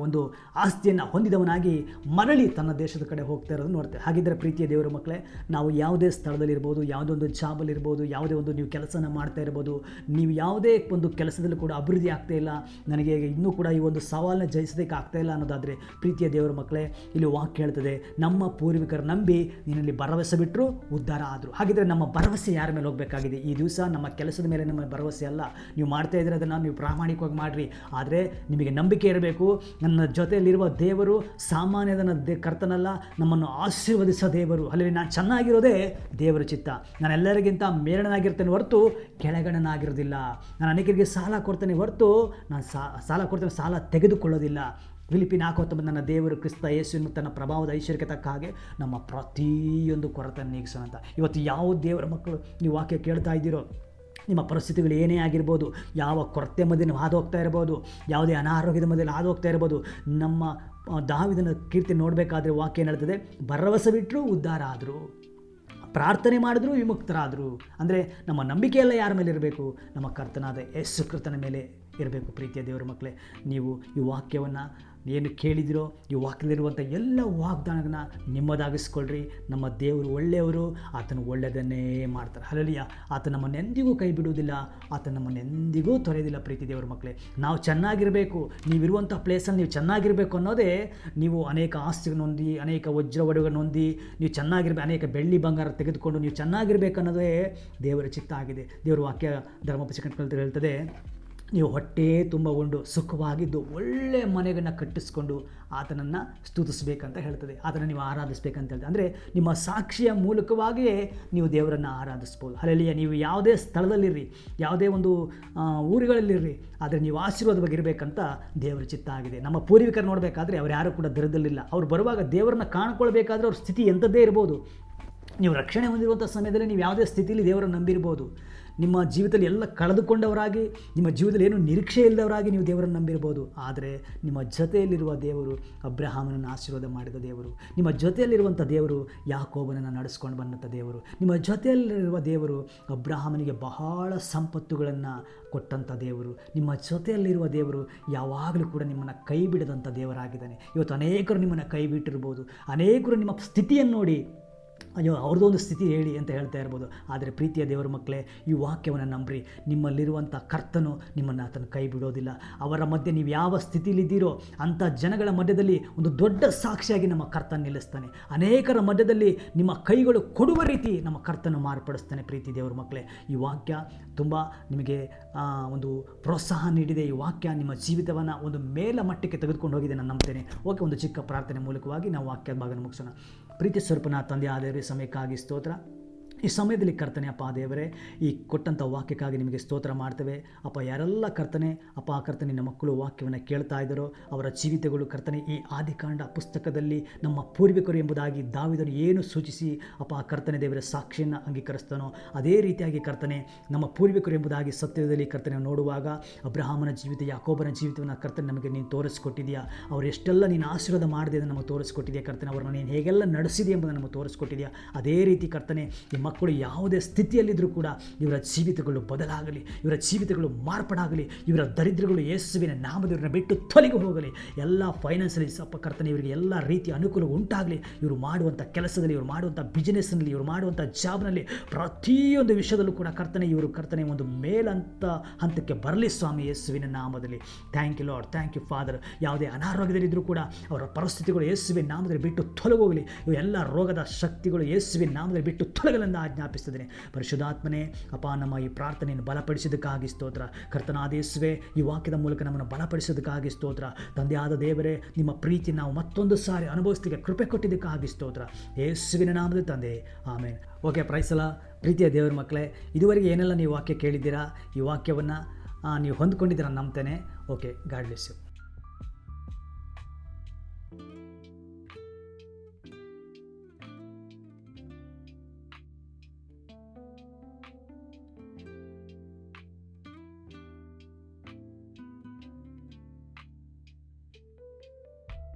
ಒಂದು ಆಸ್ತಿಯನ್ನು ಹೊಂದಿದವನಾಗಿ ಮರಳಿ ತನ್ನ ದೇಶದ ಕಡೆ ಹೋಗ್ತಾ ಇರೋದು ನೋಡ್ತೇವೆ. ಹಾಗಿದ್ದರೆ ಪ್ರೀತಿಯ ದೇವರ ಮಕ್ಕಳೇ, ನಾವು ಯಾವುದೇ ಸ್ಥಳದಲ್ಲಿರ್ಬೋದು, ಯಾವುದೋ ಒಂದು ಜಾಬಲ್ಲಿರ್ಬೋದು, ಯಾವುದೇ ಒಂದು ನೀವು ಕೆಲಸನ ಮಾಡ್ತಾ ಇರ್ಬೋದು, ನೀವು ಯಾವುದೇ ಒಂದು ಕೆಲಸದಲ್ಲೂ ಕೂಡ ಅಭಿವೃದ್ಧಿ ಆಗ್ತಾ ಇಲ್ಲ, ನನಗೆ ಇನ್ನೂ ಕೂಡ ಈ ಒಂದು ಸವಾಲನ್ನ ಜಯಿಸೋದಕ್ಕೆ ಆಗ್ತಾ ಇಲ್ಲ ಅನ್ನೋದಾದರೆ ಪ್ರೀತಿಯ ದೇವರ ಮಕ್ಕಳೇ, ಇಲ್ಲಿ ವಾಕ್ಯ ಹೇಳ್ತದೆ, ನಮ್ಮ ಪೂರ್ವಿಕರು ನಂಬಿ ನಿನ್ನಲ್ಲಿ ಭರವಸೆ ಬಿಟ್ಟರು, ಉದ್ಧಾರ ಆದರು. ಹಾಗಿದ್ದರೆ ನಮ್ಮ ಭರವಸೆ ಯಾರ ಮೇಲೆ ಹೋಗಬೇಕಾಗಿದೆ? ಈ ದಿವಸ ನಮ್ಮ ಕೆಲಸದ ಮೇಲೆ ನಮ್ಮ ಭರವಸೆ ಅಲ್ಲ. ನೀವು ಮಾಡ್ತಾ ಇದ್ರೆ ಅದನ್ನು ನೀವು ಪ್ರಾಮಾಣಿಕವಾಗಿ ಮಾಡಿರಿ, ಆದರೆ ನಿಮಗೆ ನಂಬಿಕೆ ಇರಬೇಕು. ನನ್ನ ಜೊತೆಯಲ್ಲಿರುವ ದೇವರು ಸಾಮಾನ್ಯದ ಕರ್ತನಲ್ಲ, ನಮ್ಮನ್ನು ಆಶೀರ್ವದಿಸೋ ದೇವರು. ಅಲ್ಲಿ ನಾನು ಚೆನ್ನಾಗಿರೋದೇ ದೇವರ ಚಿತ್ತ. ನಾನು ಎಲ್ಲರಿಗಿಂತ ಮೇಲನಾಗಿರ್ತೇನೆ ಹೊರತು ಕೆಳಗಣನಾಗಿರೋದಿಲ್ಲ. ನಾನು ಅನೇಕರಿಗೆ ಸಾಲ ಕೊಡ್ತೇನೆ ಹೊರತು ನಾನು ಸಾಲ ಕೊಡ್ತೇನೆ, ಸಾಲ ತೆಗೆದುಕೊಳ್ಳೋದಿಲ್ಲ. ಫಿಲಿಪಿನ 4:19 ನನ್ನ ದೇವರು ಕ್ರಿಸ್ತ ಯೇಸುವಿನ ತನ್ನ ಪ್ರಭಾವದ ಐಶ್ವರ್ಯಕ್ಕೆ ತಕ್ಕ ಹಾಗೆ ನಮ್ಮ ಪ್ರತಿಯೊಂದು ಕೊರತೆಯನ್ನು ನೀಗಿಸೋಣಂತ. ಇವತ್ತು ಯಾವ ದೇವರ ಮಕ್ಕಳು ನೀವು ವಾಕ್ಯ ಕೇಳ್ತಾ ಇದ್ದೀರೋ, ನಿಮ್ಮ ಪರಿಸ್ಥಿತಿಗಳು ಏನೇ ಆಗಿರ್ಬೋದು, ಯಾವ ಕೊರತೆ ಮಧ್ಯೆ ನೀವು ಹಾದು ಹೋಗ್ತಾ ಇರ್ಬೋದು, ಯಾವುದೇ ಅನಾರೋಗ್ಯದ ಮಧ್ಯೆ ಹಾದು ಹೋಗ್ತಾ ಇರ್ಬೋದು, ನಮ್ಮ ದಾವೀದನ ಕೀರ್ತಿ ನೋಡಬೇಕಾದ್ರೆ ವಾಕ್ಯ ಏನು ಹೇಳ್ತದೆ, ಭರವಸೆ ಬಿಟ್ಟರು ಉದ್ಧಾರ ಆದರು, ಪ್ರಾರ್ಥನೆ ಮಾಡಿದ್ರು ವಿಮುಕ್ತರಾದರು. ಅಂದರೆ ನಮ್ಮ ನಂಬಿಕೆಯೆಲ್ಲ ಯಾರ ಮೇಲೆ ಇರಬೇಕು? ನಮ್ಮ ಕರ್ತನಾದ ಯೇಸು ಕ್ರಿಸ್ತನ ಮೇಲೆ ಇರಬೇಕು. ಪ್ರೀತಿಯ ದೇವರ ಮಕ್ಕಳೇ, ನೀವು ಈ ವಾಕ್ಯವನ್ನು ಏನು ಕೇಳಿದಿರೋ, ಈ ವಾಕ್ಯದಲ್ಲಿರುವಂಥ ಎಲ್ಲ ವಾಗ್ದಾನಗಳನ್ನ ನಿಮ್ಮದಾಗಿಸ್ಕೊಳ್ರಿ. ನಮ್ಮ ದೇವರು ಒಳ್ಳೆಯವರು, ಆತನು ಒಳ್ಳೆಯದನ್ನೇ ಮಾಡ್ತಾರೆ. ಹಲ್ಲೆಲೂಯಾ. ಆತ ನಮ್ಮನ್ನೆಂದಿಗೂ ಕೈ ಬಿಡುವುದಿಲ್ಲ, ಆತ ನಮ್ಮನ್ನೆಂದಿಗೂ ತೊರೆಯೋದಿಲ್ಲ. ಪ್ರೀತಿ ದೇವರ ಮಕ್ಕಳೇ, ನಾವು ಚೆನ್ನಾಗಿರಬೇಕು, ನೀವಿರುವಂಥ ಪ್ಲೇಸಲ್ಲಿ ನೀವು ಚೆನ್ನಾಗಿರಬೇಕು ಅನ್ನೋದೇ, ನೀವು ಅನೇಕ ಆಸ್ತಿಗಳನ್ನು ಹೊಂದಿ, ಅನೇಕ ವಜ್ರ ಒಡವೆಗಳನ್ನು ಹೊಂದಿ, ನೀವು ಚೆನ್ನಾಗಿರ್ಬೇಕು, ಅನೇಕ ಬೆಳ್ಳಿ ಬಂಗಾರ ತೆಗೆದುಕೊಂಡು ನೀವು ಚೆನ್ನಾಗಿರಬೇಕು ಅನ್ನೋದೇ ದೇವರ ಚಿತ್ತ ಆಗಿದೆ. ದೇವರ ವಾಕ್ಯ ಧರ್ಮೋಪದೇಶಕಗಳಲ್ಲಿ ಹೇಳ್ತದೆ, ನೀವು ಹೊಟ್ಟೆ ತುಂಬ ಉಂಡು ಸುಖವಾಗಿದ್ದು ಒಳ್ಳೆಯ ಮನೆಯನ್ನು ಕಟ್ಟಿಸ್ಕೊಂಡು ಆತನನ್ನು ಸ್ತುತಿಸಬೇಕಂತ ಹೇಳ್ತದೆ, ಆತನನ್ನು ನೀವು ಆರಾಧಿಸಬೇಕಂತ ಹೇಳ್ತದೆ. ಅಂದರೆ ನಿಮ್ಮ ಸಾಕ್ಷಿಯ ಮೂಲಕವಾಗಿಯೇ ನೀವು ದೇವರನ್ನು ಆರಾಧಿಸ್ಬೋದು. ಹಲ್ಲೆಲೂಯಾ. ನೀವು ಯಾವುದೇ ಸ್ಥಳದಲ್ಲಿರ್ರಿ, ಯಾವುದೇ ಒಂದು ಊರುಗಳಲ್ಲಿರ್ರಿ, ಆದರೆ ನೀವು ಆಶೀರ್ವಾದ ಬಗ್ಗೆ ಇರಬೇಕಂತ ದೇವರ ಚಿತ್ತ ಆಗಿದೆ. ನಮ್ಮ ಪೂರ್ವಿಕರು ನೋಡಬೇಕಾದ್ರೆ ಅವ್ರು ಯಾರೂ ಕೂಡ ದರದಲ್ಲಿಲ್ಲ. ಅವ್ರು ಬರುವಾಗ ದೇವರನ್ನ ಕಾಣ್ಕೊಳ್ಬೇಕಾದ್ರೆ ಅವ್ರ ಸ್ಥಿತಿ ಎಂಥದ್ದೇ ಇರ್ಬೋದು. ನೀವು ರಕ್ಷಣೆ ಹೊಂದಿರುವಂಥ ಸಮಯದಲ್ಲಿ ನೀವು ಯಾವುದೇ ಸ್ಥಿತಿಯಲ್ಲಿ ದೇವರನ್ನು ನಂಬಿರ್ಬೋದು. ನಿಮ್ಮ ಜೀವಿತದಲ್ಲಿ ಎಲ್ಲ ಕಳೆದುಕೊಂಡವರಾಗಿ, ನಿಮ್ಮ ಜೀವಿತದಲ್ಲಿ ಏನೂ ನಿರೀಕ್ಷೆ ಇಲ್ಲದವರಾಗಿ ನೀವು ದೇವರನ್ನು ನಂಬಿರ್ಬೋದು. ಆದರೆ ನಿಮ್ಮ ಜೊತೆಯಲ್ಲಿರುವ ದೇವರು ಅಬ್ರಹಾಮನನ್ನು ಆಶೀರ್ವಾದ ಮಾಡಿದ ದೇವರು, ನಿಮ್ಮ ಜೊತೆಯಲ್ಲಿರುವಂಥ ದೇವರು ಯಾಕೋಬನನ್ನು ನಡೆಸ್ಕೊಂಡು ಬಂದಂಥ ದೇವರು, ನಿಮ್ಮ ಜೊತೆಯಲ್ಲಿರುವ ದೇವರು ಅಬ್ರಹಾಮನಿಗೆ ಬಹಳ ಸಂಪತ್ತುಗಳನ್ನು ಕೊಟ್ಟಂಥ ದೇವರು, ನಿಮ್ಮ ಜೊತೆಯಲ್ಲಿರುವ ದೇವರು ಯಾವಾಗಲೂ ಕೂಡ ನಿಮ್ಮನ್ನು ಕೈ ಬಿಡದಂಥ ದೇವರಾಗಿದ್ದಾನೆ. ಇವತ್ತು ಅನೇಕರು ನಿಮ್ಮನ್ನು ಕೈ ಬಿಟ್ಟಿರ್ಬೋದು, ಅನೇಕರು ನಿಮ್ಮ ಸ್ಥಿತಿಯನ್ನು ನೋಡಿ ಅಯ್ಯೋ ಅವ್ರದ್ದೊಂದು ಸ್ಥಿತಿ ಹೇಳಿ ಅಂತ ಹೇಳ್ತಾ ಇರ್ಬೋದು. ಆದರೆ ಪ್ರೀತಿಯ ದೇವರ ಮಕ್ಕಳೇ, ಈ ವಾಕ್ಯವನ್ನು ನಂಬ್ರಿ. ನಿಮ್ಮಲ್ಲಿರುವಂಥ ಕರ್ತನು ನಿಮ್ಮನ್ನು ಆತನು ಕೈ ಬಿಡೋದಿಲ್ಲ. ಅವರ ಮಧ್ಯೆ ನೀವು ಯಾವ ಸ್ಥಿತಿಲಿದ್ದೀರೋ ಅಂಥ ಜನಗಳ ಮಧ್ಯದಲ್ಲಿ ಒಂದು ದೊಡ್ಡ ಸಾಕ್ಷಿಯಾಗಿ ನಮ್ಮ ಕರ್ತನ ನಿಲ್ಲಿಸ್ತಾನೆ. ಅನೇಕರ ಮಧ್ಯದಲ್ಲಿ ನಿಮ್ಮ ಕೈಗಳು ಕೊಡುವ ರೀತಿ ನಮ್ಮ ಕರ್ತನ ಮಾರ್ಪಡಿಸ್ತಾನೆ. ಪ್ರೀತಿ ದೇವರ ಮಕ್ಕಳೇ, ಈ ವಾಕ್ಯ ತುಂಬ ನಿಮಗೆ ಒಂದು ಪ್ರೋತ್ಸಾಹ ನೀಡಿದೆ. ಈ ವಾಕ್ಯ ನಿಮ್ಮ ಜೀವಿತವನ್ನು ಒಂದು ಮೇಲ ಮಟ್ಟಕ್ಕೆ ತೆಗೆದುಕೊಂಡು ಹೋಗಿದೆ ನಾನು ನಂಬ್ತೇನೆ. ಓಕೆ, ಒಂದು ಚಿಕ್ಕ ಪ್ರಾರ್ಥನೆ ಮೂಲಕವಾಗಿ ನಾವು ವಾಕ್ಯದ ಭಾಗನ ಮುಗಿಸೋಣ. ಪ್ರೀತಿ ಸ್ವರೂಪನ ತಂದೆ ಆದೇವರೇ, ಸಮಯಕ್ಕಾಗಿ ಸ್ತೋತ್ರ. ಈ ಸಮಯದಲ್ಲಿ ಕರ್ತನೆ ಅಪ್ಪ ದೇವರೇ, ಈ ಕೊಟ್ಟಂಥ ವಾಕ್ಯಕ್ಕಾಗಿ ನಿಮಗೆ ಸ್ತೋತ್ರ ಮಾಡ್ತೇವೆ ಅಪ್ಪ. ಯಾರೆಲ್ಲ ಕರ್ತನೆ ಅಪ್ಪ ಕರ್ತನೆ ನಮ್ಮ ಮಕ್ಕಳು ವಾಕ್ಯವನ್ನು ಕೇಳ್ತಾ ಇದ್ದಾರೋ ಅವರ ಜೀವಿತಗಳು ಕರ್ತನೆ ಈ ಆದಿಕಾಂಡ ಪುಸ್ತಕದಲ್ಲಿ ನಮ್ಮ ಪೂರ್ವಿಕರು ಎಂಬುದಾಗಿ ದಾವೀದನು ಏನು ಸೂಚಿಸಿ ಅಪ್ಪ ಕರ್ತನೆ ದೇವರ ಸಾಕ್ಷಿಯನ್ನು ಅಂಗೀಕರಿಸ್ತಾನೋ ಅದೇ ರೀತಿಯಾಗಿ ಕರ್ತನೆ ನಮ್ಮ ಪೂರ್ವಿಕರು ಎಂಬುದಾಗಿ ಸತ್ಯದಲ್ಲಿ ಕರ್ತನೆ ನೋಡುವಾಗ ಅಬ್ರಹಾಮನ ಜೀವಿತ, ಯಾಕೋಬನ ಜೀವಿತವನ್ನು ಕರ್ತನೆ ನಮಗೆ ನೀನು ತೋರಿಸ್ಕೊಟ್ಟಿದೆಯಾ. ಅವರು ಎಷ್ಟೆಲ್ಲ ನೀನು ಆಶೀರ್ವಾದ ಮಾಡಿದೆ ಅದನ್ನು ನಮಗೆ ತೋರಿಸ್ಕೊಟ್ಟಿದೆಯಾ ಕರ್ತನೆ. ಅವರನ್ನು ನೀನು ಹೇಗೆಲ್ಲ ನಡೆಸಿದೆ ಎಂಬುದನ್ನು ನಮಗೆ ತೋರಿಸ್ಕೊಟ್ಟಿದೆಯಾ. ಅದೇ ರೀತಿ ಕರ್ತನೆ ಈ ಮಕ್ಕಳು ಯಾವುದೇ ಸ್ಥಿತಿಯಲ್ಲಿದ್ದರೂ ಕೂಡ ಇವರ ಜೀವಿತಗಳು ಬದಲಾಗಲಿ, ಇವರ ಜೀವಿತಗಳು ಮಾರ್ಪಾಡಾಗಲಿ, ಇವರ ದರಿದ್ರಗಳು ಯೇಸುವಿನ ನಾಮದವರನ್ನ ಬಿಟ್ಟು ತೊಲಗಿ ಹೋಗಲಿ. ಎಲ್ಲ ಫೈನಾನ್ಸಲ್ಲಿ ಸಪ್ಪ ಕರ್ತನೆ ಇವರಿಗೆ ಎಲ್ಲ ರೀತಿಯ ಅನುಕೂಲ ಉಂಟಾಗಲಿ. ಇವರು ಮಾಡುವಂಥ ಕೆಲಸದಲ್ಲಿ, ಇವರು ಮಾಡುವಂಥ ಬಿಸ್ನೆಸ್ನಲ್ಲಿ, ಇವರು ಮಾಡುವಂಥ ಜಾಬ್ನಲ್ಲಿ, ಪ್ರತಿಯೊಂದು ವಿಷಯದಲ್ಲೂ ಕೂಡ ಕರ್ತನೆ ಇವರು ಕರ್ತನೆ ಒಂದು ಮೇಲಂತ ಹಂತಕ್ಕೆ ಬರಲಿ ಸ್ವಾಮಿ ಯೇಸುವಿನ ನಾಮದಲ್ಲಿ. Thank you lord, thank you father. ಯಾವುದೇ ಅನಾರೋಗ್ಯದಲ್ಲಿದ್ದರೂ ಕೂಡ ಅವರ ಪರಿಸ್ಥಿತಿಗಳು ಯೇಸುವಿನ ನಾಮದಲ್ಲಿ ಬಿಟ್ಟು ತೊಲಗೋಗಲಿ. ಇವೆಲ್ಲ ರೋಗದ ಶಕ್ತಿಗಳು ಯೇಸುವಿನ ನಾಮದಲ್ಲಿ ಬಿಟ್ಟು ತೊಲಗಲೆಂದು ಆಜ್ಞಾಪಿಸುತ್ತೇನೆ. ಪರಿಶುದ್ಧಾತ್ಮನೇ ಅಪ್ಪ, ನಮ್ಮ ಈ ಪ್ರಾರ್ಥನೆಯನ್ನು ಬಲಪಡಿಸಿದ್ದಕ್ಕಾಗಿ ಸ್ತೋತ್ರ. ಕರ್ತನಾದ ಯೇಸುವೇ, ಈ ವಾಕ್ಯದ ಮೂಲಕ ನಮ್ಮನ್ನು ಬಲಪಡಿಸೋದಕ್ಕಾಗಿ ಸ್ತೋತ್ರ. ತಂದೆಯಾದ ದೇವರೇ, ನಿಮ್ಮ ಪ್ರೀತಿ ನಾವು ಮತ್ತೊಂದು ಸಾರಿ ಅನುಭವಿಸಲಿಕ್ಕೆ ಕೃಪೆ ಕೊಟ್ಟಿದ್ದಕ್ಕಾಗಿ ಸ್ತೋತ್ರ. ಯೇಸುವಿನ ನಾಮದಲ್ಲಿ ತಂದೆ, ಆಮೇನ್. ಓಕೆ, ಪ್ರೈಸಲ. ಪ್ರೀತಿಯ ದೇವರ ಮಕ್ಕಳೇ, ಇದುವರೆಗೆ ಏನೆಲ್ಲ ನೀವು ವಾಕ್ಯ ಕೇಳಿದ್ದೀರಾ, ಈ ವಾಕ್ಯವನ್ನು ನೀವು ಹೊಂದ್ಕೊಂಡಿದ್ದೀರಾ ನಂಬ್ತೇನೆ. Okay, god bless you.